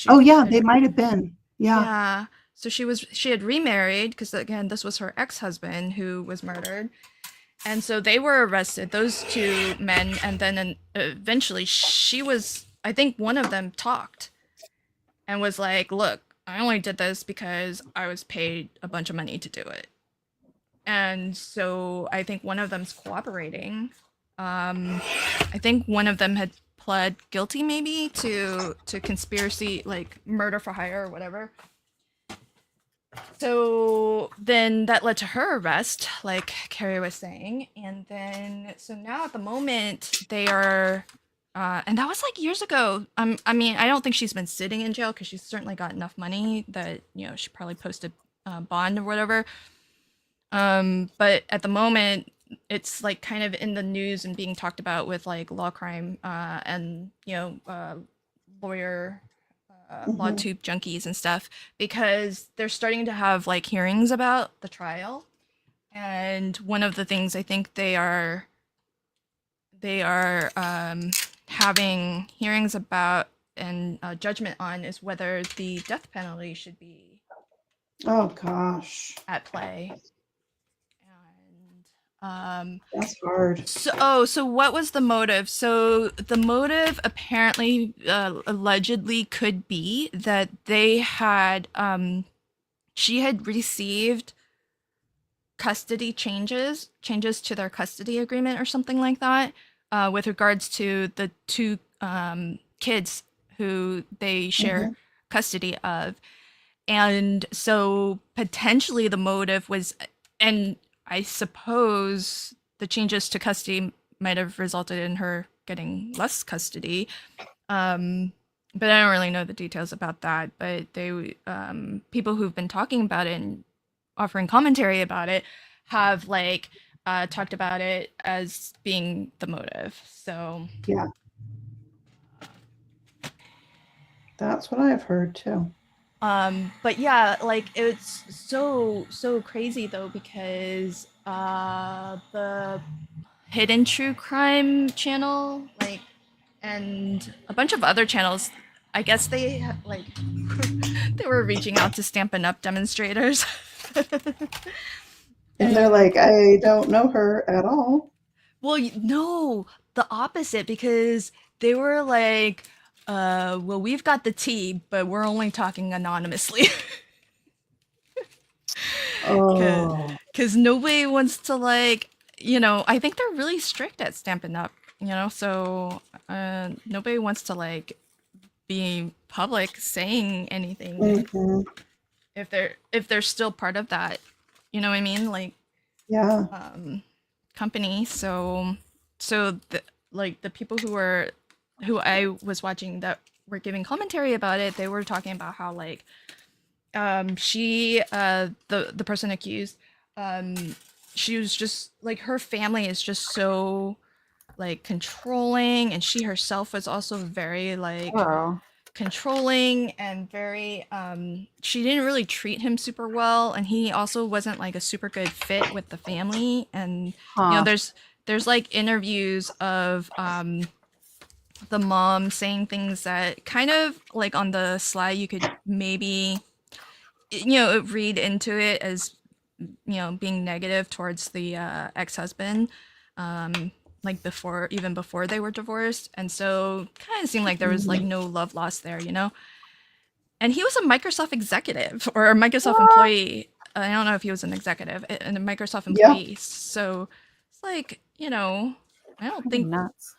Oh yeah, they might have been. Yeah. Yeah. So she had remarried because again, this was her ex-husband who was murdered. And so they were arrested, those 2 men, and then eventually I think one of them talked and was like, "Look, I only did this because I was paid a bunch of money to do it." And so I think one of them's cooperating. I think one of them had pled guilty maybe to conspiracy, like murder for hire or whatever. So then that led to her arrest, like Carrie was saying. And then, so now at the moment, they are, and that was like years ago. I mean, I don't think she's been sitting in jail because she's certainly got enough money that, she probably posted bond or whatever. But at the moment, it's like kind of in the news and being talked about with like law crime and, lawyer law tube junkies and stuff, because they're starting to have like hearings about the trial, and one of the things I think they are having hearings about and judgment on is whether the death penalty should be Oh gosh, at play. And that's hard. So what was the motive? So the motive apparently, allegedly, could be that they had, she had received custody changes to their custody agreement or something like that, with regards to the 2 kids who they share custody of. And so potentially the motive was, and I suppose the changes to custody might have resulted in her getting less custody. But I don't really know the details about that. But they, people who've been talking about it and offering commentary about it have like talked about it as being the motive. So Yeah, that's what I've heard too. But yeah, like it's so crazy though, because the Hidden True Crime channel, like, and a bunch of other channels, I guess they like they were reaching out to Stampin' Up demonstrators. And they're like, I don't know her at all. Well, no, the opposite, because they were like, well, we've got the tea, but we're only talking anonymously. Oh, Because nobody wants to, like, I think they're really strict at Stampin' Up, so nobody wants to, like, be public saying anything mhm. if they're still part of that, you know what I mean? Like, Yeah. company. So the people who I was watching that were giving commentary about it, they were talking about how like she the person accused, she was just like, her family is just so like controlling, and she herself was also very like Oh. controlling and very she didn't really treat him super well, and he also wasn't like a super good fit with the family. And there's like interviews of the mom saying things that kind of like on the slide you could maybe read into it as being negative towards the ex-husband, like even before they were divorced, and so kind of seemed like there was like no love lost there, And he was a Microsoft executive or a Microsoft employee. I don't know if he was an executive and a Microsoft employee. So it's like, I don't think. Nuts.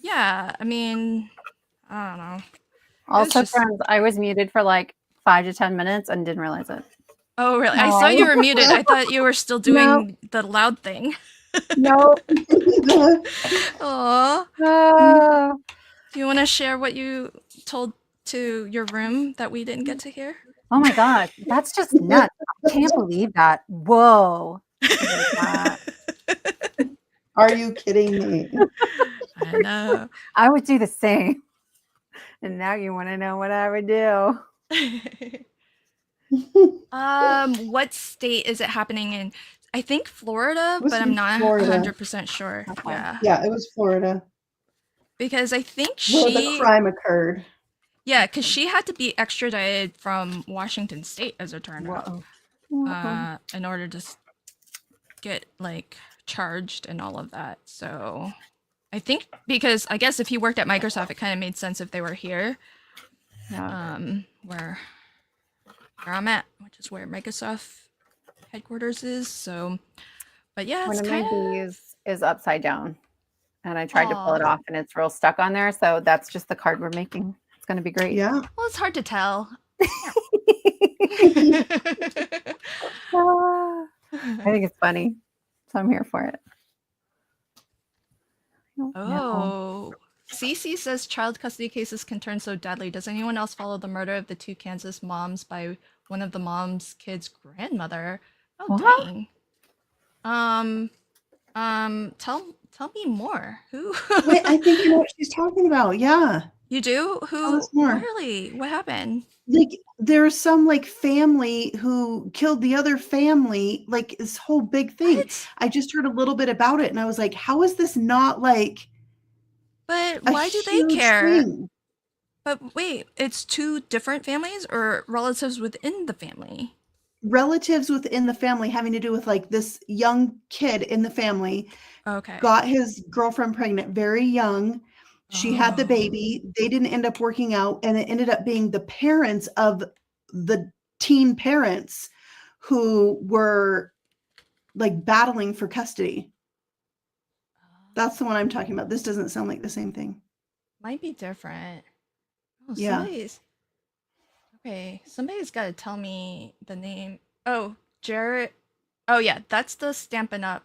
Yeah, I mean, I don't know. Also, friends, I was muted for like 5 to 10 minutes and didn't realize it. Oh, really? I saw you were muted. I thought you were still doing the loud thing. No. Aw. Do you want to share what you told to your room that we didn't get to hear? Oh my God, that's just nuts. I can't believe that. Whoa. Are you kidding me? I know. I would do the same. And now you want to know what I would do. What state is it happening in? I think Florida, but I'm not 100% sure. Okay. Yeah, it was Florida. Because I think where the crime occurred. Yeah, because she had to be extradited from Washington State, as it turned out, in order to get like charged and all of that. So I think because I guess if he worked at Microsoft, it kind of made sense if they were here. Where I'm at, which is where Microsoft headquarters is. So, but yeah, one it's of kind my bees is upside down, and I tried to pull it off, and it's real stuck on there. So that's just the card we're making. It's going to be great. Yeah. Well, it's hard to tell. I think it's funny, so I'm here for it. Oh. Cece says child custody cases can turn so deadly. Does anyone else follow the murder of the 2 Kansas moms by one of the mom's kids' grandmother? Oh, dang. Tell me more. Who? Wait, I think you know what she's talking about. Yeah. You do? Who? Tell us more. Really? What happened? Like there's some like family who killed the other family, like this whole big thing. What? I just heard a little bit about it and I was like, how is this not like But why do they care? thing? But wait, it's 2 different families or relatives within the family? Relatives within the family having to do with like this young kid in the family got his girlfriend pregnant very young. She had the baby. They didn't end up working out, and it ended up being the parents of the teen parents who were like battling for custody. That's the one I'm talking about. This doesn't sound like the same thing. Might be different. Oh, Yeah. Somebody's got to tell me the name. Oh, Jared. Oh, yeah, that's the Stampin' Up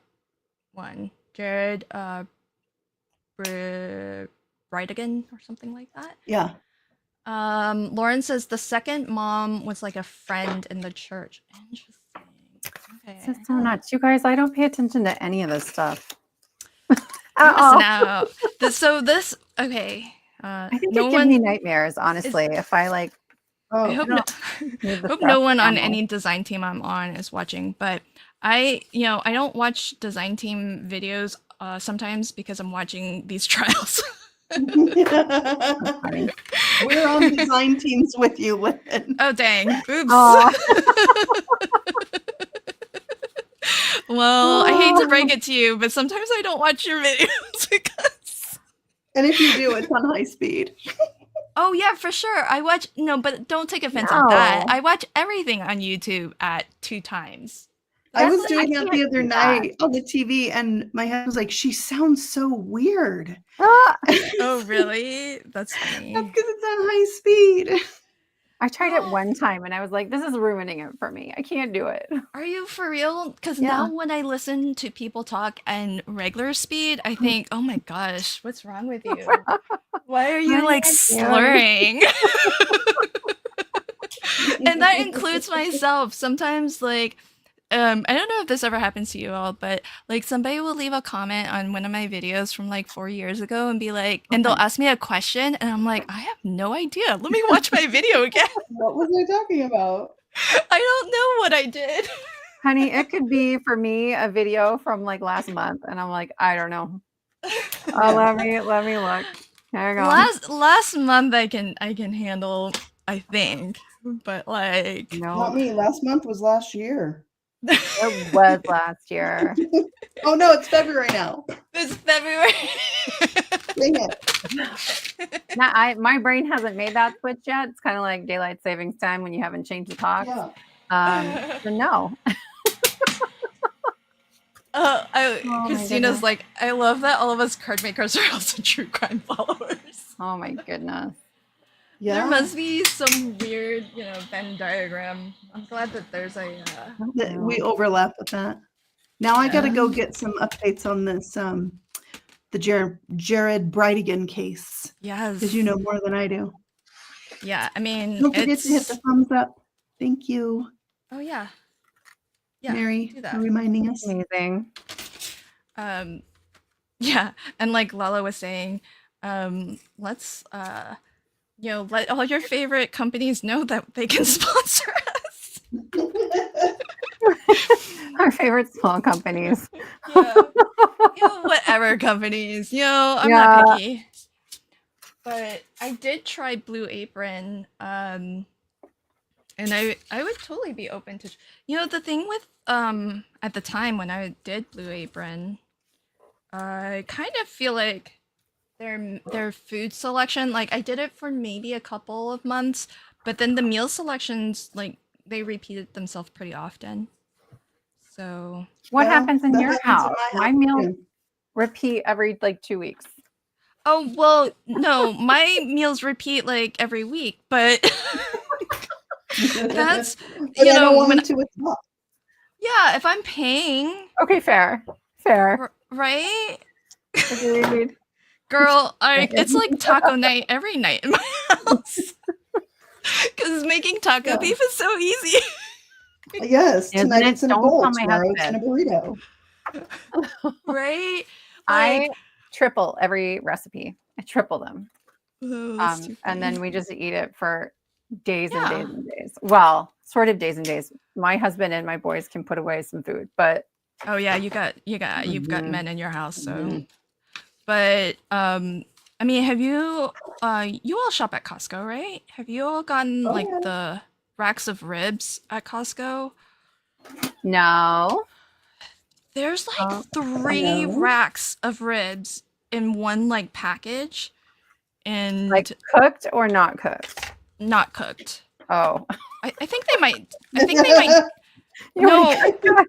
one. Jared Brightigan or something like that. Yeah. Lauren says the second mom was like a friend in the church. Interesting. Okay. This is so nuts. You guys, I don't pay attention to any of this stuff. I think it gives me nightmares, honestly, if I like. I hope no one on any design team I'm on is watching, but I don't watch design team videos sometimes because I'm watching these trials. We're on design teams with you, Lynn. Oh, dang. Oops. Well, I hate to break it to you, but sometimes I don't watch your videos because... And if you do, it's on high speed. Oh, yeah, for sure. I watch... No, but don't take offense on that. I watch everything on YouTube at 2 times. I was doing that the other night on the TV, and my husband was like, she sounds so weird. Oh, really? That's funny. That's because it's on high speed. I tried it one time, and I was like, this is ruining it for me. I can't do it. Are you for real? Because now when I listen to people talk in regular speed, I think, oh my gosh, what's wrong with you? Why are you like slurring? And that includes myself. Sometimes like, I don't know if this ever happens to you all, but like somebody will leave a comment on one of my videos from like 4 years ago and be like, and they'll ask me a question and I'm like, I have no idea. Let me watch my video again. What was I talking about? I don't know what I did. Honey, it could be for me a video from like last month, and I'm like, I don't know. Let me look. There you go. Last month I can handle, I think, but like not me. Last month was last year. It was last year. Oh no, it's February now. It's February. Dang it. My brain hasn't made that switch yet. It's kind of like daylight savings time when you haven't changed the clock. Yeah. So no. my Christina's goodness. like, I love that all of us card makers are also true crime followers. Oh my goodness. Yeah. There must be some weird, Venn diagram. I'm glad that there's a. That we overlap with that. Now I got to Yeah. go get some updates on this, the Jared Brightigan case, Yes. because you know more than I do. Yeah, I mean, Don't forget to hit the thumbs up. Thank you, Oh yeah. Yeah. Mary, do that. for reminding us. Amazing. Yeah, and like Lala was saying, let's let all your favorite companies know that they can sponsor us. Our favorite small companies. Yeah. Whatever companies. I'm Yeah. not picky. But I did try Blue Apron, and I would totally be open to. The thing with at the time when I did Blue Apron, I kind of feel like their food selection, like I did it for maybe a couple of months, but then the meal selections, like they repeated themselves pretty often. So What Well, happens in that your happens house? in My house, meals too. repeat every 2 weeks. oh well, no, my meals repeat like every week, but that's But I don't want when them to as well. yeah, if I'm paying, Okay, fair. right? Agreed. Girl, it's like taco night every night in my house. Because making taco Yeah. beef is so easy. Yes, Isn't tonight it? it's in a Don't bowl, tell my tomorrow it's in a husband. burrito. Right? I triple every recipe. I triple them. Oh, that's too And funny. then we just eat it for days and Yeah. days and days. Well, sort of days and days. My husband and my boys can put away some food, but Oh yeah, you've got Mhm. men in your house, so. Mhm. But I mean, have you you all shop at Costco, right? Have you all gotten Oh, like yeah. the racks of ribs at Costco? no. There's like Oh, 3 no. racks of ribs in one like package, and Like cooked or not cooked? not cooked. Oh. I think they might. I think they might. You No. wanna cook?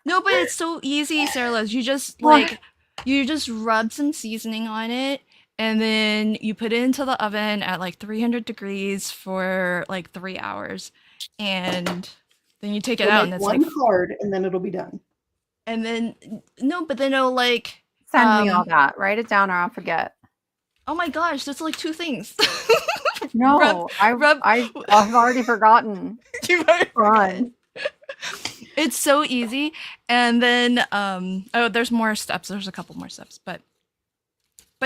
No, but it's so easy, Sarah Liz. What? You just rub some seasoning on it, and then you put it into the oven at like 300 degrees for like 3 hours, and then you take it We'll out, make and it's one like, card and then it'll be done. and then no, but then it'll like, Send me all that. Write it down or I'll forget. oh my gosh, that's like 2 things. No, I've already forgotten. You've already Run. It's so easy. And then oh, there's more steps. There's a couple more steps, but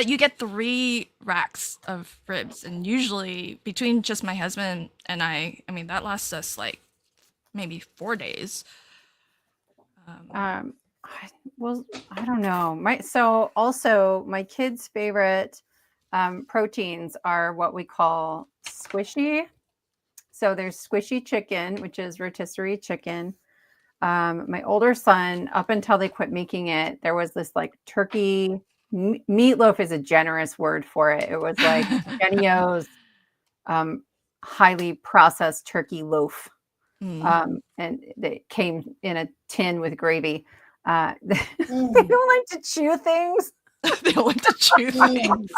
you get 3 racks of ribs, and usually between just my husband and I mean that lasts us like maybe 4 days. I don't know. My kids' favorite proteins are what we call squishy. So there's squishy chicken, which is rotisserie chicken. My older son, up until they quit making it, there was this like turkey meatloaf is a generous word for it. It was like Jenny-O's highly processed turkey loaf. And they came in a tin with gravy. They don't like to chew things. They don't like to chew things.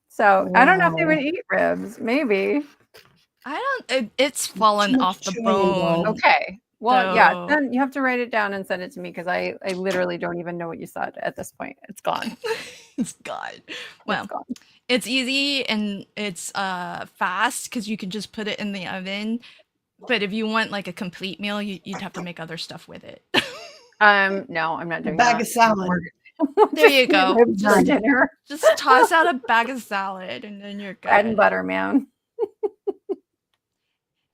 So I don't know if they would eat ribs. Maybe. It's fallen off the bone. Okay. Well, yeah. So- Then you have to write it down and send it to me because I literally don't even know what you said at this point. It's gone. It's gone. Well, It's gone. it's easy and it's fast because you can just put it in the oven. But if you want like a complete meal, you'd have to make other stuff with it. No, I'm not doing Bag that. of salad. There you go. Ribs for dinner. Just toss out a bag of salad and then you're good. Bread and butter, man.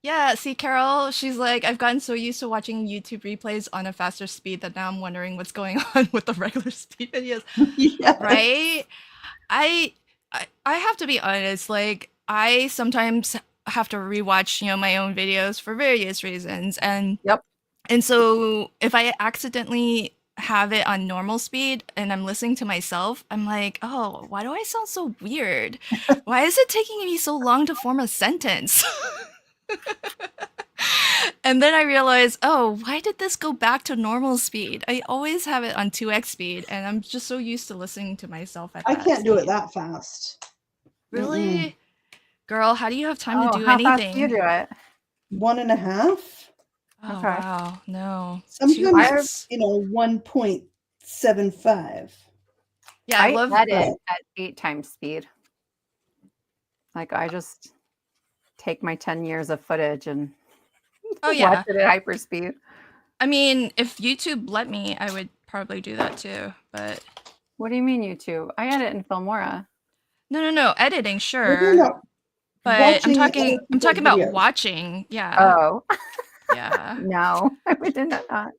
Yeah, see, Carol, she's like, I've gotten so used to watching YouTube replays on a faster speed that now I'm wondering what's going on with the regular speed videos. Yes. Right? I have to be honest, like I sometimes have to rewatch, my own videos for various reasons. And Yep. and so if I accidentally have it on normal speed and I'm listening to myself, I'm like, oh, why do I sound so weird? Why is it taking me so long to form a sentence? And then I realized, oh, why did this go back to normal speed? I always have it on 2x speed, and I'm just so used to listening to myself at I that can't do it speed. that fast. Really? Girl, how do you have time to Oh, do how fast do you anything? do it? 1.5. Oh, Okay. wow. No. Sometimes, 2x. 1.75. Yeah, I I love. edit at 8 times speed. Like I just take my 10 years of footage and Oh, yeah. watch it at hyperspeed. I mean, if YouTube let me, I would probably do that too. But What do you mean YouTube? I edit in Filmora. no. Editing, We're sure. talking about But watching I'm other talking people's about videos. watching. Yeah. Oh, Yeah. no, I would not.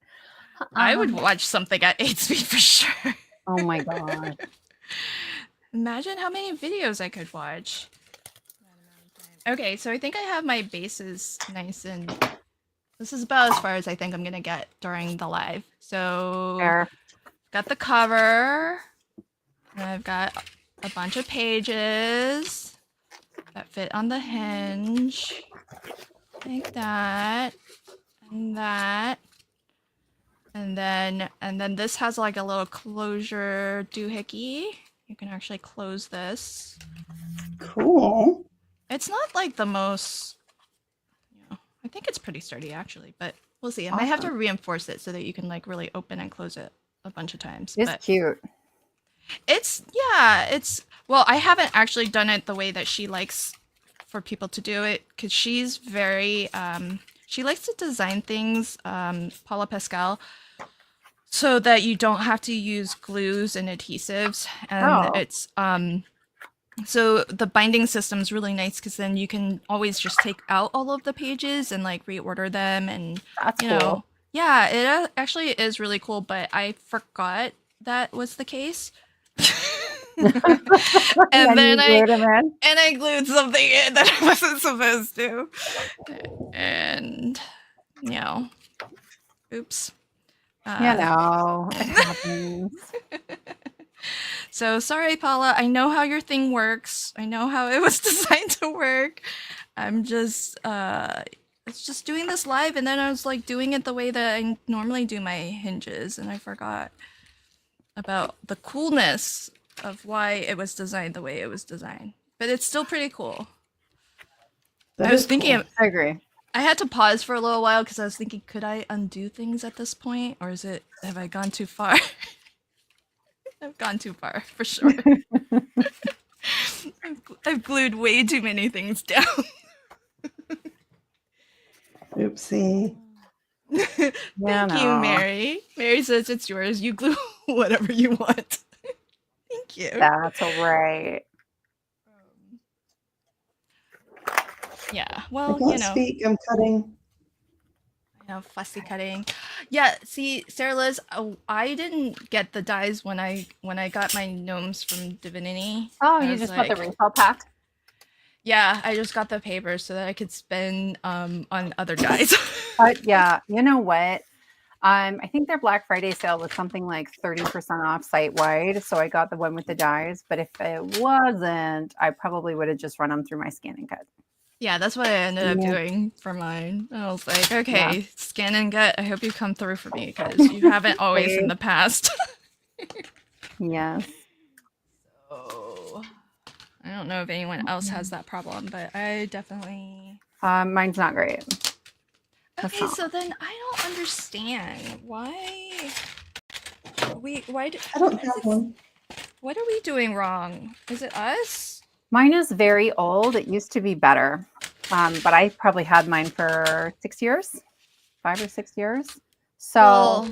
I would watch something at 8 speed for sure. Oh my God. Imagine how many videos I could watch. Okay, so I think I have my bases nice, and this is about as far as I think I'm gonna get during the live. So Fair. got the cover, and I've got a bunch of pages that fit on the hinge, like that, and that. And then this has like a little closure doohickey. You can actually close this. Cool. It's not like the most, I think it's pretty sturdy actually, but we'll see. I might have to reinforce it so that you can like really open and close it a bunch of times. It's But cute. well, I haven't actually done it the way that she likes for people to do it, because she's very, she likes to design things, Paula Pascal, so that you don't have to use glues and adhesives. And it's, so the binding system's really nice, because then you can always just take out all of the pages and like reorder them, and That's cool. yeah, it actually is really cool, but I forgot that was the case. And then I glued something in that I wasn't supposed to. And oops. It happens. So sorry, Paula. I know how your thing works. I know how it was designed to work. I'm just it's just doing this live, and then I was like doing it the way that I normally do my hinges, and I forgot about the coolness of why it was designed the way it was designed. But it's still pretty cool. I was thinking cool. I agree. I had to pause for a little while because I was thinking, could I undo things at this point, or have I gone too far? I've gone too far for sure. I've glued way too many things down. Oopsie. Thank you, Mary. Mary says it's yours. You glue whatever you want. Thank you. That's right. Yeah, well, I can't speak. I'm cutting. I know, fussy cutting. Yeah, see, Sarah Liz, I didn't get the dies when I got my gnomes from Divinity. Oh, you just got the resale pack? Yeah, I just got the paper so that I could spend on other dies. Yeah, you know what? I think their Black Friday sale was something like 30% off site-wide, so I got the one with the dies. But if it wasn't, I probably would have just run them through my scan and cut. Yeah, that's what I ended up doing for mine. I was like, okay, scan and gut, I hope you come through for me, because you haven't always in the past. Yes. So, I don't know if anyone else has that problem, but I definitely... Mine's not great. Okay, so then I don't understand why I don't have one. What are we doing wrong? Is it us? Mine is very old. It used to be better, but I probably had mine for 6 years, 5 or 6 years. So,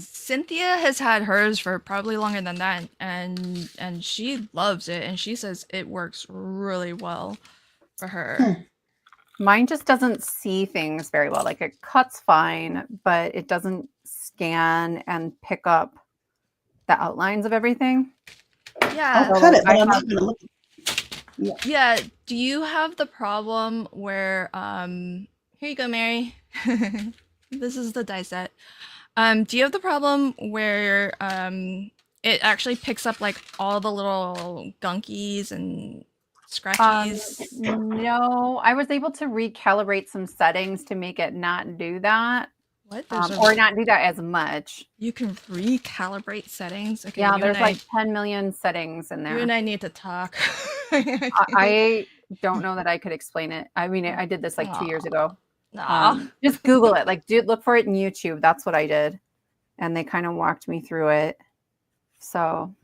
Cynthia has had hers for probably longer than that, and she loves it, and she says it works really well for her. Mine just doesn't see things very well. Like it cuts fine, but it doesn't scan and pick up the outlines of everything. Yeah. I'll cut it, but I'm not going to look. Yeah, do you have the problem where here you go, Mary. This is the die set. Do you have the problem where it actually picks up like all the little gunkies and scratchies? No, I was able to recalibrate some settings to make it not do that, What? or not do that as much. You can recalibrate settings. Okay, Yeah, you there's and like 10 million settings in you there. and I need to talk. I don't know that I could explain it. I mean, I did this like 2 years ago. Aw. Just Google it. Like, look for it in YouTube. That's what I did, and they kind of walked me through it. So,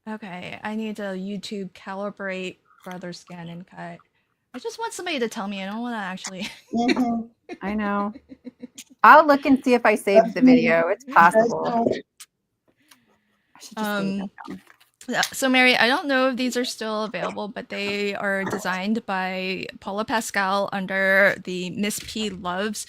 Okay, I need to YouTube calibrate brother scan and cut. I just want somebody to tell me. I don't want to actually. Mhm. I know. I'll look and see if I saved the video. It's possible. I should just leave that down. Yeah, so Mary, I don't know if these are still available, but they are designed by Paula Pascal under the Miss P Loves,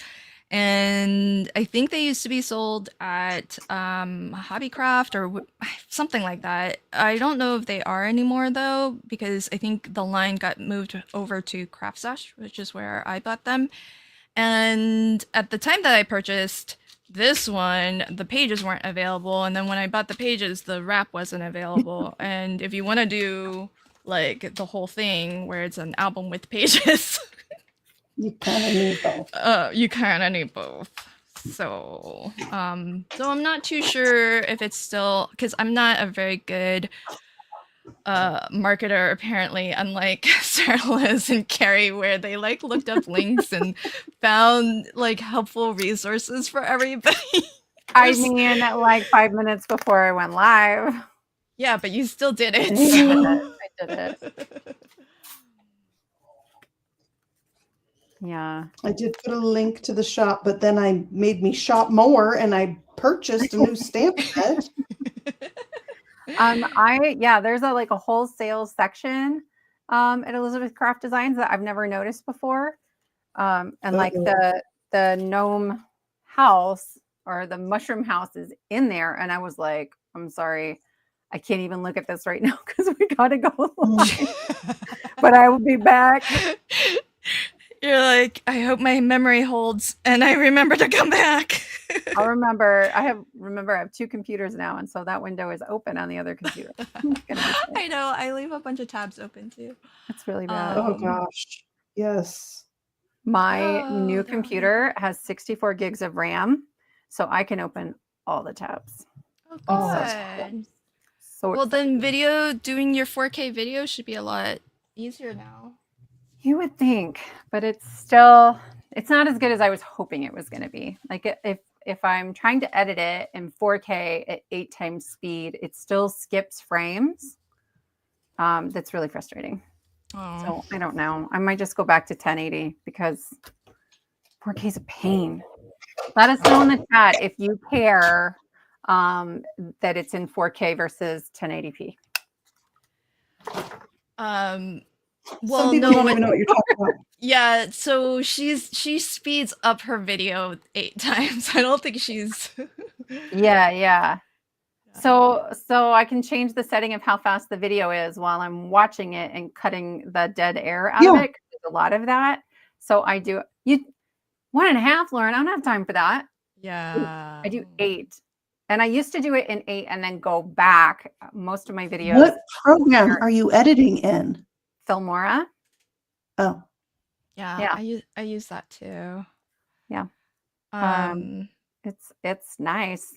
and I think they used to be sold at Hobbycraft or something like that. I don't know if they are anymore though, because I think the line got moved over to Craft Stash, which is where I bought them. And at the time that I purchased this one, the pages weren't available. And then when I bought the pages, the wrap wasn't available. And if you want to do like the whole thing where it's an album with pages, You kind of need both. you kind of need both. So I'm not too sure if it's still, because I'm not a very good marketer apparently, unlike Sarah Liz and Carrie, where they like looked up links and found like helpful resources for everybody. I mean, like 5 minutes before I went live. Yeah, but you still did it. I did it. Yeah. I did put a link to the shop, but then I made me shop more and I purchased a new stamp set. There's a wholesale section at Elizabeth Craft Designs that I've never noticed before. And like the gnome house or the mushroom house is in there. And I was like, I'm sorry, I can't even look at this right now because we gotta go live. But I will be back. You're like, I hope my memory holds and I remember to come back. I'll remember. I have 2 computers now, and so that window is open on the other computer. I know. I leave a bunch of tabs open too. It's really bad. Oh gosh. Yes. My new computer has 64 gigs of RAM, so I can open all the tabs. Oh, good. So well, then doing your 4K video should be a lot easier now. You would think, but it's not as good as I was hoping it was going to be. Like if I'm trying to edit it in 4K at 8 times speed, it still skips frames. That's really frustrating. Oh. So I don't know. I might just go back to 1080 because 4K is a pain. Let us know in the chat if you care that it's in 4K versus 1080p. Well, some people don't even know what you're talking about. Yeah, so she speeds up her video 8 times. I don't think she's. Yeah. So I can change the setting of how fast the video is while I'm watching it and cutting the dead air out of it. There's a lot of that. So I do 1.5, Lauren. I don't have time for that. Yeah. I do 8. And I used to do it in 8 and then go back. Most of my videos. What program are you editing in? Filmora. Oh. Yeah. I use that too. Yeah. It's nice.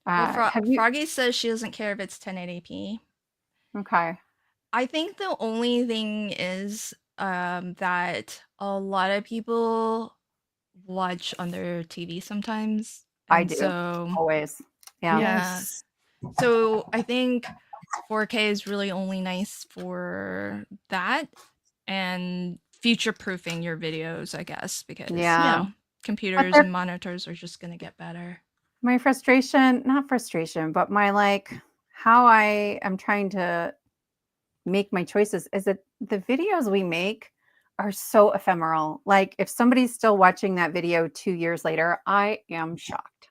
Well, Froggy says she doesn't care if it's 1080p. Okay. I think the only thing is that a lot of people watch on their TV sometimes. I do. So, always. Yeah. Yes. So I think 4K is really only nice for that and future-proofing your videos, I guess, because computers and monitors are just going to get better. My not frustration, but my how I am trying to make my choices is that the videos we make are so ephemeral. Like if somebody's still watching that video 2 years later, I am shocked.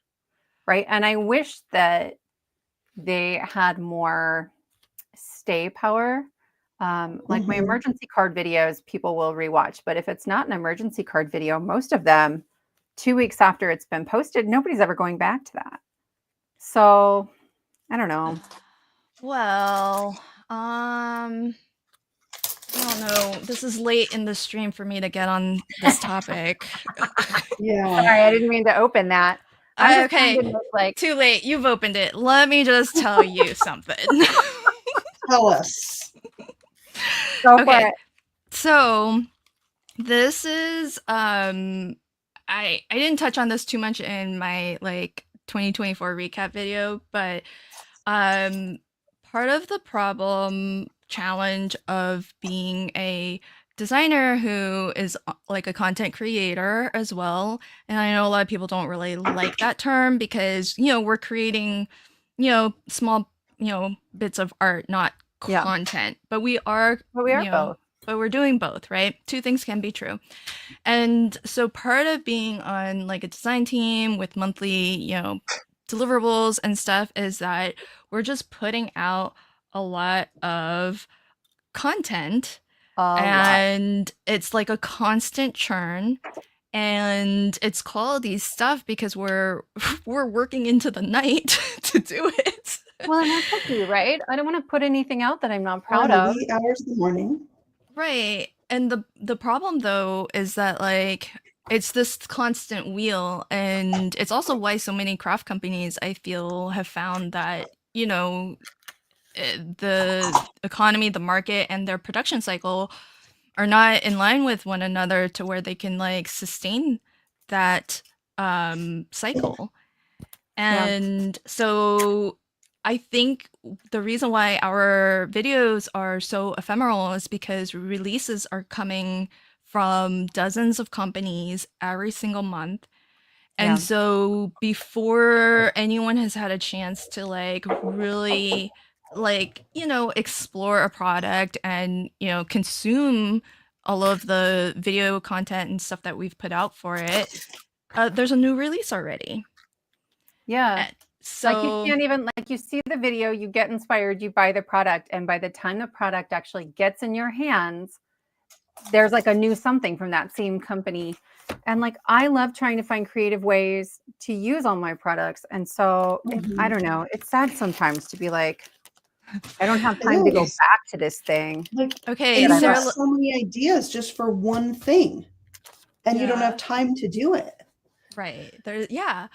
Right. And I wish that they had more stay power. Like my Mhm. emergency card videos, people will rewatch. But if it's not an emergency card video, most of them, 2 weeks after it's been posted, nobody's ever going back to that. So I don't know. Well, I don't know. This is late in the stream for me to get on this topic. Yeah. Sorry, I didn't mean to open that. I'm just trying Okay, to make, like, too late. You've opened it. Let me just tell you something. Tell us. go for Okay, it. so this is I didn't touch on this too much in my like 2024 recap video, but part of the problem challenge of being a designer who is like a content creator as well, and I know a lot of people don't really like that term because we're creating small bits of art, not Yeah. content, but we are But we are both. but we're doing both, right? Two things can be true. And so part of being on like a design team with monthly, deliverables and stuff is that we're just putting out a lot of content A lot. and it's like a constant churn and it's quality stuff because we're working into the night to do it. Well, and that's okay, right? I don't want to put anything out that I'm not proud On the of. wee hours of the morning. Right. And the problem though is that like it's this constant wheel, and it's also why so many craft companies I feel have found that, the economy, the market, and their production cycle are not in line with one another to where they can like sustain that cycle. Yeah. And so I think the reason why our videos are so ephemeral is because releases are coming from dozens of companies every single month. And Yeah. so before anyone has had a chance to like really like, explore a product and, consume all of the video content and stuff that we've put out for it, there's a new release already. Yeah. And Like you so can't even, like, you see the video, you get inspired, you buy the product, and by the time the product actually gets in your hands, there's like a new something from that same company. And like I love trying to find creative ways to use all my products. And so I don't know, it's sad sometimes to be like, I don't have time to go is. back to this thing. Like, okay, and you Sarah, have so many ideas just for one thing, and you don't Yeah. have time to do it. right there, yeah.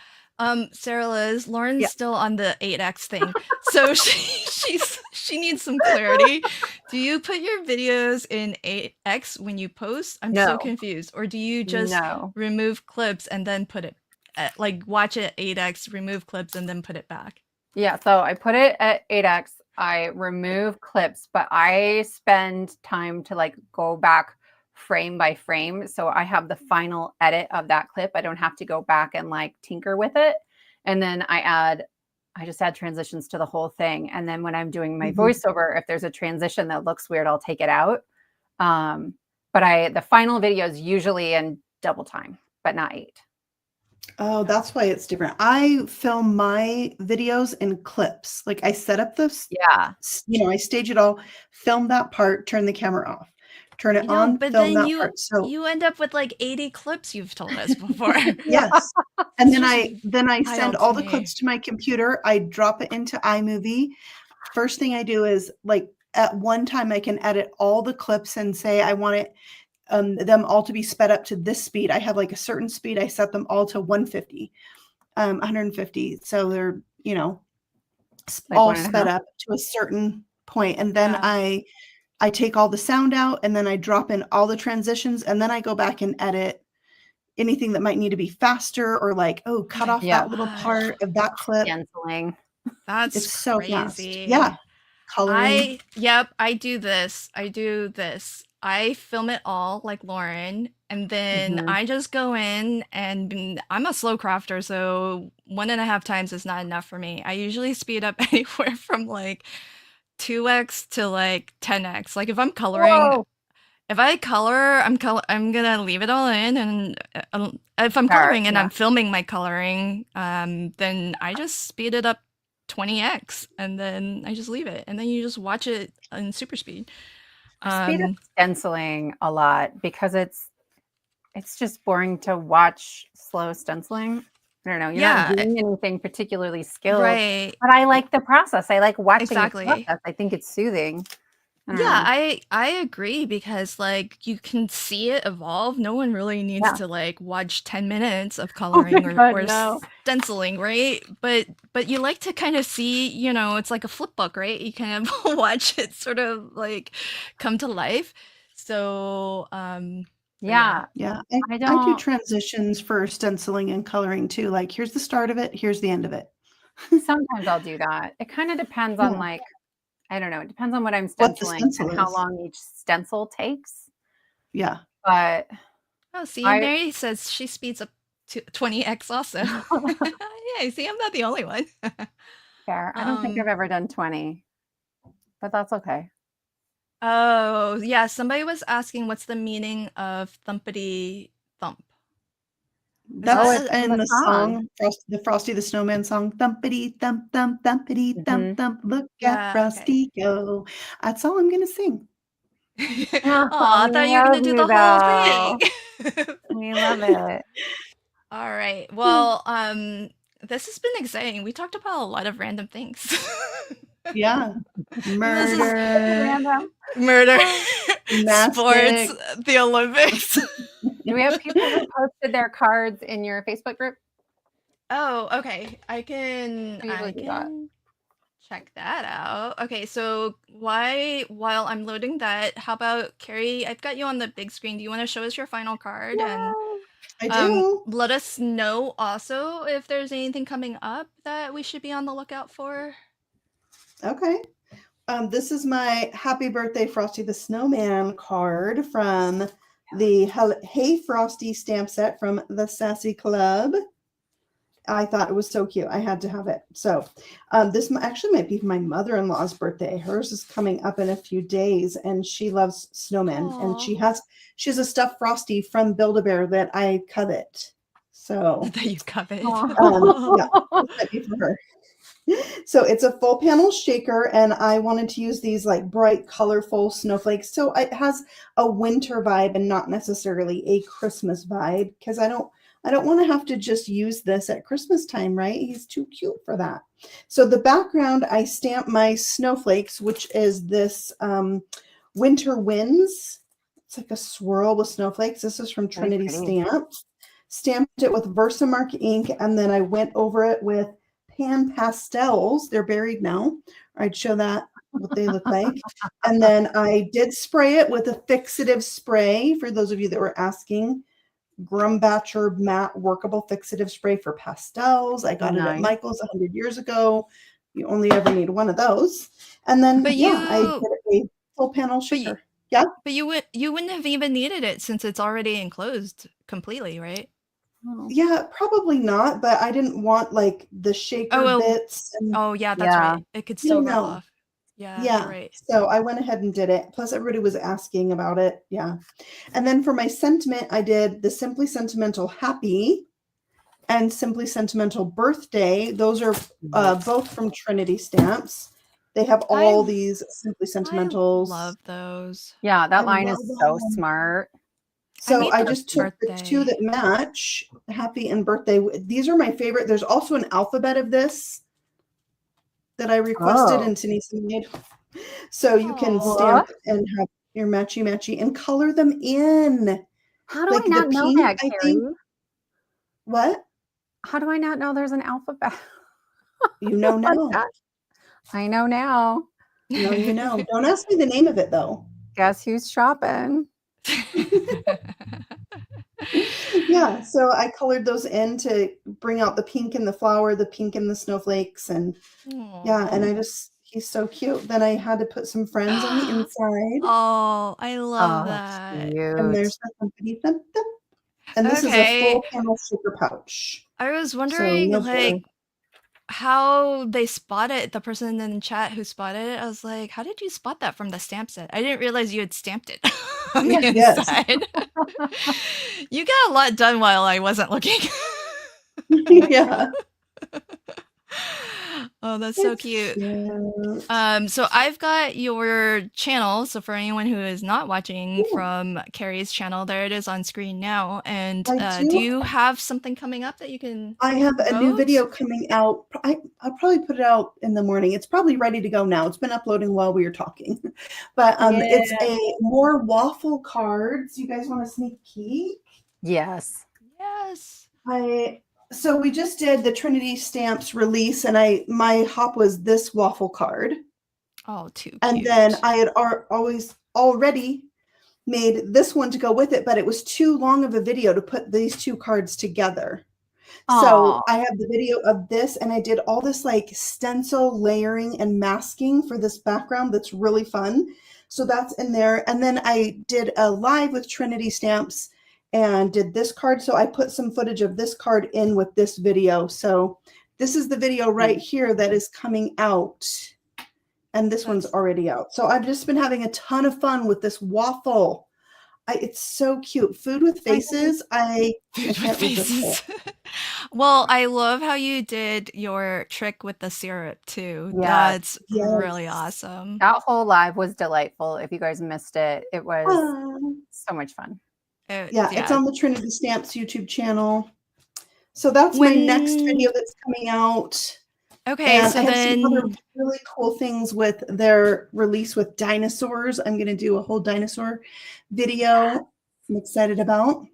Sarah Liz, Lauren's Yeah. still on the 8x thing, so she needs some clarity. Do you put your videos in 8x when you post? I'm so No. confused. Or do you just No. remove clips and then put it like watch it 8x, remove clips, and then put it back? Yeah, so I put it at 8x. I remove clips, but I spend time to like go back frame by frame. So I have the final edit of that clip. I don't have to go back and like tinker with it. And then I just add transitions to the whole thing. And then when I'm doing my voiceover, if there's a transition that looks weird, I'll take it out. But the final video is usually in double time, but not 8. Oh, that's why it's different. I film my videos in clips. Like I set up this, Yeah. I stage it all, film that part, turn the camera off, turn it on, But film then that part. So you end up with like 80 clips, you've told us before. yes. And then It's I just send wild all to the me. clips to my computer. I drop it into iMovie. First thing I do is like at one time I can edit all the clips and say I want it them all to be sped up to this speed. I have like a certain speed. I set them all to 150, 150. So they're, Like all 1.5? sped up to a certain point. And then Yeah. I take all the sound out, and then I drop in all the transitions, and then I go back and edit anything that might need to be faster or like, cut my off Yeah. that little gosh. part of that clip. Canceling. That's It's so fast. crazy. Yeah. Coloring. I do this. I film it all like Lauren, and then Mhm. I just go in, and I'm a slow crafter, so 1.5 times is not enough for me. I usually speed up anywhere from like 2x to like 10x. Like if I'm coloring, Whoa. if I color, I'm gonna leave it all in, and if I'm Sure, coloring and yeah. I'm filming my coloring, then I just speed it up 20x, and then I just leave it, and then you just watch it in super speed. Speed up Um, stenciling a lot because it's just boring to watch slow stenciling. I don't know. You're not yeah, doing anything particularly skilled, right. but I like the process. I like watching the Exactly. process. I think it's soothing. I don't Yeah, know. I agree because like you can see it evolve. No one really needs Yeah. to like watch 10 minutes of Oh my coloring God, or no. stenciling, right? But you like to kind of see, you know, it's like a flip book, right? You kind of watch it sort of like come to life. So, but yeah. Yeah. Yeah, I I do don't. transitions for stenciling and coloring too. Like, here's the start of it, here's the end of it. Sometimes I'll do that. It kind of depends on Yeah, like, I don't know. It depends on what I'm what the stenciling and stencil how is. long each stencil takes. Yeah. But Oh, see, I Mary says she speeds up to 20x also. Yeah, see, I'm not the only one. fair. I don't think I've Um, ever done 20, but that's okay. oh, yeah, somebody was asking what's the meaning of thumpity thump. Is Oh, That's that it's from in the the song. song, the Frosty the Snowman song, thumpity thump thump thumpity thump Mhm. thump, look at yeah, okay. Frosty go. That's all I'm gonna sing. Oh, Aw, I we thought you were love gonna do you the whole thing. though. We love it. All right. Well, this has been exciting. We talked about a lot of random things. Yeah. This is Murder, Random. murder, sports, gymnastics. the Olympics. Do we have people who posted their cards in your Facebook group? Oh, okay. I can We usually do that. check that out. Okay, so while I'm loading that, how about Carrie? I've got you on the big screen. Do you want to show us your final card and Yay. I do. let us know also if there's anything coming up that we should be on the lookout for? Okay. This is my Happy Birthday Frosty the Snowman card from the Hey Frosty stamp set from the Sassy Club. I thought it was so cute. I had to have it. So this actually might be my mother-in-law's birthday. Hers is coming up in a few days, and she loves snowmen. And she Aw. has a stuffed Frosty from Build-A-Bear that I covet. So That you covet. yeah, this might be for her. So it's a full panel shaker, and I wanted to use these like bright, colorful snowflakes. So it has a winter vibe and not necessarily a Christmas vibe, because I don't want to have to just use this at Christmas time, right? He's too cute for that. So the background, I stamped my snowflakes, which is this Winter Winds. It's like a swirl with snowflakes. This is from Very Trinity pretty. Stamps. Stamped it with Versamark ink, and then I went over it with pan pastels. They're buried now. I'd show that what they look like. And then I did spray it with a fixative spray. For those of you that were asking, Grumbacher matte workable fixative spray for pastels. I got it at Nice. Michael's 100 years ago. You only ever need one of those. And then But yeah, I you did a full panel but you, shaker. Yeah. but you wouldn't have even needed it since it's already enclosed completely, right? Oh. Yeah, probably not, but I didn't want like the shaker Oh, bits and oh yeah, that's Yeah. right. It could still you go know. off. Yeah, you're Yeah. right. So I went ahead and did it. Plus everybody was asking about it. Yeah. And then for my sentiment, I did the Simply Sentimental Happy and Simply Sentimental Birthday. Those are both from Trinity Stamps. They have all these Simply I Sentimentals. love those. Yeah, that I line love is so them. smart. So made I the just took the two birthday. that match, Happy and Birthday. These are my favorite. There's also an alphabet of this that I requested Oh. and Denise made. So you can Aw. stamp and have your matchy and color them in. How do Like I not the know pink, that, I Carrie? think. What? How do I not know there's an alphabet? You know Like now. that? I know now. No, you know. Don't ask me the name of it though. Guess who's shopping? Yeah, so I colored those in to bring out the pink in the flower, the pink in the snowflakes, and yeah, and Aw. he's so cute. Then I had to put some friends on the inside. Oh, I love Oh, that. And cute. there's the company. And this is a Okay. full panel shaker pouch. I was So wondering no like how they spotted the person in the chat who spotted it. I was like, how did you spot that from the stamp set? I didn't realize you had stamped it on the Yes. inside. You got a lot done while I wasn't looking. Yeah. Oh, that's so It's cute. cute. So I've got your channel. So for anyone who is not watching Yeah, from Carrie's channel, there it is on screen now. And I do do. you have something coming up that you can I have a new promote? video coming out. I'll probably put it out in the morning. It's probably ready to go now. It's been uploading while we were talking. But it's Yeah. a more waffle cards. You guys want a sneak peek? Yes. Yes. So we just did the Trinity Stamps release, and my hop was this waffle card. Oh, too And cute. then I had already made this one to go with it, but it was too long of a video to put these two cards together. Oh, So I have the video of this, and I did all this like stencil layering and masking for this background that's really fun. So that's in there. And then I did a live with Trinity Stamps and did this card. So I put some footage of this card in with this video. So this is the video right here that is coming out. And this one's already out. So I've just been having a ton of fun with this waffle. It's so cute. Food with faces. I Food with can't resist faces. it. Well, I love how you did your trick with the syrup too. yeah. That's Yes. really awesome. That whole live was delightful. If you guys missed it, it was so much fun. Yeah, it's on the Trinity Stamps YouTube channel. So that's my next video that's coming out. Okay, And so I have then some other really cool things with their release with dinosaurs. I'm going to do a whole dinosaur video I'm excited about.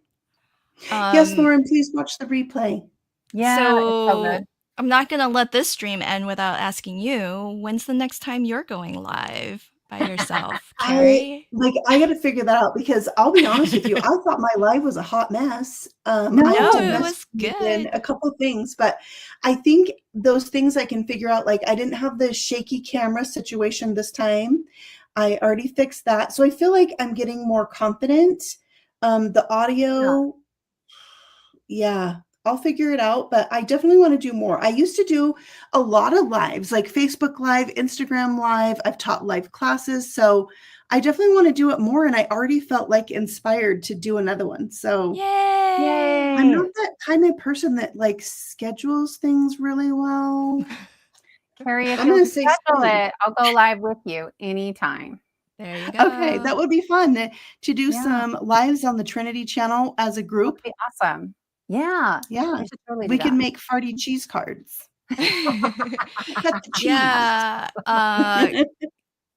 Yes, Lauren, please watch the replay. Yeah, it's so so good. I'm not gonna let this stream end without asking you, when's the next time you're going live by yourself, Carrie? I got to figure that out because I'll be honest with you, I thought my live was a hot mess. I No, had to it mess was in good. a couple of things, but I think those things I can figure out. Like I didn't have the shaky camera situation this time. I already fixed that, so I feel like I'm getting more confident. The audio, yeah. I'll figure it out, but I definitely want to do more. I used to do a lot of lives, like Facebook Live, Instagram Live. I've taught live classes, so I definitely want to do it more. And I already felt like inspired to do another one. So Yay! I'm not that kind of person that like schedules things really well. Carrie, if I'm you'll gonna say schedule spring. it, I'll go live with you anytime. There you go. Okay, that would be fun to do Yeah. some lives on the Trinity channel as a group. That'd be awesome. Yeah. Yeah, We should totally do we can that. make farty cheese cards. Cut the cheese. Yeah.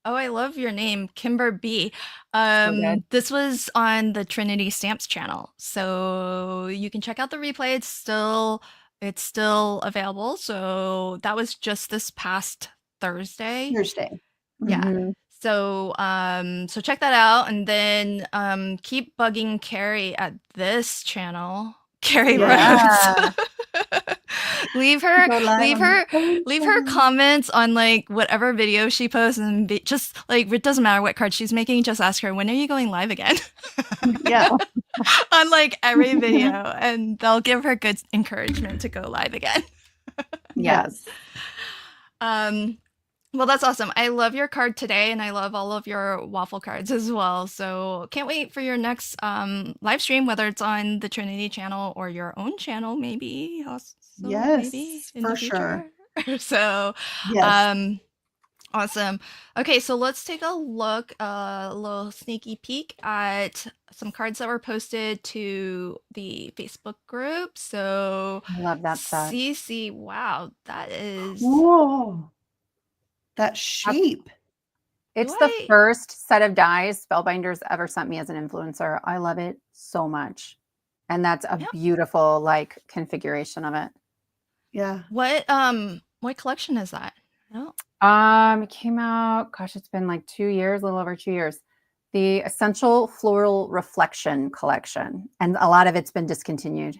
Oh, I love your name, Kimber B. good. This was on the Trinity Stamps channel, so you can check out the replay. It's still available. So that was just this past Thursday. Yeah. Mhm. So so check that out, and then keep bugging Carrie at this channel, Carrie Yeah. Rhodes. leave her Go live on leave her comments on like whatever video she posts, and just like it doesn't matter what card she's making, just ask her, when are you going live again? Yeah. On like every video, and they'll give her good encouragement to go live again. Yes. Well, that's awesome. I love your card today, and I love all of your waffle cards as well. So can't wait for your next live stream, whether it's on the Trinity channel or your own channel, maybe. Also, Yes, maybe in for the sure. future. So, Yes. awesome. Okay, so let's take a look, a little sneaky peek at some cards that were posted to the Facebook group. So, I love that set. CC, wow, that is. Whoa. That shape. It's Do the I- first set of dies Spellbinders ever sent me as an influencer. I love it so much. And that's a Yeah. beautiful like configuration of it. Yeah. What collection is that? No. It came out, gosh, it's been like 2 years, a little over 2 years. The Essential Floral Reflection collection. And a lot of it's been discontinued.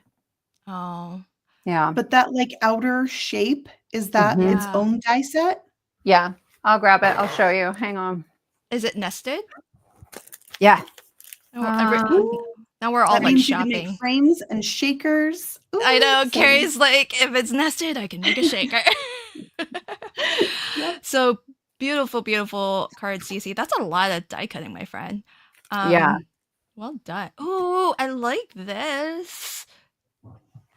Oh. Yeah. But that like outer shape, is that Mhm. its own die set? Yeah. I'll grab it. I'll show you. Hang on. Is it nested? Yeah. Now we're all That like means you can shopping. make frames and shakers. Ooh, I know. exciting. Carrie's like, if it's nested, I can make a shaker. Yep. So beautiful, beautiful card, CC. That's a lot of die cutting, my friend. Yeah. Well done. Oh, I like this.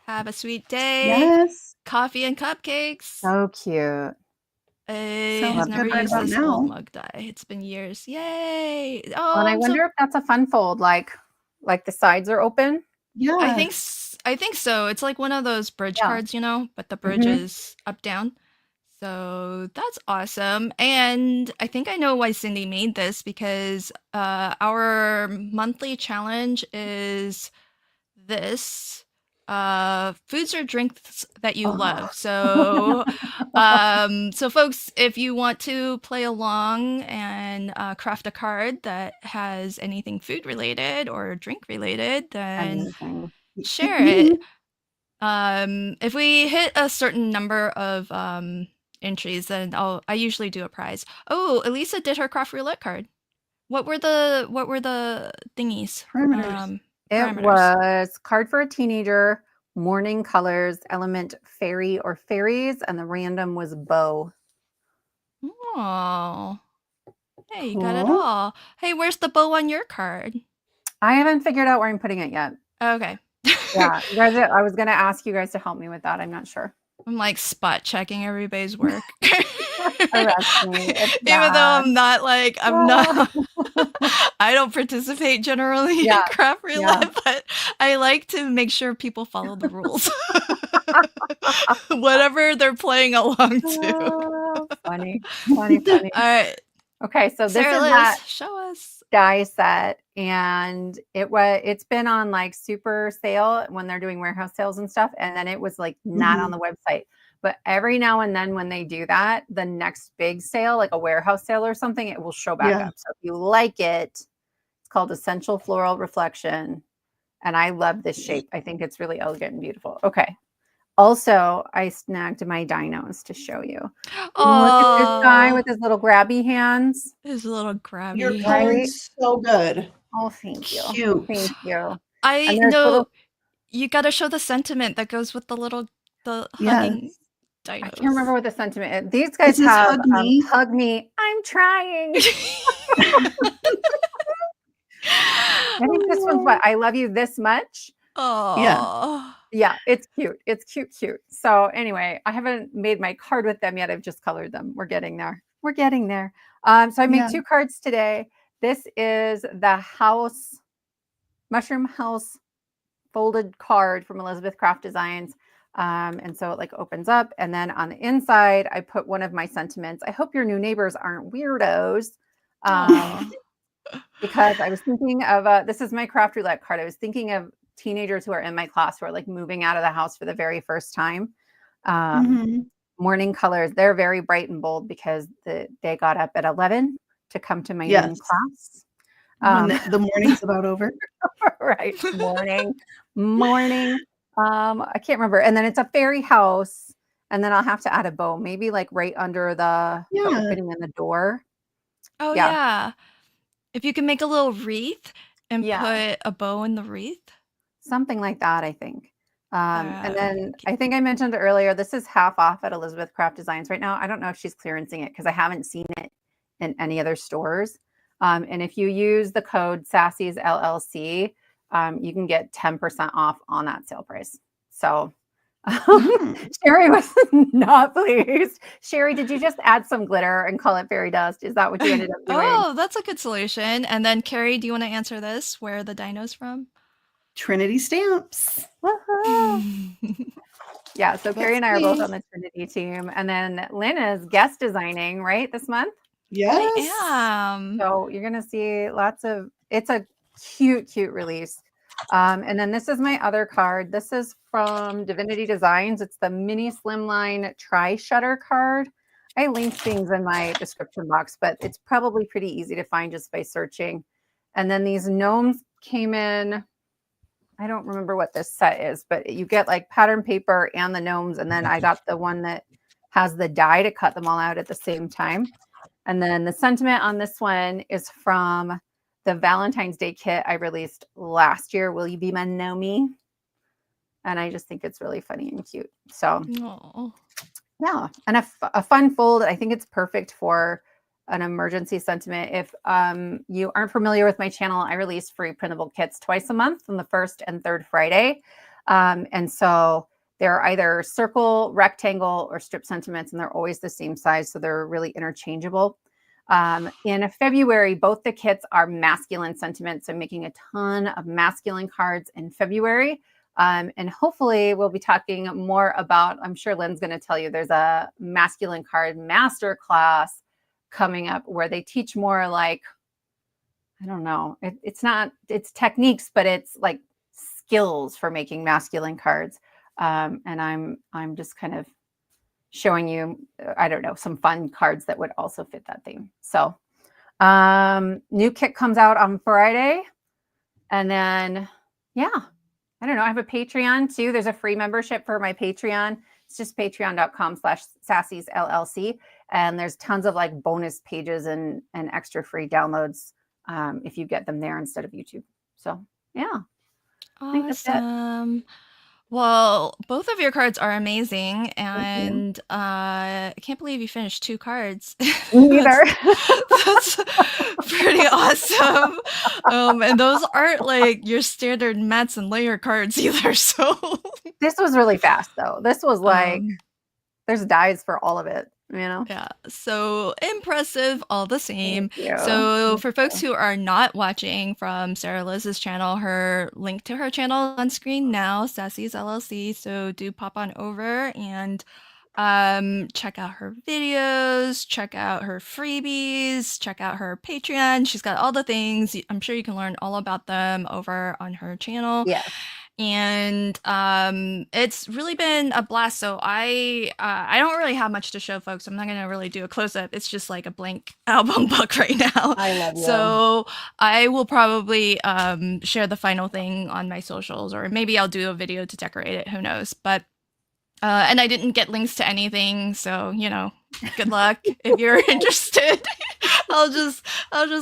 Have a sweet day. Yes. Coffee and cupcakes. So cute. I Sounds have good never right used about this now. old mug die. It's been years. Yay! And Oh, I wonder if that's a fun fold, like the sides are open. Yeah. I think so. It's like one of those bridge Yeah. cards, you know, but the bridge Mhm. is up down. So that's awesome. And I think I know why Cindy made this because our monthly challenge is this foods or drinks that you Oh. love. So folks, if you want to play along and craft a card that has anything food related or drink related, then Amazing. share it. If we hit a certain number of entries, then I usually do a prize. Oh, Elisa did her craft roulette card. What were the thingies? Parameters. It Parameters. was card for a teenager, morning colors, element fairy or fairies, and the random was bow. Oh. Hey, you got it Cool. all. Hey, where's the bow on your card? I haven't figured out where I'm putting it yet. Okay. Yeah, you guys, I was going to ask you guys to help me with that. I'm not sure. I'm like spot checking everybody's work. Arrest me. It's Even though bad. I'm not like, I'm not, I don't participate generally Yeah, in craft roulette, but I like to make sure people follow the rules. Whatever they're playing along to. Oh, funny. All right. Okay, so this Sarah is Liz, that show us. die set, and it's been on like super sale when they're doing warehouse sales and stuff, and then it was like not on the website. But every now and then when they do that, the next big sale, like a warehouse sale or something, it will show back up. So if you like it, it's called Essential Floral Reflection. And I love this shape. I think it's really elegant and beautiful. Okay. Also, I snagged my dinos to show you. Oh, look at this guy with his little grabby hands. His little grabby. Your Right? card's so good. Oh, thank you. Cute. Thank you. I And there's know little- you got to show the sentiment that goes with the hugging dinos. I can't remember what the sentiment is. These guys It says, have "Hug me." hug me. I'm trying. I think this one's what? I love you this much. Oh. Yeah, it's cute. It's cute. So anyway, I haven't made my card with them yet. I've just colored them. We're getting there. So I made 2 cards today. This is the mushroom house folded card from Elizabeth Craft Designs. And so it like opens up, and then on the inside, I put one of my sentiments. I hope your new neighbors aren't weirdos. Because I was thinking of, this is my craft roulette card. I was thinking of teenagers who are in my class who are like moving out of the house for the very first time. Morning colors, they're very bright and bold because they got up at 11 to come to my noon class. When the morning's about over. Right. Morning. I can't remember. And then it's a fairy house. And then I'll have to add a bow, maybe like right under the opening in the door. Oh, yeah. If you can make a little wreath and put a bow in the wreath. Something like that, I think. And then I think I mentioned earlier, this is half off at Elizabeth Craft Designs right now. I don't know if she's clearancing it because I haven't seen it in any other stores. And if you use the code SassysLLC, you can get 10% off on that sale price. So Sherry was not pleased. Sherry, did you just add some glitter and call it fairy dust? Is that what you ended up doing? Oh, that's a good solution. And then Carrie, do you want to answer this? Where are the dinos from? Trinity Stamps. Yeah, so Carrie and I are both on the Trinity team. And then Lynn is guest designing, right, this month? Yes. I am. So you're going to see it's a cute release. And then this is my other card. This is from Divinity Designs. It's the mini Slimline tri-shutter card. I linked things in my description box, but it's probably pretty easy to find just by searching. And then these gnomes came in. I don't remember what this set is, but you get like pattern paper and the gnomes. And then I got the one that has the die to cut them all out at the same time. And then the sentiment on this one is from the Valentine's Day kit I released last year. Will you be my Nomi? And I just think it's really funny and cute. So yeah, and a fun fold. I think it's perfect for an emergency sentiment. If you aren't familiar with my channel, I release free printable kits twice a month on the first and third Friday. And so they're either circle, rectangle, or strip sentiments, and they're always the same size. So they're really interchangeable. In February, both the kits are masculine sentiments. So I'm making a ton of masculine cards in February. And hopefully we'll be talking more about, I'm sure Lynn's going to tell you, there's a masculine card master class coming up where they teach more like, I don't know, it's techniques, but it's like skills for making masculine cards. And I'm just kind of showing you, I don't know, some fun cards that would also fit that theme. So new kit comes out on Friday. And then, yeah, I don't know. I have a Patreon too. There's a free membership for my Patreon. It's just patreon.com/SassysLLC. And there's tons of like bonus pages and extra free downloads if you get them there instead of YouTube. So yeah. I think that's it. Awesome. Well, both of your cards are amazing, and I can't believe you finished 2 cards. Me either. That's pretty awesome. And those aren't like your standard mats and layer cards either. So This was really fast though. This was like there's dies for all of it, you know? yeah, so impressive all the same. Thank you. So Thank for folks you. who are not watching from Sarah Liz's channel, her link to her channel on screen now, SassysLLC. So do pop on over and check out her videos, check out her freebies, check out her Patreon. She's got all the things. I'm sure you can learn all about them over on her channel. Yeah. And it's really been a blast. So I don't really have much to show folks. I'm not gonna really do a close-up. It's just like a blank album book right now. I love you. So I will probably share the final thing on my socials, or maybe I'll do a video to decorate it, who knows. But and I didn't get links to anything, so you know, good luck if you're interested. I'll just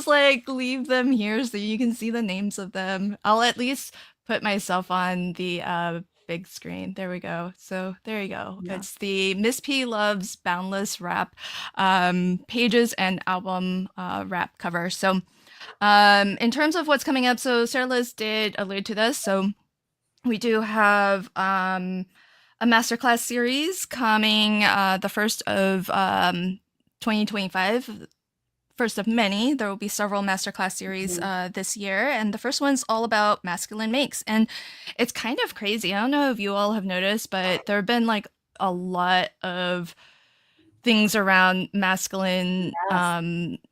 like leave them here so you can see the names of them. I'll at least put myself on the big screen. There we go. So there you go. Yeah. It's the Miss P Loves Boundless wrap pages and album wrap cover. So in terms of what's coming up, so Sarah Liz did allude to this. So we do have a masterclass series coming the 1st of 2025. First of many. There will be several masterclass series this year, and the first one's all about masculine makes. And it's kind of crazy. I don't know if you all have noticed, but there have been like a lot of things around masculine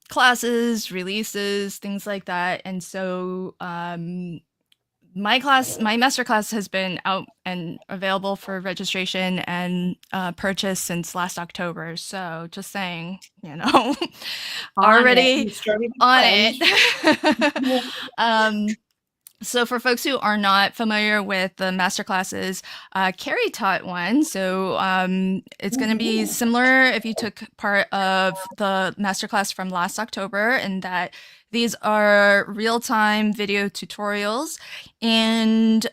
classes, releases, things like that. And so my master class has been out and available for registration and purchase since last October. So just saying, you know, already on it. So for folks who are not familiar with the master classes, Carrie taught one. So it's going to be similar if you took part of the masterclass from last October, in that these are real-time video tutorials. And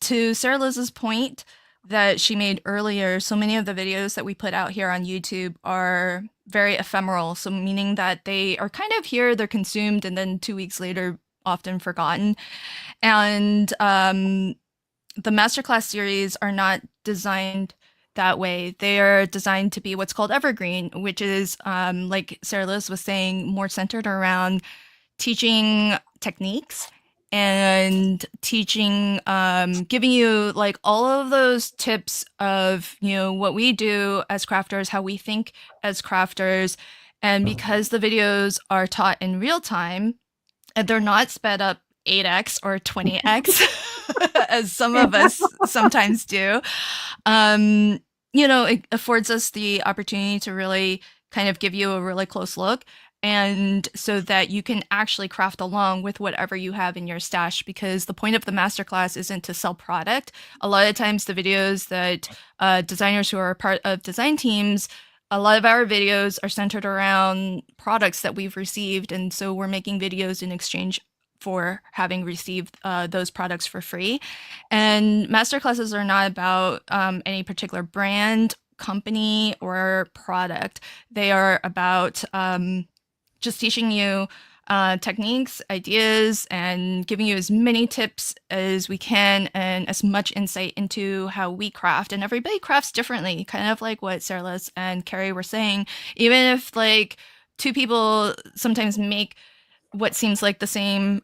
to Sarah Liz's point that she made earlier, so many of the videos that we put out here on YouTube are very ephemeral. So meaning that they are kind of here, they're consumed, and then 2 weeks later, often forgotten. And the masterclass series are not designed that way. They are designed to be what's called evergreen, which is, like Sarah Liz was saying, more centered around teaching techniques and teaching, giving you like all of those tips of, you know, what we do as crafters, how we think as crafters. And because the videos are taught in real time, and they're not sped up 8x or 20x as some of us sometimes do, you know, it affords us the opportunity to really kind of give you a really close look, and so that you can actually craft along with whatever you have in your stash, because the point of the masterclass isn't to sell product. A lot of times the videos that designers who are part of design teams, a lot of our videos are centered around products that we've received, and so we're making videos in exchange for having received those products for free. And masterclasses are not about any particular brand, company, or product. They are about just teaching you techniques, ideas, and giving you as many tips as we can and as much insight into how we craft. And everybody crafts differently, kind of like what Sarah Liz and Carrie were saying. Even if like two people sometimes make what seems like the same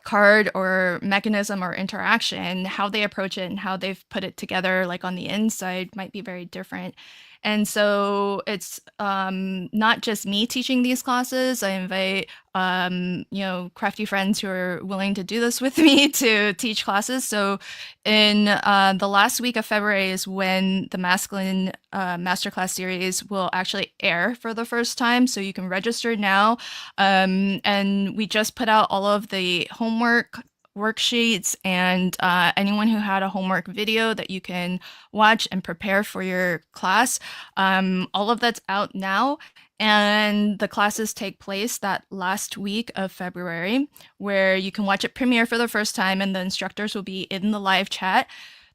card or mechanism or interaction, how they approach it and how they've put it together like on the inside might be very different. And so it's not just me teaching these classes. I invite crafty friends who are willing to do this with me to teach classes. So in the last week of February is when the masculine masterclass series will actually air for the first time. So you can register now. And we just put out all of the homework worksheets and anyone who had a homework video that you can watch and prepare for your class. All of that's out now. And the classes take place that last week of February, where you can watch it premiere for the first time, and the instructors will be in the live chat.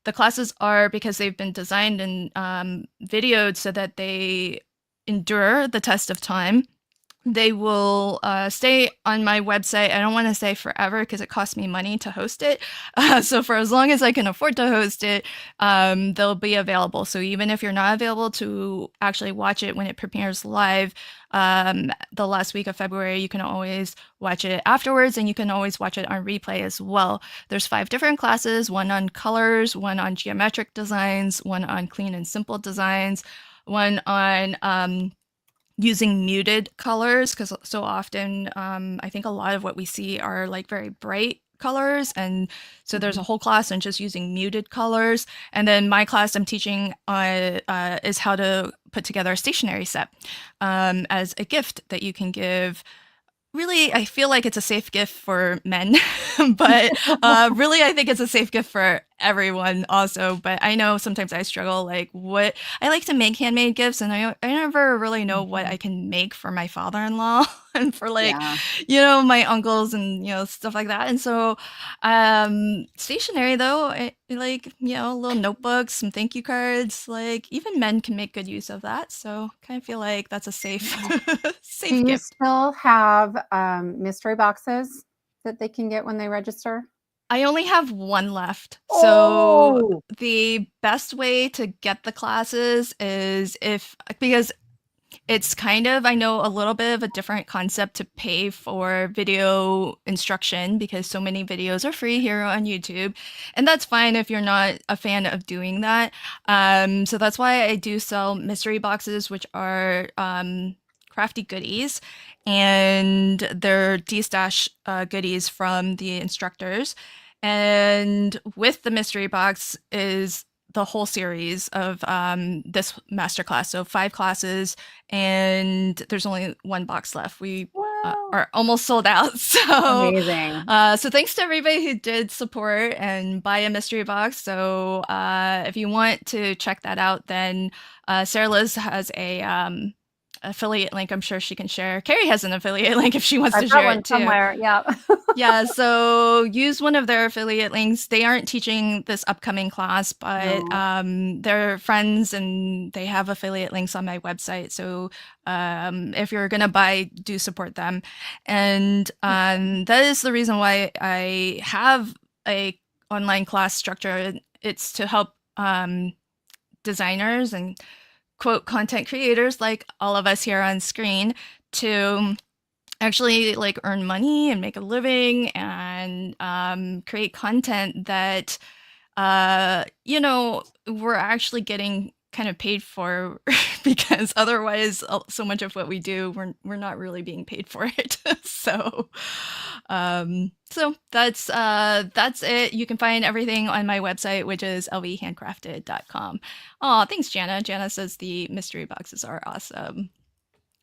The classes are, because they've been designed and videoed so that they endure the test of time, they will stay on my website. I don't want to say forever because it costs me money to host it. So for as long as I can afford to host it, they'll be available. So even if you're not available to actually watch it when it premieres live, the last week of February, you can always watch it afterwards, and you can always watch it on replay as well. There's 5 different classes, one on colors, one on geometric designs, one on clean and simple designs, one on using muted colors, because so often I think a lot of what we see are like very bright colors, and so there's a whole class on just using muted colors. And then my class I'm teaching is how to put together a stationery set as a gift that you can give. Really, I feel like it's a safe gift for men, but really, I think it's a safe gift for everyone also. But I know sometimes I struggle, like what I like to make handmade gifts, and I never really know what I can make for my father-in-law and for like, my uncles and, stuff like that. And so stationery though, like, little notebooks, some thank you cards, like even men can make good use of that. So kind of feel like that's a safe, safe Do you gift. still have mystery boxes that they can get when they register? I only have one left. So Oh, the best way to get the classes is because it's kind of, I know, a little bit of a different concept to pay for video instruction, because so many videos are free here on YouTube. And that's fine if you're not a fan of doing that. So that's why I do sell mystery boxes, which are crafty goodies, and they're D-stash goodies from the instructors. And with the mystery box is the whole series of this masterclass. So 5 classes, and there's only 1 box left. We are almost sold out. So amazing. So thanks to everybody who did support and buy a mystery box. So if you want to check that out, then Sarah Liz has a affiliate link. I'm sure she can share. Carrie has an affiliate link if she wants to I've got share one it too. somewhere. Yeah. Yeah, so use one of their affiliate links. They aren't teaching this upcoming class, but they're friends and they have affiliate links on my website. So if you're gonna buy, do support them. And that is the reason why I have a online class structure. It's to help designers and quote content creators like all of us here on screen to actually like earn money and make a living and create content that we're actually getting kind of paid for, because otherwise so much of what we do we're not really being paid for it. So that's it. You can find everything on my website, which is lvhandcrafted.com. Oh, thanks, Jana. Jana says the mystery boxes are awesome.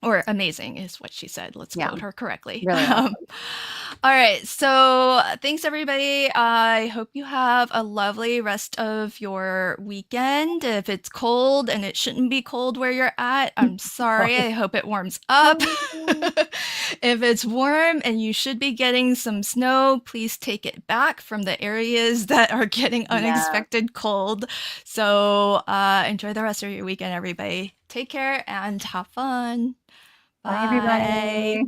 Or amazing is what she said. Let's quote her correctly. Really awesome. All right. So thanks, everybody. I hope you have a lovely rest of your weekend. If it's cold, and it shouldn't be cold where you're at, I'm sorry. I hope it warms up. If it's warm and you should be getting some snow, please take it back from the areas that are getting unexpected cold. So enjoy the rest of your weekend, everybody. Take care and have fun. Bye, everybody.